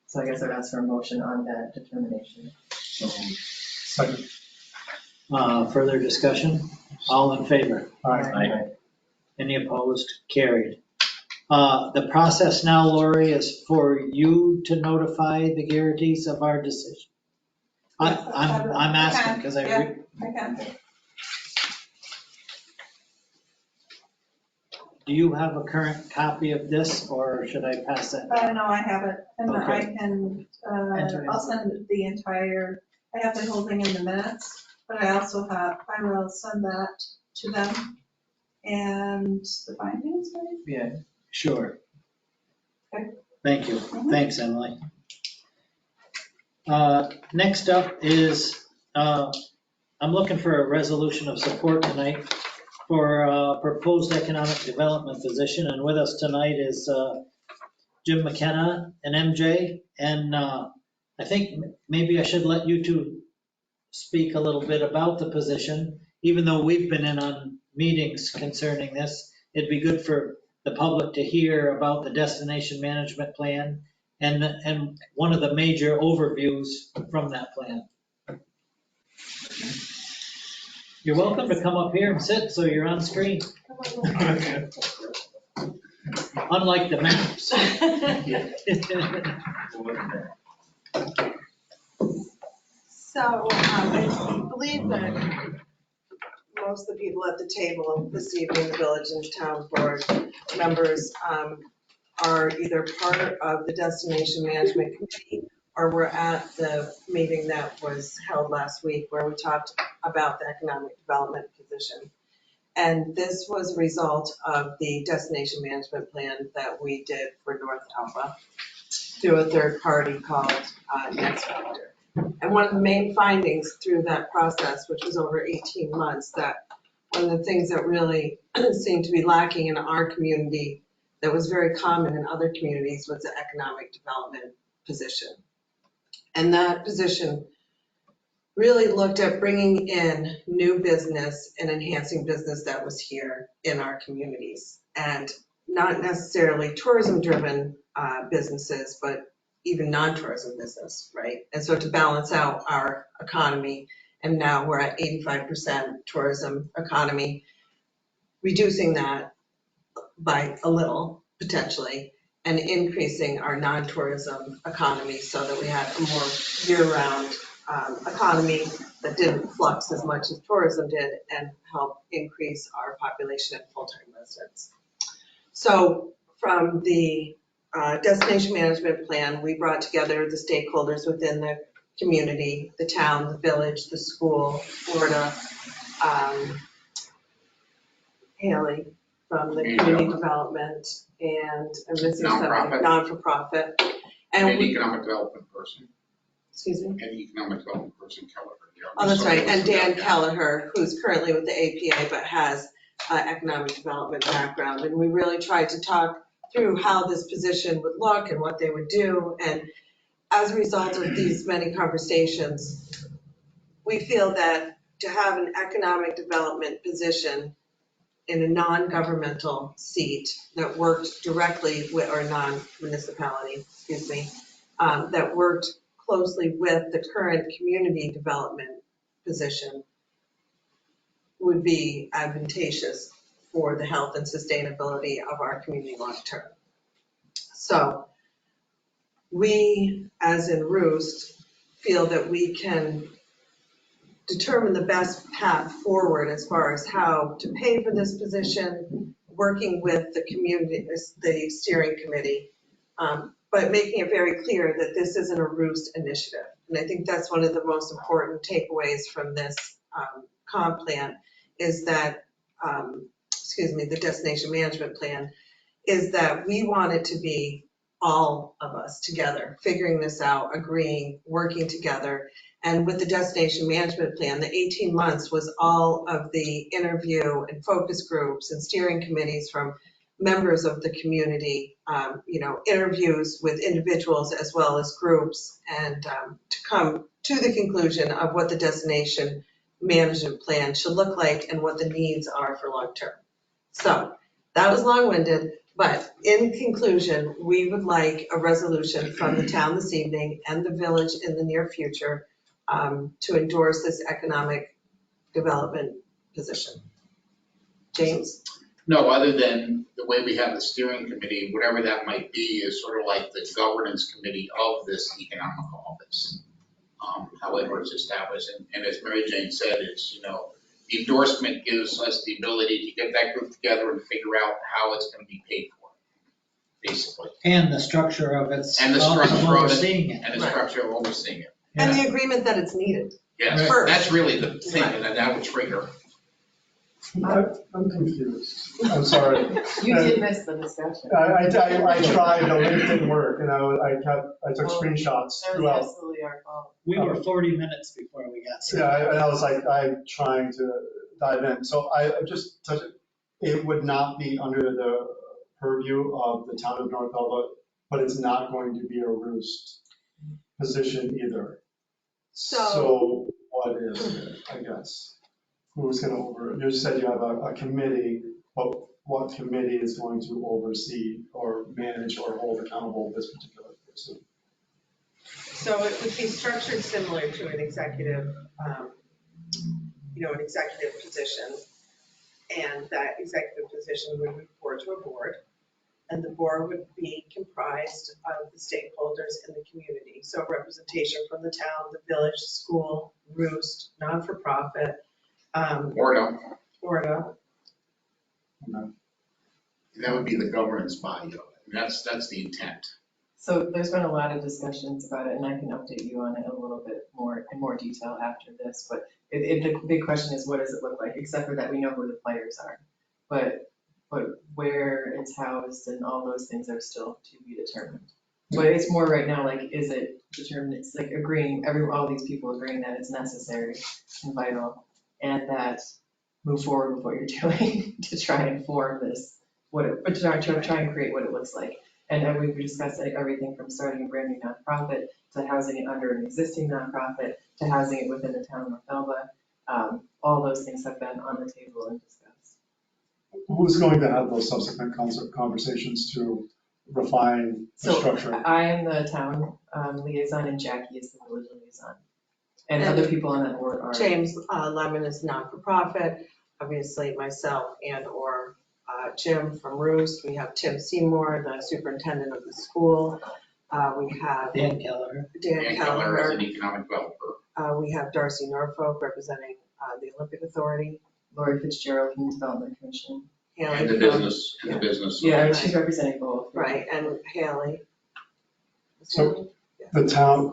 C: So I guess I'd ask for a motion on that determination.
N: Second.
B: Further discussion? All in favor?
N: Aye.
B: Any opposed? Carried. The process now, Lori, is for you to notify the Gerritys of our decision. I'm asking because
D: I can.
B: Do you have a current copy of this or should I pass that?
D: No, I have it, and
B: Okay.
D: I can, I'll send the entire, I have the whole thing in the minutes, but I also I will send that to them. And the findings, right?
B: Yeah, sure.
D: Okay.
B: Thank you. Thanks, Emily. Next up is, I'm looking for a resolution of support tonight for a proposed economic development position. And with us tonight is Jim McKenna and MJ. And I think maybe I should let you two speak a little bit about the position. Even though we've been in on meetings concerning this, it'd be good for the public to hear about the destination management plan and one of the major overviews from that plan. You're welcome to come up here and sit so you're on screen. Unlike the maps.
D: So I believe that most of the people at the table this evening, the village and town board members, are either part of the destination management committee or were at the meeting that was held last week where we talked about the economic development position. And this was a result of the destination management plan that we did for North Elba through a third party called Next Factor. And one of the main findings through that process, which was over 18 months, that one of the things that really seemed to be lacking in our community that was very common in other communities was the economic development position. And that position really looked at bringing in new business and enhancing business that was here in our communities. And not necessarily tourism-driven businesses, but even non-tourism business, right? And so to balance out our economy, and now we're at 85% tourism economy, reducing that by a little, potentially, and increasing our non-tourism economy so that we had a more year-round economy that didn't flux as much as tourism did and help increase our population and full-time residents. So from the destination management plan, we brought together the stakeholders within the community, the town, the village, the school, Florida, Haley from the community development, and I'm missing somebody, non-for-profit.
S: And an economic development person.
D: Excuse me?
S: An economic development person, Kelleher.
D: Oh, that's right, and Dan Kelleher, who's currently with the APA but has economic development background. And we really tried to talk through how this position would look and what they would do. And as a result of these many conversations, we feel that to have an economic development position in a non-governmental seat that worked directly with, or non-municipality, excuse me, that worked closely with the current community development position would be advantageous for the health and sustainability of our community long-term. So we, as in Roost, feel that we can determine the best path forward as far as how to pay for this position, working with the community, the steering committee, but making it very clear that this isn't a Roost initiative. And I think that's one of the most important takeaways from this comp plan is that, the destination management plan, is that we want it to be all of us together, figuring this out, agreeing, working together. And with the destination management plan, the 18 months was all of the interview and focus groups and steering committees from members of the community, interviews with individuals as well as groups, and to come to the conclusion of what the destination management plan should look like and what the needs are for long term. So that was long-winded, but in conclusion, we would like a resolution from the town this evening and the village in the near future to endorse this economic development position. James?
S: No, other than the way we have the steering committee, whatever that might be is sort of like the governance committee of this economic office, however it's established. And as Mary Jane said, it's, the endorsement gives us the ability to get that group together and figure out how it's going to be paid for, basically.
B: And the structure of it.
S: And the structure of
B: overseeing it.
S: And the structure of overseeing it.
D: And the agreement that it's needed.
S: Yes,
D: First.
S: that's really the thing, and that would trigger.
K: I'm confused. I'm sorry.
C: You did miss the discussion.
K: I tried, the link didn't work, and I took screenshots
C: That was
K: throughout.
C: absolutely our fault.
B: We were 40 minutes before we got started.
K: Yeah, and I was like, I'm trying to dive in. So I just touched it. It would not be under the purview of the town of North Elba, but it's not going to be a Roost position either. So what is it, I guess? Who's going to you said you have a committee, but what committee is going to oversee or manage or hold accountable this particular person?
D: So it would be structured similar to an executive, an executive position. And that executive position would report to a board. And the board would be comprised of the stakeholders in the community. So representation from the town, the village, school, Roost, non-for-profit.
S: Ordo.
K: No.
S: That would be the governance body of it. That's the intent.
C: So there's been a lot of discussions about it, and I can update you on it a little bit more in more detail after this. But the big question is, what does it look like? Except for that, we know who the players are, but where it's housed and all those things are still to be determined. But it's more right now, like, is it determined? It's like agreeing, all these people agreeing that it's necessary and vital, and that move forward with what you're doing to try and form this, to try and create what it looks like. And then we discussed everything from starting a brand new nonprofit to housing it under an existing nonprofit to housing it within the town of North Elba. All those things have been on the table and discussed.
K: Who's going to have those subsequent conversations to refine the structure?
C: I am the town liaison and Jackie is the village liaison. And other people on that board are.
T: James Lemon is not-for-profit, obviously myself and/or Jim from Roost. We have Tim Seymour, the superintendent of the school. We have
B: Dan Keller.
T: Dan
S: Keller as
T: Keller.
S: an economic developer.
T: We have Darcy Norfolk representing the Olympic Authority.
C: Lori Fitzgerald from the Development Commission.
T: Haley
S: And the business, and the business.
C: Yeah, she's representing both.
T: Right, and Haley.
K: So the town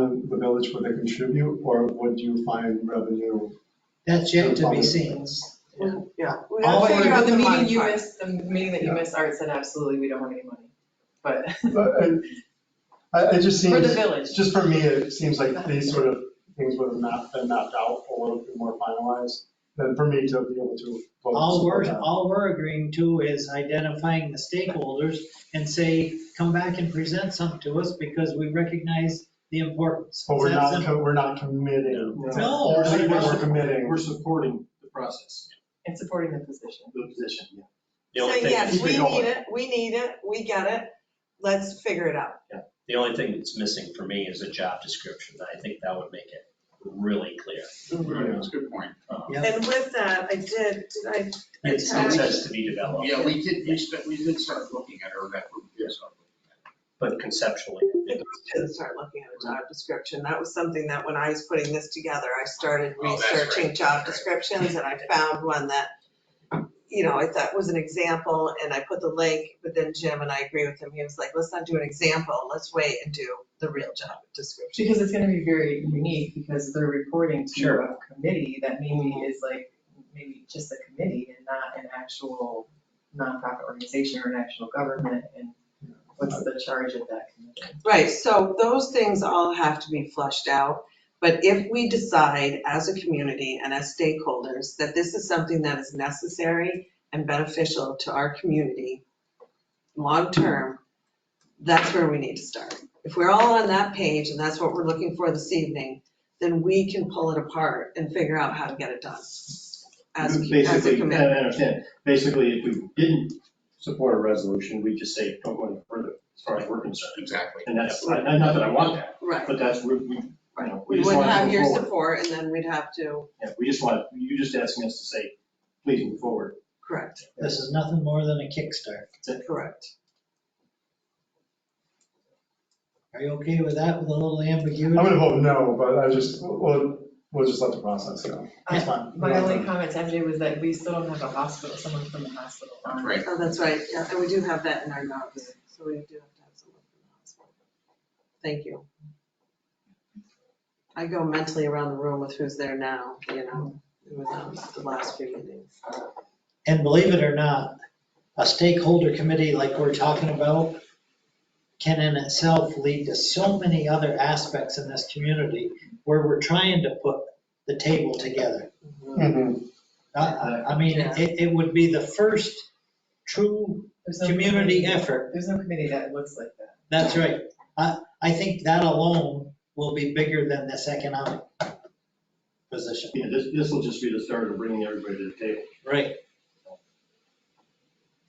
K: and the village, would they contribute, or would you find revenue?
B: That's yet to be seen.
T: Yeah.
B: All
C: For
B: we're-
C: the meeting you missed, the meeting that you missed, Art said absolutely, we don't have any money. But
K: It just seems.
C: for the village.
K: Just for me, it seems like these sort of things would have not been mapped out a little bit more finalized than for me to be able to. vote support that.
B: All we're agreeing to is identifying the stakeholders and say, come back and present something to us because we recognize the importance.
K: But we're
B: Is that simple?
K: not, we're not committing.
B: No,
K: We're committing.
E: We're supporting the process,
C: And supporting the position.
E: the position, yeah.
J: The only
T: So
J: thing,
T: yes, we
E: going.
T: need it, we get it, let's figure it out.
J: the only thing that's missing for me is a job description. I think that would make it really clear.
S: That's a good point.
T: And with that, I did I
J: It says to be developed,
S: Yeah, we did start looking at her, that group did start looking at it.
J: but conceptually.
T: did start looking at a job description. That was something that when I was putting this together, I started
S: Oh, that's
T: researching
S: great.
T: job descriptions and I found one that, I thought was an example and I put the link, but then Jim, and I agree with him, he was like, let's not do an example, let's wait and do the real job description.
C: Because it's gonna be very unique because they're reporting to
B: Sure.
C: a committee that maybe is like, maybe just a committee and not an actual nonprofit organization or an actual government, and what's the charge of that committee?
T: Right, so those things all have to be flushed out. But if we decide as a community and as stakeholders that this is something that is necessary and beneficial to our community long-term, that's where we need to start. If we're all on that page and that's what we're looking for this evening, then we can pull it apart and figure out how to get it done as a
E: Basically, I
T: committee.
E: understand, basically, if we didn't support a resolution, we just say, don't go any further, as far as we're concerned.
S: Exactly.
E: And that's, not that I want that,
T: Right,
E: but that's, we
T: we
E: just
T: would
E: want to
T: have
E: move
T: your
E: forward.
T: support and then we'd have to,
E: Yeah, you're just asking us to say, please move forward.
T: correct,
B: This is nothing more than a kickstart.
T: correct.
B: Are you okay with that, with a little ambiguity?
K: I'm gonna vote no, but we'll just let the process go. It's fine.
C: My only comment to MJ was that we still don't have a hospital, someone from the hospital on.
S: Right.
T: Oh, that's right, yeah, and we do have that in our notes, so we do have to have someone from the hospital. Thank you. I go mentally around the room with who's there now, it was the last few meetings.
B: And believe it or not, a stakeholder committee like we're talking about can in itself lead to so many other aspects in this community where we're trying to put the table together.
K: Mhm.
B: I mean, it would be the first true
C: There's no
B: community effort.
C: There's no committee that looks like that.
B: That's right. I think that alone will be bigger than this economic position.
E: Yeah, this will just be the start of bringing everybody to the table.
B: Right.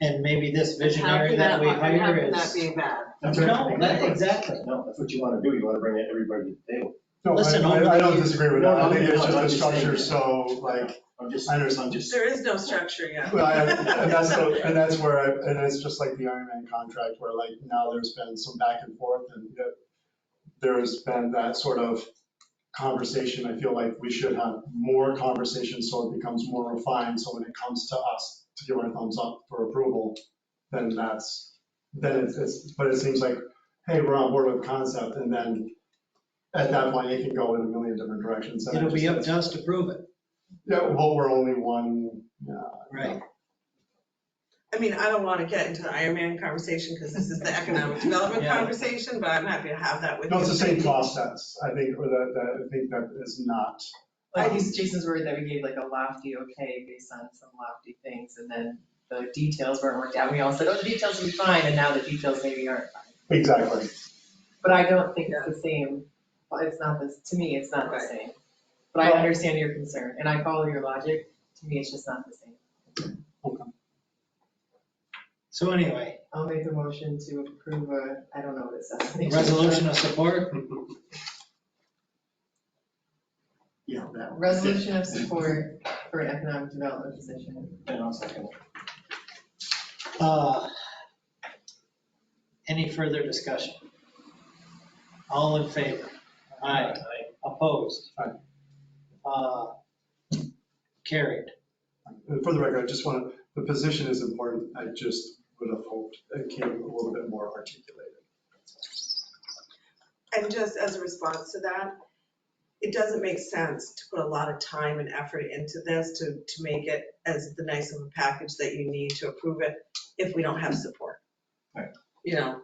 B: And maybe this
T: How
B: visionary
T: can
B: that we
T: how
B: hire
T: can that
B: is.
T: be bad?
E: That's right.
B: No, exactly.
E: No, that's what you want to do, you want to bring everybody to the table.
K: No,
B: Listen,
K: I don't disagree with that.
E: No,
K: I think it's
E: no,
K: just
E: I'm
K: a
E: just
K: structure,
E: saying.
K: so like,
E: I'm just.
T: There is no structure yet.
K: well, and that's where, and it's just like the Iron Man contract where like now there's been some back and forth and there's been that sort of conversation. I feel like we should have more conversation so it becomes more refined. So when it comes to us to give our thumbs up for approval, then it's, but it seems like, hey, we're on board with the concept. And then at that point, it can go in a million different directions. And
B: It'll be up to us to prove it.
K: Yeah, well, we're only one.
B: Right.
T: I mean, I don't want to get into the Ironman conversation because this is the economic development
B: Yeah.
T: conversation, but I'm happy to have that with you.
K: No, it's the same process, I think, or I think that is not.
C: Like Jason's worried that we gave like a lofty okay based on some lofty things, and then the details weren't worked out. We all said, oh, the details will be fine, and now the details maybe aren't fine.
K: Exactly.
C: But I don't think it's the same, it's not this, to me, it's not the same. But I understand your concern, and I follow your logic, to me, it's just not the same.
B: So anyway,
C: I'll make the motion to approve I don't know what it says.
B: resolution of support.
E: Yeah, that one.
C: Resolution of support for an economic development position.
E: And I'll second.
B: Any further discussion? All in favor? Aye. Opposed? Carried.
K: And for the record, I just want to, the position is important. I just would have hoped it came a little bit more articulated.
T: And just as a response to that, it doesn't make sense to put a lot of time and effort into this to make it as the nice of a package that you need to approve it if we don't have support.
K: Right.
T: You know,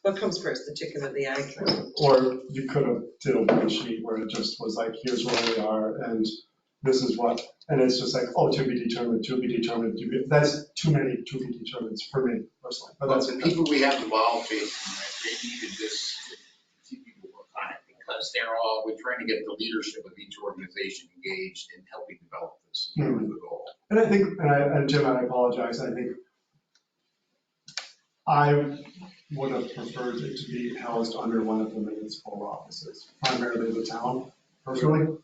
T: what comes first, the chicken or the egg?
K: Or you could have did a one sheet where it just was like, here's where we are and this is what, and it's just like, oh, to be determined, that's too many to be determined for me personally. But that's
S: the people we have involved, Jason, right, they needed this to see people work on it because we're trying to get the leadership of each organization engaged in helping develop this.
K: Mm-hmm.
S: The goal.
K: And I think, and Jim, I apologize, I think I would have preferred it to be housed under one of the municipal offices, primarily the town, personally.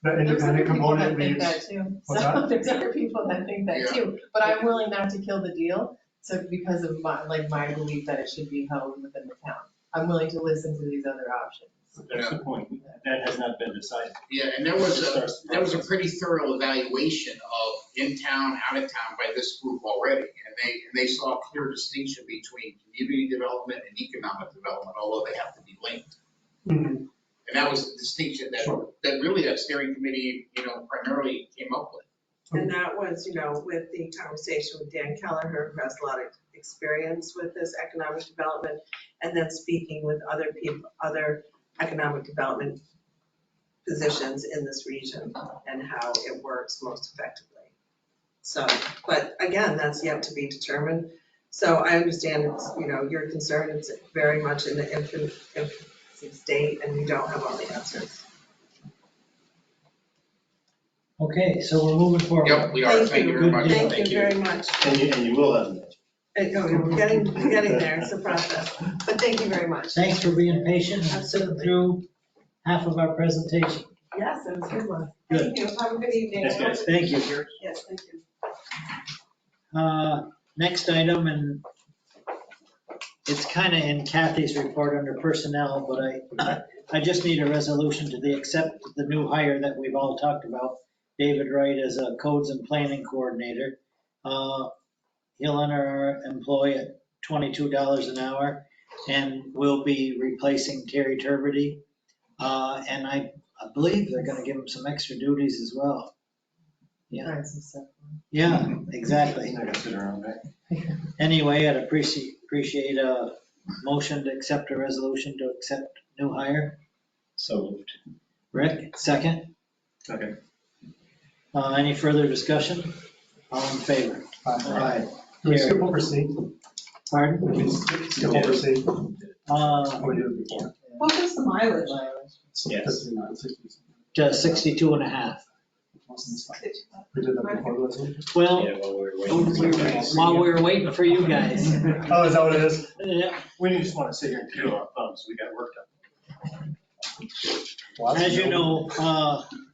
K: The independent component leaves.
C: There's other people that think that too.
K: What's
C: So
K: that?
C: there's other people that think that too, but I'm willing not to kill the deal, so because of my belief that it should be held within the town. I'm willing to listen to these other options.
E: That's the point. That has not been decided.
S: Yeah, and there was a pretty thorough evaluation of in town, out of town by this group already. And they saw a clear distinction between community development and economic development, although they have to be linked.
K: Mm-hmm.
S: And that was the distinction that really that steering committee, primarily came up with.
T: And that was, with the conversation with Dan Kelleher, who has a lot of experience with this economic development, and then speaking with other people, other economic development positions in this region and how it works most effectively. So, but again, that's yet to be determined. So I understand it's, your concern, it's very much in the infancy state and we don't have all the answers.
B: Okay, so we're moving forward.
S: Yep, we are. Thank you very much.
T: Thank you very much.
E: And you will have an answer.
T: We're getting there, it's a process, but thank you very much.
B: Thanks for being patient and sitting through half of our presentation.
T: Yes, it was a good one.
B: Good.
T: Thank you, have a good evening.
B: Yes, guys. Thank you.
T: Yes, thank you.
B: Next item, and it's kind of in Kathy's report under personnel, but I just need a resolution to accept the new hire that we've all talked about, David Wright as a codes and planning coordinator. He'll enter our employee at $22 an hour and will be replacing Terry Turbity. And I believe they're gonna give him some extra duties as well. Yeah. Yeah, exactly.
E: He's not gonna sit around, right?
B: Anyway, I'd appreciate a motion to accept a resolution to accept new hire.
E: So moved.
B: Rick, second.
E: Okay.
B: Any further discussion? All in favor?
K: Aye. Can we skip over C?
B: Pardon?
K: Can we skip over C? We did it before.
T: What was the mileage?
E: Yes.
K: 59, 60.
B: To 62 and a half.
K: We did that before the resolution?
B: Well,
E: Yeah, while
B: while we were waiting for you guys.
K: Oh, is that what it is?
B: Yeah.
E: We just want to sit here and twiddle our thumbs. We got work done.
B: As you know,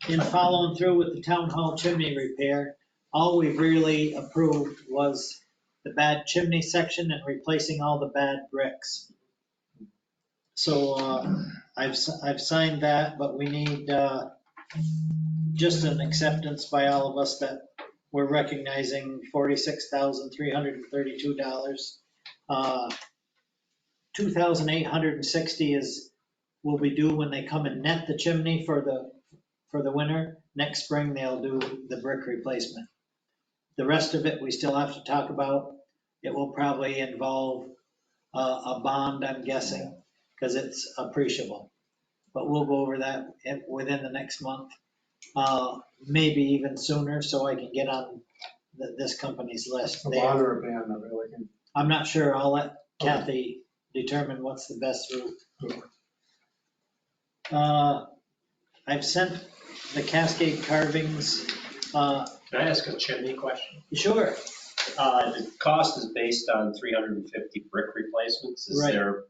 B: in following through with the town hall chimney repair, all we really approved was the bad chimney section and replacing all the bad bricks. So I've signed that, but we need just an acceptance by all of us that we're recognizing $46,332. $2,860 will be due when they come and net the chimney for the winter. Next spring, they'll do the brick replacement. The rest of it, we still have to talk about. It will probably involve a bond, I'm guessing, because it's appreciable. But we'll go over that within the next month, maybe even sooner, so I can get on this company's list.
K: A bond or a ban, are they looking?
B: I'm not sure. I'll let Kathy determine what's the best route. I've sent the Cascade carvings.
G: Can I ask a chimney question?
B: Sure.
G: The cost is based on 350 brick replacements. Is
B: Right.
G: there a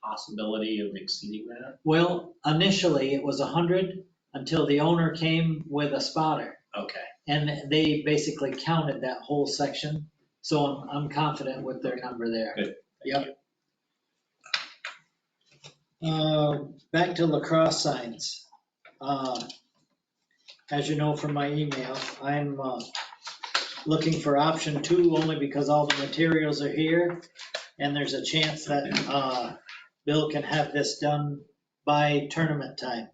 G: possibility of exceeding that?
B: Well, initially it was 100 until the owner came with a spotter.
G: Okay.
B: And they basically counted that whole section. So I'm confident with their number there.
G: Good.
B: Yep. Back to lacrosse signs. As you know from my email, I'm looking for option 2 only because all the materials are here. And there's a chance that Bill can have this done by tournament time.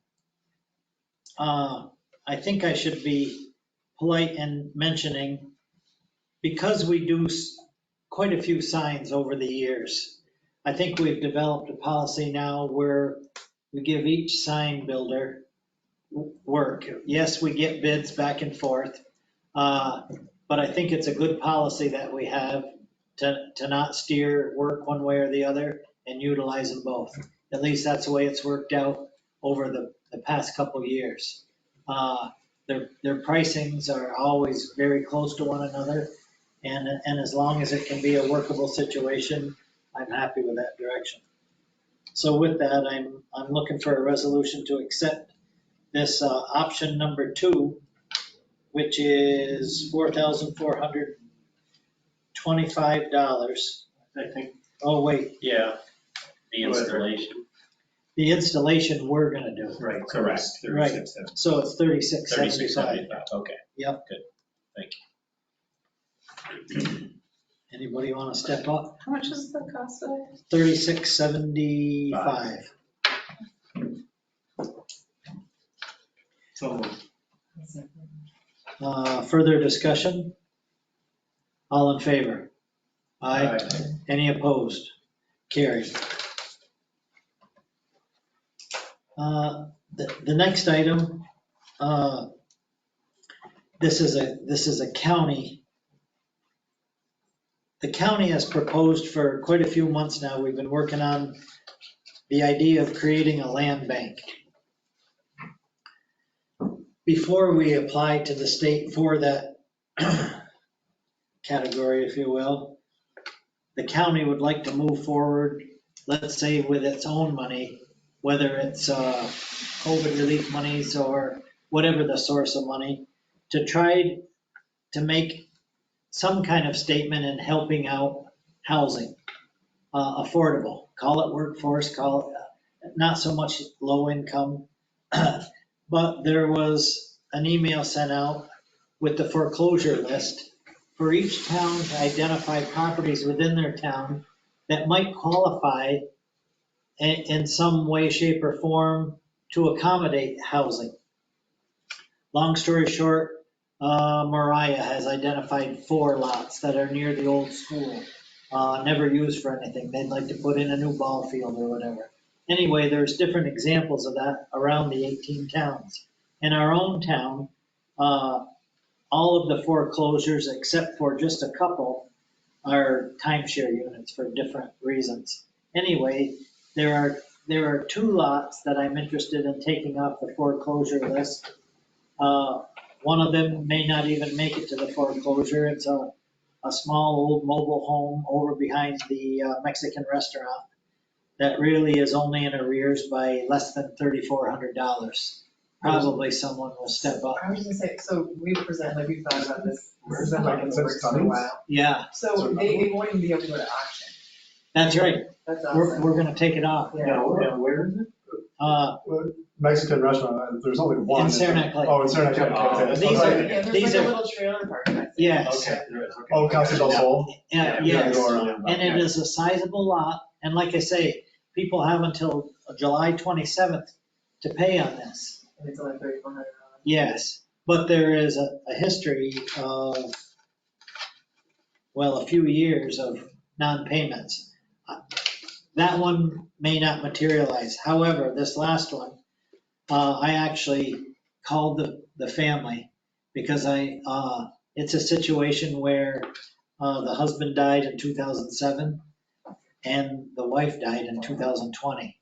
B: I think I should be polite in mentioning, because we do quite a few signs over the years, I think we've developed a policy now where we give each sign builder work. Yes, we get bids back and forth, but I think it's a good policy that we have to not steer work one way or the other and utilize them both. At least that's the way it's worked out over the past couple years. Their pricings are always very close to one another, and as long as it can be a workable situation, I'm happy with that direction. So with that, I'm looking for a resolution to accept this option number 2, which is $4,425.
G: I think.
B: Oh, wait.
G: Yeah, the installation.
B: The installation we're gonna do.
G: Right, correct.
B: Right, so it's $36.75.
G: Okay.
B: Yep.
G: Good, thank you.
B: Anybody want to step up?
D: How much is the cost of it?
B: $36.75.
G: So
B: Further discussion? All in favor? Aye. Any opposed? Carried. The next item, this is a county. The county has proposed for quite a few months now, we've been working on the idea of creating a land bank. Before we apply to the state for that category, if you will, the county would like to move forward, let's say with its own money, whether it's COVID relief monies or whatever the source of money, to try to make some kind of statement in helping out housing, affordable, call it workforce, call it not so much low income. But there was an email sent out with the foreclosure list for each town to identify properties within their town that might qualify in some way, shape, or form to accommodate housing. Long story short, Mariah has identified 4 lots that are near the old school, never used for anything. They'd like to put in a new ball field or whatever. Anyway, there's different examples of that around the 18 towns. In our own town, all of the foreclosures, except for just a couple, are timeshare units for different reasons. Anyway, there are 2 lots that I'm interested in taking off the foreclosure list. One of them may not even make it to the foreclosure. It's a small old mobile home over behind the Mexican restaurant that really is only in arrears by less than $3,400. Probably someone will step up.
C: I was gonna say, so we've thought about this, it's been like in the works for a while.
B: Yeah.
C: So they won't even be able to go to auction.
B: That's right.
C: That's awesome.
B: We're gonna take it off.
C: Yeah.
K: Where is it? Mexican restaurant, there's only one.
B: In Saranac Lake.
K: Oh, in Saranac Lake.
C: Yeah, there's like a little trailer park.
B: Yes.
K: Okay. Oh, Casa del Sol?
B: Yeah, yes. And it is a sizable lot. And like I say, people have until July 27th to pay on this.
C: And it's only $3,400.
B: Yes, but there is a history of, well, a few years of non-payments. That one may not materialize. However, this last one, I actually called the family because it It's a situation where the husband died in 2007 and the wife died in 2020.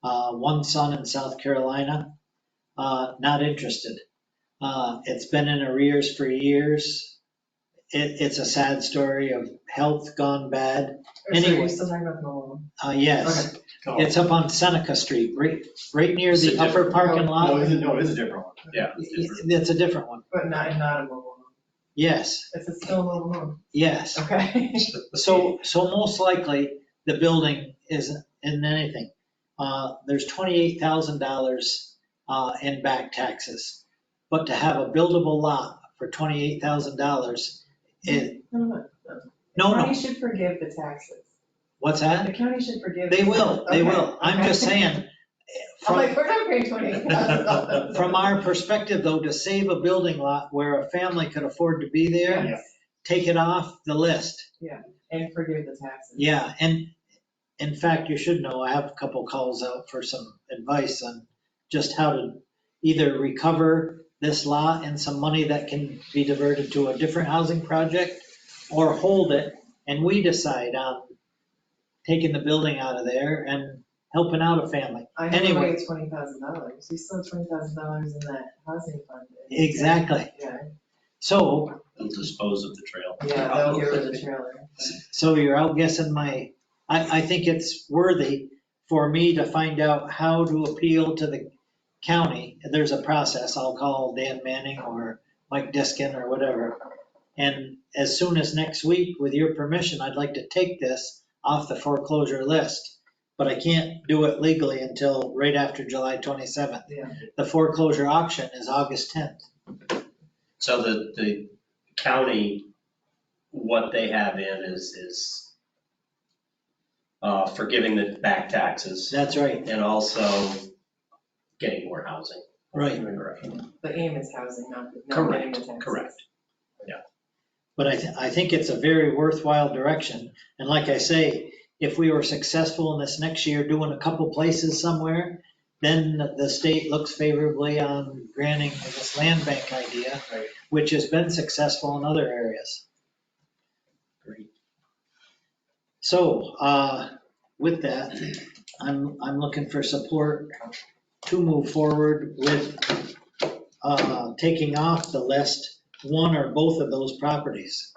B: One son in South Carolina, not interested. It's been in arrears for years. It's a sad story of health gone bad.
C: So
B: Anyway.
C: you're still talking about the mobile home?
B: Yes,
O: Okay.
B: it's up on Seneca Street, right near
G: It's a
B: the upper
G: different-
B: parking
O: No,
B: lot.
O: it is a different one.
G: Yeah.
B: It's a different one.
C: But not a mobile home.
B: Yes,
C: It's still a mobile home.
B: yes.
C: Okay.
B: So most likely, the building isn't anything. There's $28,000 in back taxes. But to have a buildable lot for $28,000,
C: The
B: no,
C: county should forgive the taxes.
B: what's that?
C: The county should forgive.
B: They
C: the
B: will,
C: taxes.
B: they
C: Okay,
B: will. I'm
C: okay.
B: just saying,
C: I'm like, we're not paying $28,000.
B: from our perspective though, to save a building lot where a family could afford to be there,
C: Yes.
B: take it off the list.
C: Yeah, and forgive the taxes.
B: Yeah, and in fact, you should know, I have a couple calls out for some advice on just how to either recover this lot and some money that can be diverted to a different housing project, or hold it and we decide on taking the building out of there and helping out a family.
C: I have
B: Anyway.
C: away $20,000. We still have $20,000 in that housing fund.
B: Exactly.
C: Yeah,
B: So,
G: They'll dispose of the trail.
C: yeah, they'll get rid of the trailer.
B: so you're outguessing I think it's worthy for me to find out how to appeal to the county. There's a process. I'll call Dan Manning or Mike Diskin or whatever. And as soon as next week, with your permission, I'd like to take this off the foreclosure list. But I can't do it legally until right after July 27th.
C: Yeah.
B: The foreclosure auction is August 10th.
G: So the county, what they have in is forgiving the back taxes
B: That's right.
G: and also getting more housing.
B: Right.
C: The aim is housing, not getting the
G: Correct,
C: taxes.
G: correct.
B: But I think it's a very worthwhile direction. And like I say, if we were successful in this next year doing a couple places somewhere, then the state looks favorably on granting this land bank idea, which has been successful in other areas.
G: Great.
B: So with that, I'm looking for support to move forward with taking off the list one or both of those properties.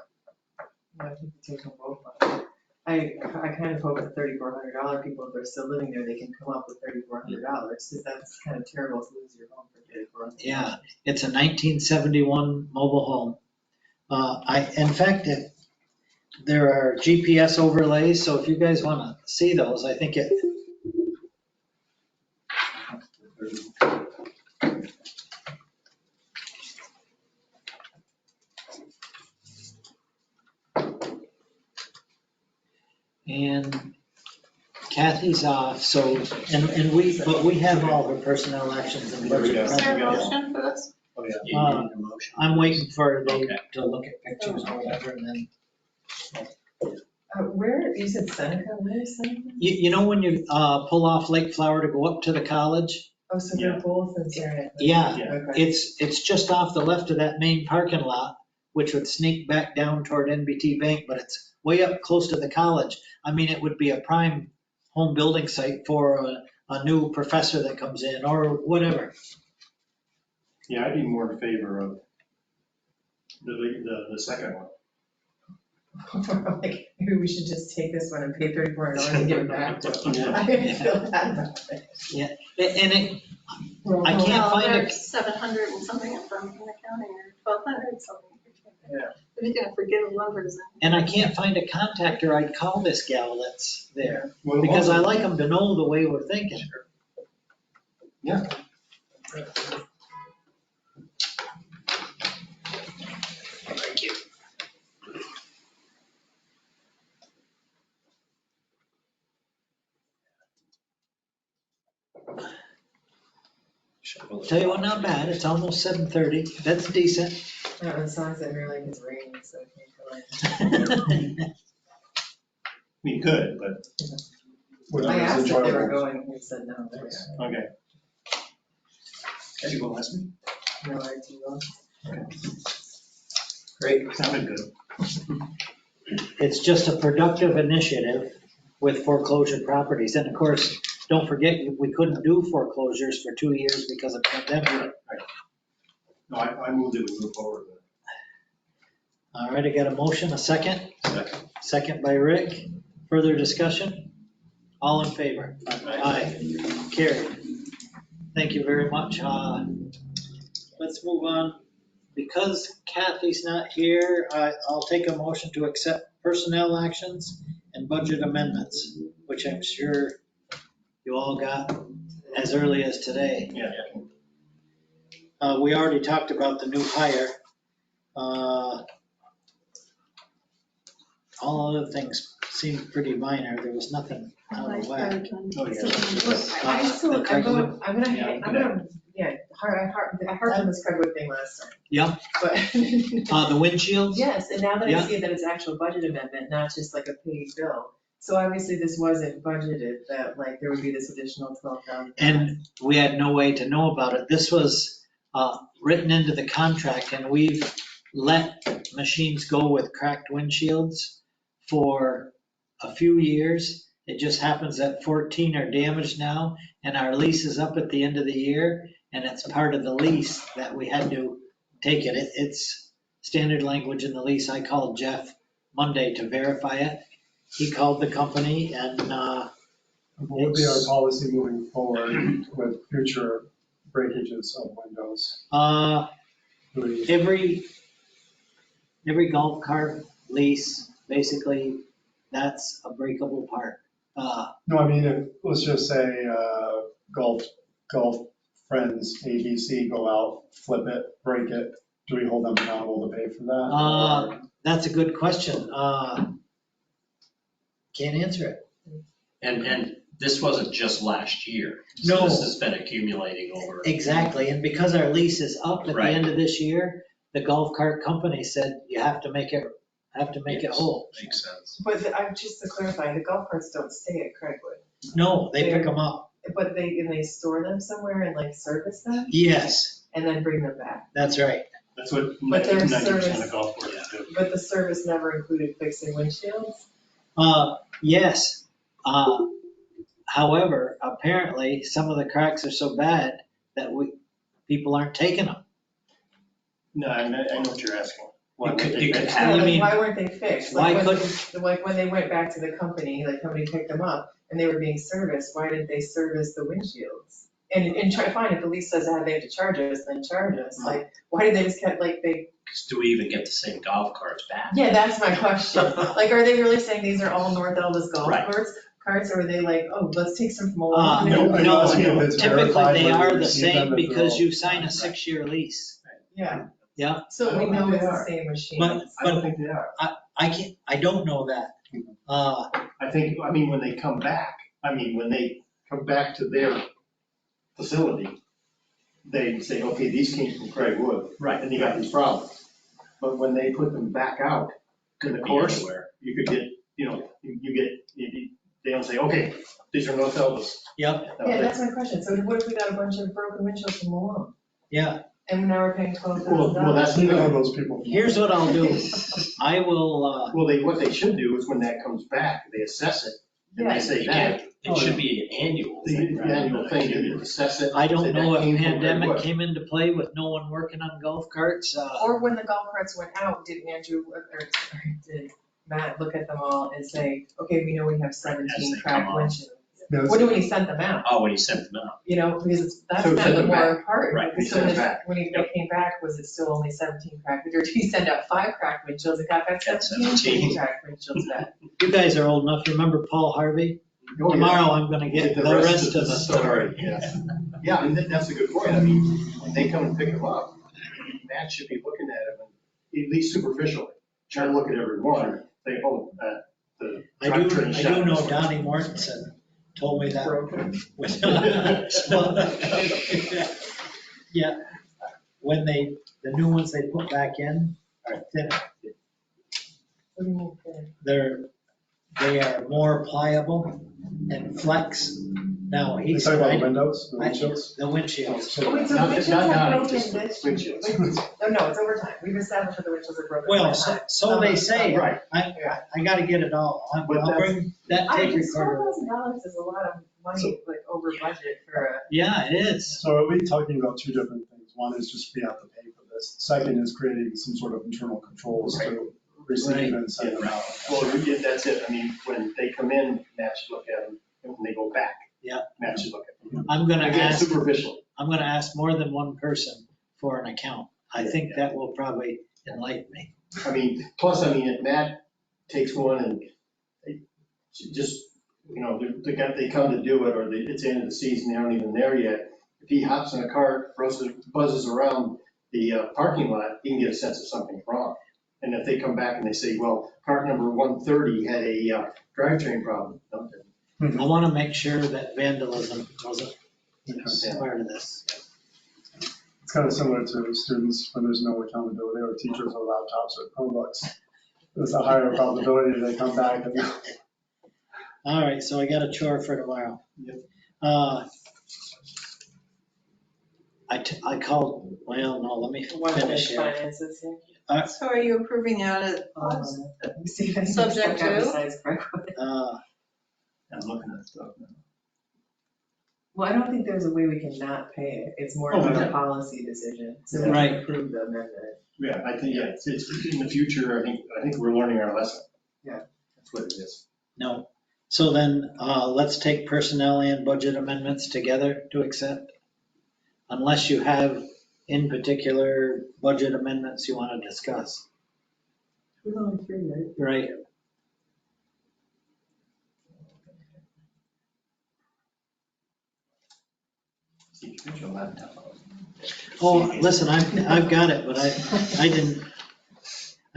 C: I think we take them both on. I kind of hope at $3,400 people, if they're still living there, they can come up with $3,400, because that's kind of terrible to lose your home for $3,400.
B: Yeah, it's a 1971 mobile home. In fact, there are GPS overlays, so if you guys want to see those, I think it. And Kathy's off, so, and we have all her personnel actions and budget.
D: Is there a motion for this?
G: Oh, yeah. You need a motion.
B: I'm waiting for Dave
G: Okay.
B: to look at pictures or whatever, and then,
C: Where, you said Seneca, where is Seneca?
B: you know when you pull off Lake Flower to go up to the college?
C: Oh, so they're both in Seneca.
B: Yeah,
C: Okay.
B: it's just off the left of that main parking lot, which would sneak back down toward NBT Bank, but it's way up close to the college. I mean, it would be a prime home building site for a new professor that comes in or whatever.
E: Yeah, I'd be more in favor of the second one.
C: Like, maybe we should just take this one and pay $3,400 and give it back to them. I didn't feel bad about it.
B: Yeah, and I can't
D: Well,
B: find
D: they're
B: it,
D: 700 and something of them in the county, or 1,200 something.
C: Yeah.
D: If you're gonna forgive one person.
B: and I can't find a contactor I'd call this gal that's there.
O: Well,
B: Because I like them to know the way we're thinking.
O: Yeah.
G: Thank you.
B: Tell you what, not bad, it's almost 7:30, that's decent.
C: As long as it really is raining, so I can't go in.
E: We could, but.
C: I asked if they were going, and they said no.
E: Okay.
O: Did you go last week?
C: No, I do.
B: Great.
G: Sounded good.
B: It's just a productive initiative with foreclosure properties. And of course, don't forget, we couldn't do foreclosures for 2 years because of pandemic.
E: No, I moved it, we move forward.
B: All right, I got a motion, a second?
G: Second.
B: Second by Rick. Further discussion? All in favor? Aye. Carried. Thank you very much. Let's move on. Because Kathy's not here, I'll take a motion to accept personnel actions and budget amendments, which I'm sure you all got as early as today.
E: Yeah.
B: We already talked about the new hire. All other things seemed pretty minor. There was nothing out of whack.
C: I harped on this Craigwood thing last time.
B: Yeah.
C: But.
B: The windshield?
C: Yes, and now that
B: Yeah.
C: I see that it's actual budget amendment, not just like a paid bill. So obviously this wasn't budgeted, that like there would be this additional 12,000.
B: And we had no way to know about it. This was written into the contract, and we've let machines go with cracked windshields for a few years. It just happens that 14 are damaged now, and our lease is up at the end of the year, and it's part of the lease that we had to take it. It's standard language in the lease. I called Jeff Monday to verify it. He called the company, and
K: What would be our policy moving forward with future breakages of windows?
B: Every golf cart lease, basically, that's a breakable part.
K: No, I mean, let's just say golf friends, ABC, go out, flip it, break it. Do we hold them accountable to pay for that?
B: That's a good question. Can't answer it.
G: And this wasn't just last year.
B: No.
G: So this has been accumulating over.
B: Exactly, and because our lease is up at the
G: Right.
B: end of this year, the golf cart company said you have to make it whole.
G: Makes sense.
C: But just to clarify, the golf carts don't stay at Craigwood.
B: No, they pick them up.
C: But they store them somewhere and like service them
B: Yes,
C: and then bring them back.
B: that's right.
E: That's what
C: But their
E: 90%
C: service-
E: of golf courses do.
C: But the service never included fixing windshields?
B: Yes. However, apparently, some of the cracks are so bad that people aren't taking them.
E: No, I know what you're asking. Why
G: You could-
E: wouldn't they
G: you could
E: fix
G: have-
E: it?
B: I
C: Like,
B: mean,
C: why weren't they fixed?
B: why
C: Like
B: couldn't-
C: when they went back to the company, like company picked them up and they were being serviced, why didn't they service the windshields? And try to find, if the lease says they have to charge us, then charge us. Like, why did they just kept like they,
G: Do we even get the same golf carts back?
C: yeah, that's my question. Like, are they really saying these are all North Elba's golf
G: Right.
C: carts, or are they like, oh, let's take some from along?
B: No,
K: Are you asking if it's
B: typically
K: verified
B: they
K: when
B: are
K: you
B: the
K: receive them,
B: same
K: if they're
B: because
K: all-
B: you sign a 6-year lease.
C: Yeah,
B: Yeah,
C: so we
K: I don't
C: know
K: think
C: it's
K: they
C: the
K: are.
C: same machine.
B: but
K: I don't think they are.
B: I don't know that.
E: I mean, when they come back to their facility, they say, okay, these came from Craigwood.
G: Right.
E: And you got these problems. But when they put them back out in the
G: Could be
E: course,
G: anywhere.
E: you could get, they don't say, okay, these are North Elba's.
B: Yep,
C: Yeah, that's my question. So what if we got a bunch of broken windshields from Malone?
B: yeah.
C: And now we're paying $12,000?
E: Well, that's
K: You know
E: good.
K: those people.
B: Here's what I'll do. I will,
E: Well, what they should do is when that comes back, they assess it. And
C: Yeah.
E: they say
G: You
E: that,
G: can't- It should be an annual
E: the
G: thing. rather
E: annual
G: than
E: thing,
G: a
E: you assess it.
B: I
E: say
B: don't
E: that
B: know if
E: came from
B: pandemic
E: Craigwood.
B: came into play with no one working on golf carts.
C: Or when the golf carts went out, did Andrew, or did Matt look at them all and say, okay, we know we have 17
G: they
C: cracked
G: come off.
C: windshields?
K: No,
C: What do when he sent them out?
G: Oh, when you sent them out.
C: You know, because that's
E: So
C: kind
E: send
C: of the
E: them
C: more
E: back.
C: part.
G: Right,
E: he
C: So
E: sent
C: when
E: them back.
C: they came back, was it still only 17 cracked? Or did he send out 5 cracked windshields and got back
G: Got
C: 17 cracked windshields back?
B: You guys are old enough. Remember Paul Harvey?
E: Oh, yeah.
B: Tomorrow I'm gonna get the rest of the story.
E: Yeah, yeah, and that's a good point. I mean, when they come and pick them up, Matt should be looking at them, at least superficially. Try to look at every one, say, oh, the
B: I
E: drivetrain shot.
B: do know Donnie Mortensen told me that. Yeah, when the new ones they put back in are thinner.
C: What do you mean thinner?
B: They are more pliable and flex Now,
K: You
B: he's.
K: talking about the windows, the
B: I-
K: windshields?
B: The windshields.
C: Oh, wait, so the
E: Not-
C: windshields
E: not-
C: have
E: not
C: broken
E: just
C: this?
E: windshields.
C: Oh, no, it's over time. We've established that the windshields are broken.
B: Well,
C: over
B: so,
C: time.
B: so they say.
E: Right.
B: I gotta get it all. I'll
E: But that's-
B: bring that tape recorder.
C: $12,000 is a lot of money, like over budget for a.
B: Yeah, it is.
K: So are we talking about two different things? One is just we have to pay for this. Second is creating some sort of internal controls to receive and send them out.
E: Well, that's it. I mean, when they come in, Matt should look at them, and when they go back.
B: Yeah.
E: Matt should look at them.
B: I'm gonna
E: Again,
B: ask,
E: superficial.
B: I'm gonna ask more than one person for an account. I think that will probably enlighten me.
E: I mean, plus, I mean, if Matt takes one and they just, you know, they come to do it, or it's the end of the season, they aren't even there yet. If he hops in a cart, buzzes around the parking lot, he can get a sense of something's wrong. And if they come back and they say, well, cart number 130 had a drivetrain problem.
B: I wanna make sure that vandalism wasn't, part of this.
K: It's kind of similar to students when there's no accountability, or teachers or laptops or Chromebooks. There's a higher probability they come back and.
B: All right, so I got a chore for tomorrow. I called, well, no, let me finish here.
C: Finances,
D: So are you approving the audit?
C: let me see if I can
D: Subject
C: still have
D: to?
C: besides Franklin.
E: I'm looking at stuff now.
C: Well, I don't think there's a way we can not pay it. It's more
E: Oh,
C: about
E: yeah.
C: a policy decision. So we
B: Right.
C: can approve the amendment.
E: Yeah, I think, it's in the future, I think we're learning our lesson.
C: Yeah.
E: That's what it is.
B: No. So then, let's take personnel and budget amendments together to accept. Unless you have in particular budget amendments you want to discuss.
C: There's only three, right?
B: Right. Oh, listen, I've got it, but I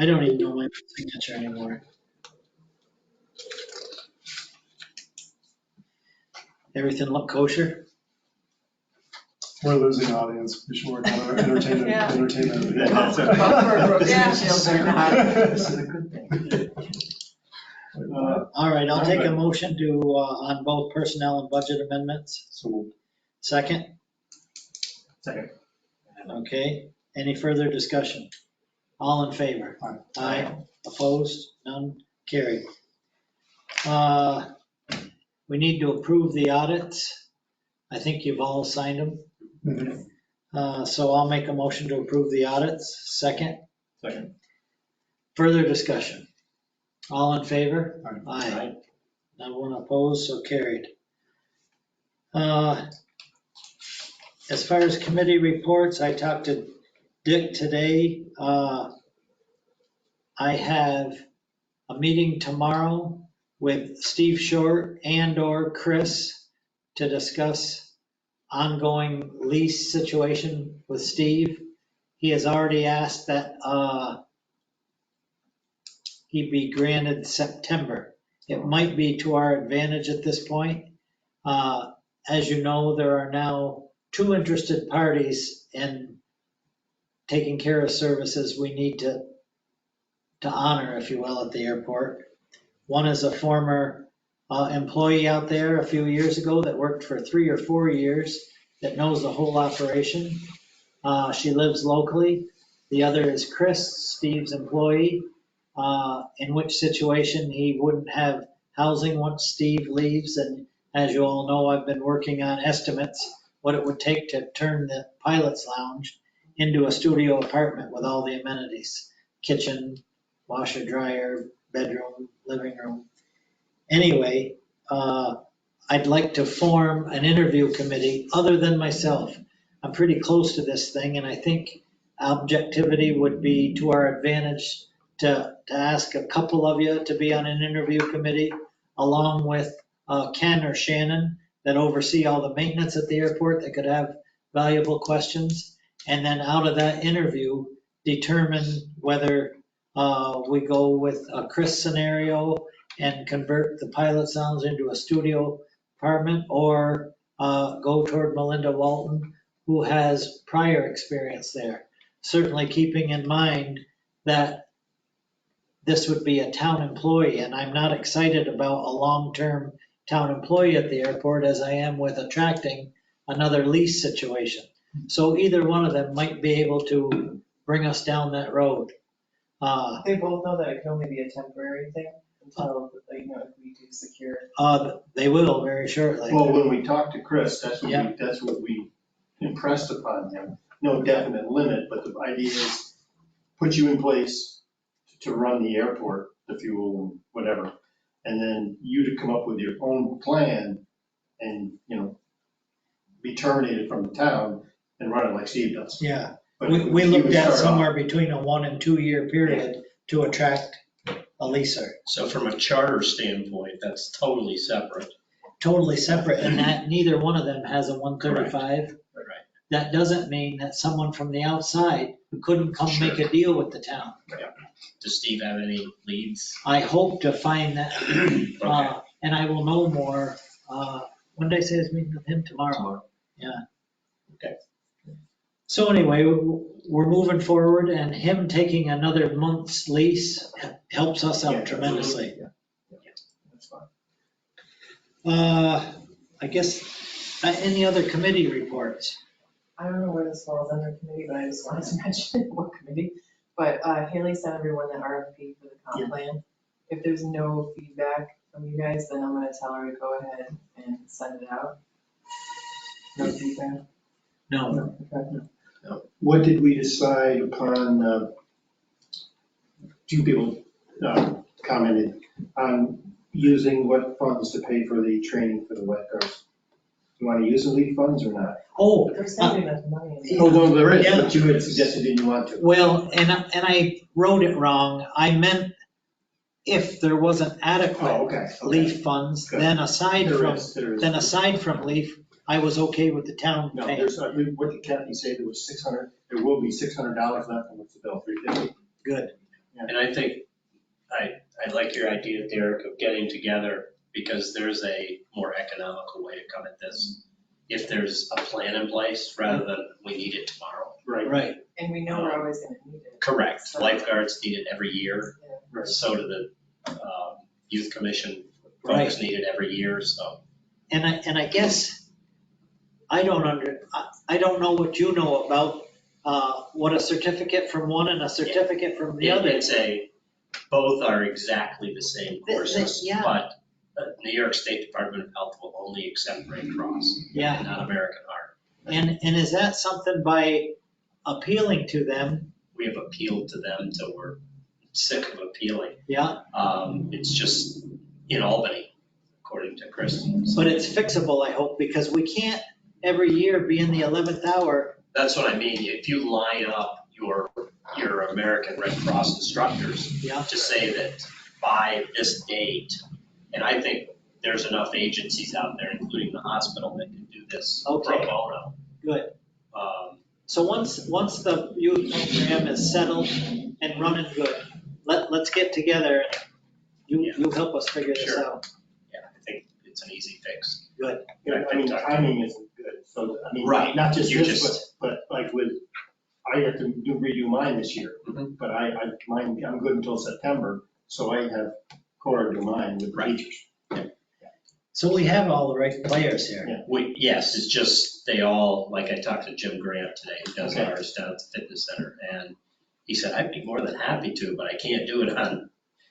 B: don't even know my signature anymore. Everything look kosher?
K: We're losing audience. Be sure we're kind of entertaining.
D: Yeah.
K: Entertainment.
E: That's it.
C: Windshields are not.
E: This is a good thing.
B: All right, I'll take a motion to, on both personnel and budget amendments.
K: So
B: Second?
E: Second.
B: Okay, any further discussion? All in favor? Aye. Opposed? None? Carried. We need to approve the audits. I think you've all signed them. So I'll make a motion to approve the audits. Second?
E: Second.
B: Further discussion? All in favor?
K: Aye.
B: Aye. No one opposed, so carried. As far as committee reports, I talked to Dick today. I have a meeting tomorrow with Steve Short and/or Chris to discuss ongoing lease situation with Steve. He has already asked that he be granted September. It might be to our advantage at this point. As you know, there are now 2 interested parties in taking care of services we need to honor, if you will, at the airport. One is a former employee out there a few years ago that worked for 3 or 4 years that knows the whole operation. She lives locally. The other is Chris, Steve's employee, in which situation he wouldn't have housing once Steve leaves. And as you all know, I've been working on estimates, what it would take to turn the pilot's lounge into a studio apartment with all the amenities, kitchen, washer, dryer, bedroom, living room. Anyway, I'd like to form an interview committee other than myself. I'm pretty close to this thing, and I think objectivity would be to our advantage to ask a couple of you to be on an interview committee, along with Ken or Shannon that oversee all the maintenance at the airport that could have valuable questions. And then out of that interview, determine whether we go with a Chris scenario and convert the pilot's lounge into a studio apartment, or go toward Melinda Walton, who has prior experience there. Certainly keeping in mind that this would be a town employee, and I'm not excited about a long-term town employee at the airport as I am with attracting another lease situation. So either one of them might be able to bring us down that road.
C: They both know that it can only be a temporary thing until, if we do secure.
B: They will very shortly.
E: Well, when we talked to Chris, that's what we impressed upon him. No definite limit, but the idea is put you in place to run the airport, the fuel and whatever. And then you to come up with your own plan and, be terminated from the town and run it like Steve does.
B: Yeah,
E: But
B: we
E: he
B: looked
E: would
B: at
E: start
B: somewhere
E: off-
B: between a 1 and 2 year period to attract a leaser.
G: So from a charter standpoint, that's totally separate.
B: Totally separate, and that neither one of them has a 135.
G: Right.
B: That doesn't mean that someone from the outside couldn't come make a deal with the town.
G: Yeah. Does Steve have any leads?
B: I hope to find that,
G: Okay.
B: and I will know more, when did I say his meeting with him? Tomorrow. Yeah.
G: Okay.
B: So anyway, we're moving forward, and him taking another month's lease helps us out tremendously.
E: That's fine.
B: I guess, any other committee reports?
C: I don't know where this falls under committee, but I just wanted to mention what committee. But Haley sent everyone the RFP for the comp plan. If there's no feedback from you guys, then I'm gonna tell her to go ahead and send it out. No feedback?
B: No.
C: Okay.
E: What did we decide upon, two people commented on using what funds to pay for the training for the lifeguards? You want to use the lead funds or not?
B: Oh.
C: There's not enough money in
E: Oh, no, there is,
B: Yeah.
E: but you had suggested that you want to.
B: Well, and I wrote it wrong. I meant if there wasn't adequate leaf funds,
E: Good.
B: then aside
E: There is.
B: from leaf, I was okay with the town
E: No,
B: paying.
E: there's, what did Kathy say, there was 600, there will be $600 left, and what's the bill, 350?
B: Good.
G: And I think, I like your idea, Derek, of getting together, because there's a more economical way to come at this. If there's a plan in place, rather than we need it tomorrow.
B: Right.
C: And we know we're always gonna need it.
G: Correct.
C: So-
G: Lifeguards need it every year.
C: Yeah.
G: So do the youth commission folks need it every year, so.
B: And I guess, I don't know what you know about, what a certificate from one and a certificate from the other.
G: It's both are exactly the same courses,
B: Yeah.
G: but New York State Department of Health will only accept Red Cross.
B: Yeah.
G: Not American Heart.
B: And is that something by appealing to them?
G: We have appealed to them until we're sick of appealing.
B: Yeah.
G: It's just in Albany, according to Chris.
B: But it's fixable, I hope, because we can't every year be in the 11th hour.
G: That's what I mean. If you line up your American Red Cross instructors to say that by this date, and I think there's enough agencies out there, including the hospital, that can do this pro bono.
B: Good. So once the youth program is settled and running good, let's get together and you help us figure this out.
G: Yeah, I think it's an easy fix.
B: Good.
E: Yeah, I mean, timing isn't good, so, I mean,
G: Right.
E: not just
G: You
E: this, but like with, I have to redo mine this year, but mine, I'm good until September, so I have Cora do mine with the teachers.
B: So we have all the right players here.
G: Yes, it's just, they all, like I talked to Jim Grant today, who does
B: Okay.
G: ours down at the fitness center, and he said, I'd be more than happy to, but I can't do it on,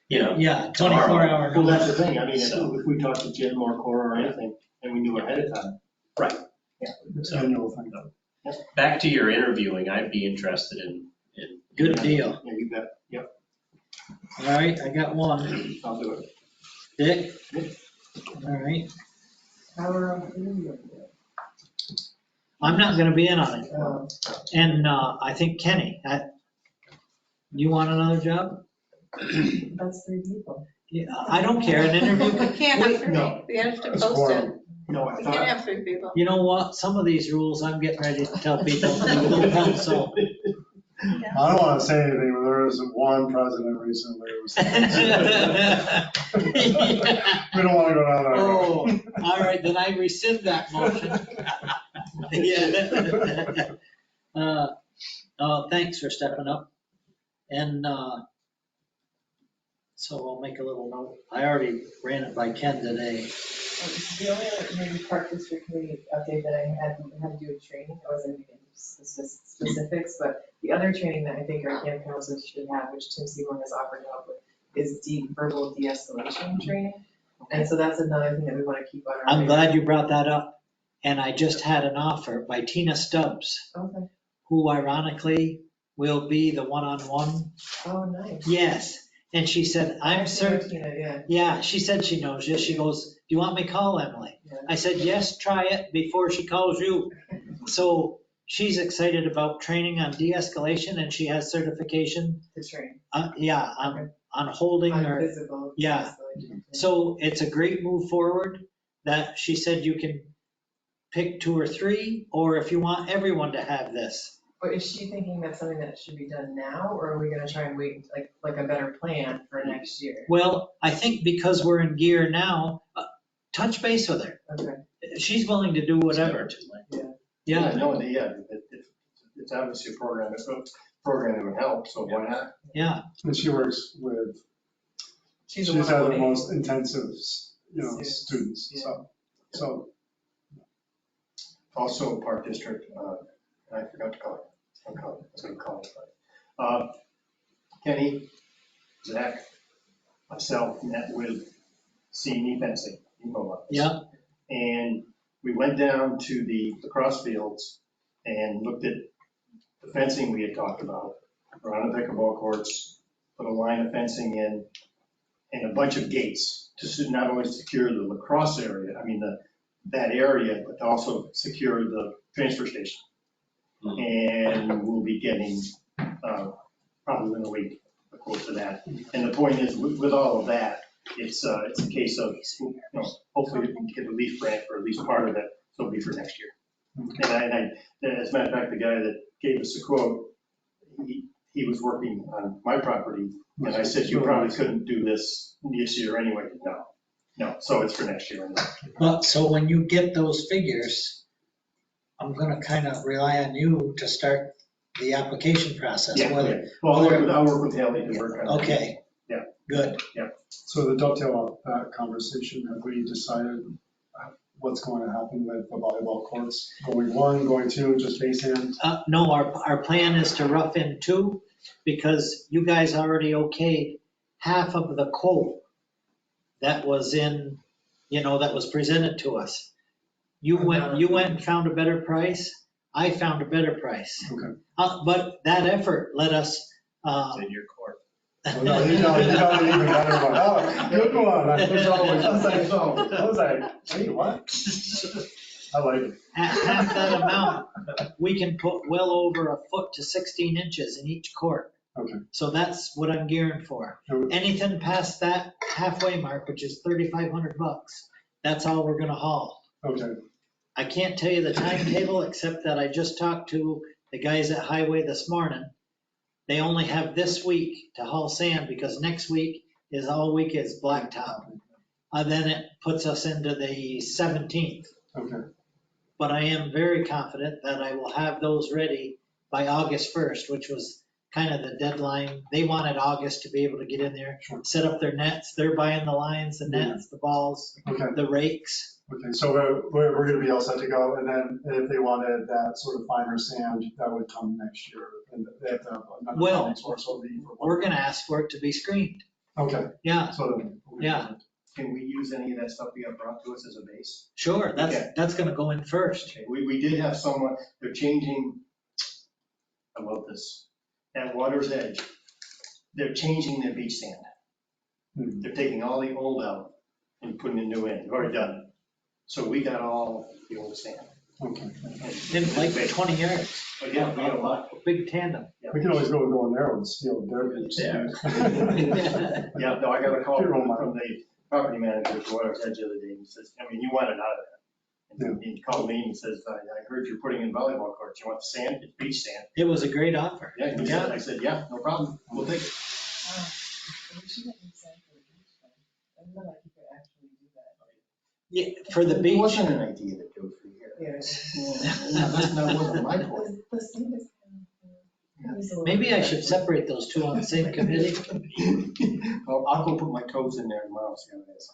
B: Yeah,
G: tomorrow.
B: 24-hour.
E: Well, that's the thing, I mean,
G: So-
E: if we talk to Jim or Cora or anything, and we knew ahead of time.
G: Right.
E: Yeah.
G: So, back to your interviewing, I'd be interested in.
B: Good deal.
E: Yeah, you bet, yep,
B: All right, I got one.
E: I'll do it.
B: Dick? All right. I'm not gonna be in on it. And I think Kenny, you want another job?
C: That's 3 people.
B: Yeah, I don't care, an interview.
D: We can't have three,
E: No.
D: we have to
E: It's
D: post it.
E: quorum. No, I
D: We can't
E: thought,
D: have 3 people.
B: You know what, some of these rules, I'm getting ready to tell people, a little pencil.
K: I don't want to say anything, but there was one president recently who was. We don't want to go down that road.
B: Oh, all right, then I rescind that motion. Yeah. Thanks for stepping up. And so I'll make a little note. I already ran it by Ken today.
C: The only other maybe park district committee update that I had to do with training, I wasn't going to get into specifics, but the other training that I think our camp council should have, which Tim Seymour has offered help with, is verbal de-escalation training. And so that's another thing that we want to keep on our.
B: I'm glad you brought that up. And I just had an offer by Tina Stubbs,
C: Okay.
B: who ironically will be the one-on-one.
C: Oh, nice.
B: Yes. And she said, I'm certain.
C: Tina, yeah.
B: Yeah, she said she knows you. She goes, do you want me to call Emily?
C: Yeah.
B: I said, yes, try it before she calls you. So she's excited about training on de-escalation and she has certification.
C: To train.
B: Yeah, on holding
C: On
B: or.
C: physical.
B: Yeah. So it's a great move forward that she said you can pick 2 or 3, or if you want everyone to have this.
C: But is she thinking that's something that should be done now, or are we gonna try and wait, like a better plan for next year?
B: Well, I think because we're in gear now, touch base with her.
C: Okay.
B: She's willing to do whatever. Yeah.
E: No, it's obviously a program that would help, so why not?
B: Yeah.
K: And she works with,
C: she's
K: had the
C: one-on-one.
K: most intensive, students, so.
E: Also Park District, I forgot to call it. I was going to call it. Kenny, Zach, myself met with C&E fencing. You know about this.
B: Yeah.
E: And we went down to the lacrosse fields and looked at the fencing we had talked about around the pickleball courts, put a line of fencing in, and a bunch of gates to not only secure the lacrosse area, that area, but to also secure the transfer station. And we'll be getting, probably in a week, a quote for that. And the point is, with all of that, it's a case of, hopefully we can get a relief grant for at least part of it, so it'll be for next year. And as a matter of fact, the guy that gave us the quote, he was working on my property, and I said, you probably couldn't do this year anyway. No, so it's for next year.
B: Well, so when you get those figures, I'm gonna kind of rely on you to start the application process.
E: Yeah,
B: Whether-
E: well, I'll work with Haley to work on it.
B: Okay.
E: Yeah.
B: Good.
E: Yeah.
K: So to dovetail off that conversation, have we decided what's going to happen with the volleyball courts? Going 1, going 2, just base hand?
B: No, our plan is to rough in 2, because you guys already okayed half of the quote that was in, that was presented to us. You went and found a better price. I found a better price.
K: Okay.
B: But that effort let us.
G: In your court.
K: Oh, no, you got an even better one. Oh, good one. I was like, wait, what? I like it.
B: Half that amount, we can put well over a foot to 16 inches in each court.
K: Okay.
B: So that's what I'm gearing for. Anything past that halfway mark, which is $3,500, that's all we're gonna haul.
K: Okay.
B: I can't tell you the timetable, except that I just talked to the guys at Highway this morning. They only have this week to haul sand, because next week is blacktop. Then it puts us into the 17th.
K: Okay.
B: But I am very confident that I will have those ready by August 1st, which was kind of the deadline. They wanted August to be able to get in there, set up their nets. They're buying the lines, the nets, the balls, the rakes.
K: Okay, so we're going to be all set to go, and then if they wanted that sort of finer sand, that would come next year, and they have to have another funding source.
B: We're going to ask for it to be screened.
K: Okay.
B: Yeah.
K: So then,
B: yeah.
E: Can we use any of that stuff we got brought to us as a base?
B: Sure, that's going to go in first.
E: Okay. We did have someone, they're changing, I love this, at Water's Edge, they're changing their beach sand. They're taking all the old out and putting the new in. They've already done it. So we got all the old sand.
K: Okay.
B: In like 20 yards.
E: Oh, yeah, we got a lot.
B: Big tandem.
K: We can always go in there and steal their beach sand.
E: Yeah, no, I got a call from the property manager at Water's Edge the other day. He says, you want it out of there. And he called me and says, I heard you're putting in volleyball courts. You want the sand? It's beach sand.
B: It was a great offer.
E: Yeah, I said, yeah, no problem. We'll take it.
B: Yeah, for the beach.
E: It wasn't an idea to do it for here. That wasn't my point.
B: Maybe I should separate those two on the same committee.
E: I'll go put my toes in there tomorrow, see how it is.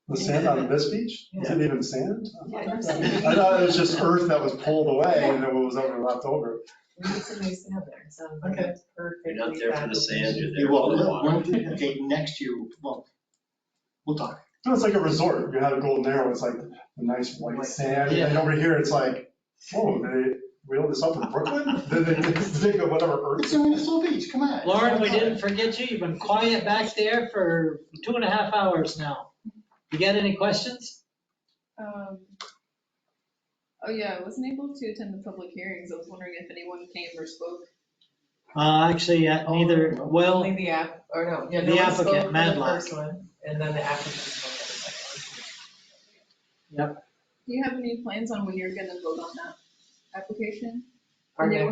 K: The sand on this beach? Is it even sand?
C: Yeah,
K: I thought it was just earth that was pulled away and then what was ever left over.
C: We need some new sand there, so.
K: Okay.
C: Perfectly.
G: You're not there for the sand, you're there
E: You
G: for the
E: will,
G: water.
E: okay, next year, well, we'll talk.
K: No, it's like a resort. You have a Golden Arrow, it's like the nice white sand. And then over here, it's like, oh, they wheeled this up in Brooklyn? Did they dig whatever earth?
E: It's a Minnesota Beach, come on.
B: Lauren, we didn't forget you. You've been quiet back there for 2.5 hours now. You got any questions?
L: Oh yeah, I wasn't able to attend the public hearings. I was wondering if anyone came or spoke.
B: Actually, neither, well,
C: Only the app, or no, yeah, no
B: the
C: one spoke
B: applicant,
C: for the
B: Madlock.
C: first one, and then the applicant spoke for the second
B: Yep.
L: Do you have any plans on when you're gonna vote on that application?
C: one.
L: The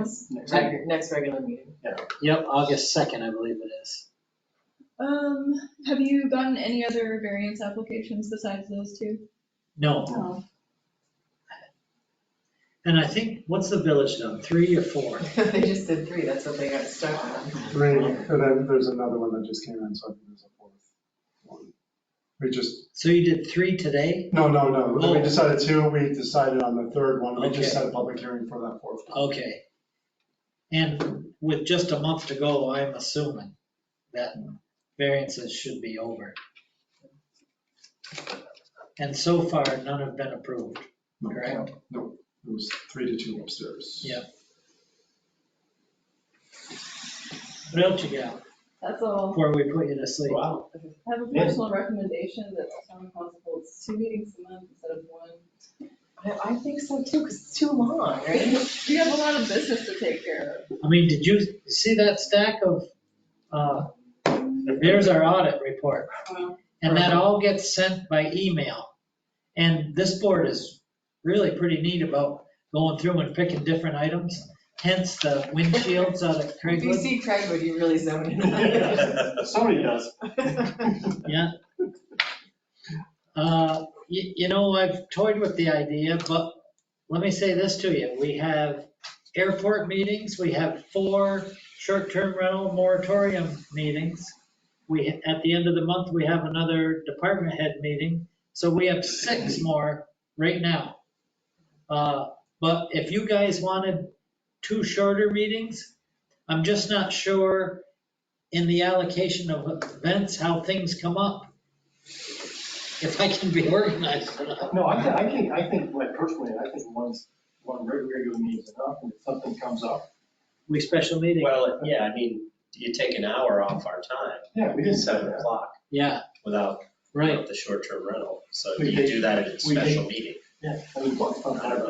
C: Our
L: new
C: next regular meeting.
B: Yep, August 2nd, I believe it is.
L: Have you gotten any other variance applications besides those two?
B: No.
L: No.
B: And I think, what's the village done, 3 or 4?
C: They just did 3, that's what they got stuck on.
K: 3, and then there's another one that just came in, so I think there's a 4th one. We just,
B: So you did 3 today?
K: no,
B: Oh.
K: we decided 2, we decided on the 3rd one, we
B: Okay.
K: just set a public hearing for that 4th one.
B: Okay. And with just a month to go, I'm assuming that variances should be over. And so far, none have been approved, correct?
K: No, it was 3-2 upstairs.
B: Yeah. What else you got
L: That's all.
B: before we put you to sleep?
E: Wow.
L: I have a personal recommendation that the town council holds 2 meetings a month instead of 1.
C: I think so too, because it's too long, right?
L: We have a lot of business to take care of.
B: I mean, did you see that stack of, there's our audit report. And that all gets sent by email. And this board is really pretty neat about going through and picking different items. Hence the windshields out of
C: If you
B: Craigwood.
C: see Craigwood, you really zone in.
E: Somebody does.
B: Yeah. You know, I've toyed with the idea, but let me say this to you. We have airport meetings, we have 4 short-term rental moratorium meetings. At the end of the month, we have another department head meeting. So we have 6 more right now. But if you guys wanted 2 shorter meetings, I'm just not sure in the allocation of events, how things come up. If I can be organized enough.
E: No, I think, like personally, I think one regular meeting is enough, and if something comes up.
B: We special meeting.
G: Well, yeah, I mean, you take an hour off our time.
E: Yeah, we didn't.
G: 7 o'clock
B: Yeah,
G: without
B: right.
G: the short-term rental. So
E: We
G: you
E: take-
G: do that at a
E: we take-
G: special meeting.
E: Yeah. I mean,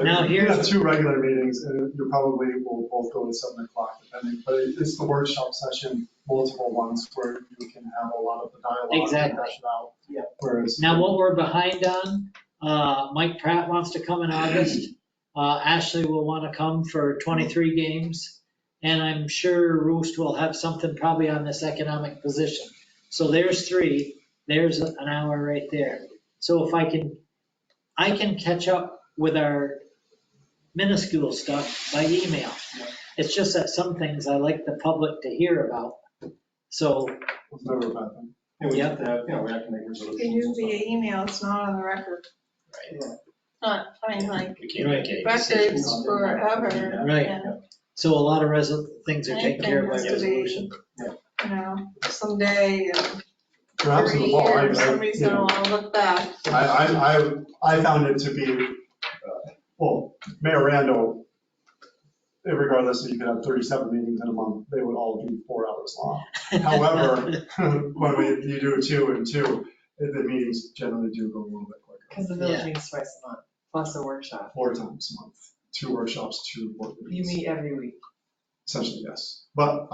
B: Now
K: You
B: here's,
K: have 2 regular meetings, and you probably will both go to 7 o'clock depending, but it's the workshop session, multiple ones where you can have a lot of the dialogue. and
B: Exactly.
K: hash it out.
E: Yeah.
K: Whereas.
B: now what we're behind on, Mike Pratt wants to come in August. Ashley will want to come for 23 games. And I'm sure Roost will have something probably on this economic position. So there's 3, there's an hour right there. So if I can catch up with our minuscule stuff by email. It's just that some things I like the public to hear about. So,
K: It's never a bad thing.
E: And we
B: Yeah.
E: have to have, we have to make resolutions.
D: You do
E: and stuff.
D: via email, it's not on the record.
G: Right.
D: Not, I mean, like,
G: We can't make any decisions.
D: records forever.
B: Right.
D: and,
B: so a lot of things are taken care of by
D: Anything has to be-
B: resolution.
D: You know, someday in
K: You're absolutely
D: 30
K: wrong.
D: years, somebody's gonna wanna look back.
K: I found it to be, well, Mayor Rando, regardless if you could have 37 meetings in a month, they would all be 4 hours long. However, when you do 2 and 2, the meetings generally do go a little bit quicker.
C: Because the village meets twice a month, plus a workshop.
K: 4 times a month, 2 workshops, 2 board
C: You
K: meetings.
C: meet every week.
K: Essentially, yes. But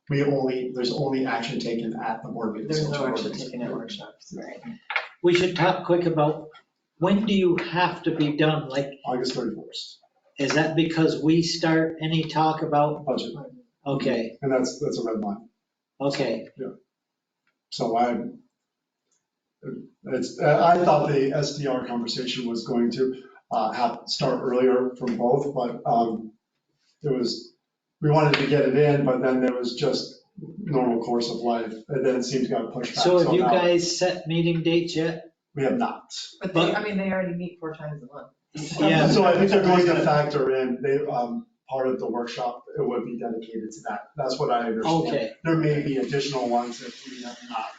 K: there's only action taken at the board meeting.
C: There's
K: so
C: no
K: 2
C: action
K: meetings.
C: taken at workshops. Right.
B: We should talk quick about, when do you have to be done? Like,
K: August 31st,
B: is that because we start any talk about,
K: budget.
B: okay,
K: And that's a red line.
B: okay.
K: So I thought the SDR conversation was going to start earlier from both, but we wanted to get it in, but then there was just normal course of life, and then it seemed to got pushed back.
B: So have you
K: now-
B: guys set meeting dates yet?
K: We have not.
C: But they, I mean, they already meet 4 times a month.
B: Yeah.
K: So I think they're going to factor in, part of the workshop, it would be dedicated to that. That's what I understand.
B: Okay.
K: There may be additional ones if we have not,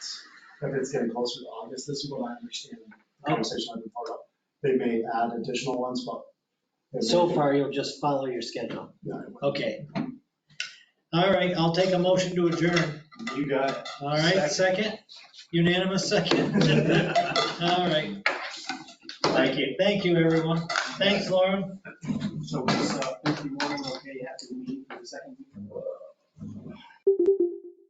K: if it's getting closer to August. This is what I understand, the conversation I've been part of. They may add additional ones, but.
B: So far, you'll just follow your schedule.
K: Yeah.
B: Okay. All right, I'll take a motion to adjourn.
J: You got it.
B: All right, second? Unanimous second? All right.
J: Thank you.
B: Thank you, everyone. Thanks, Lauren.
Q: So was Thursday morning okay, you have to meet for the second meeting?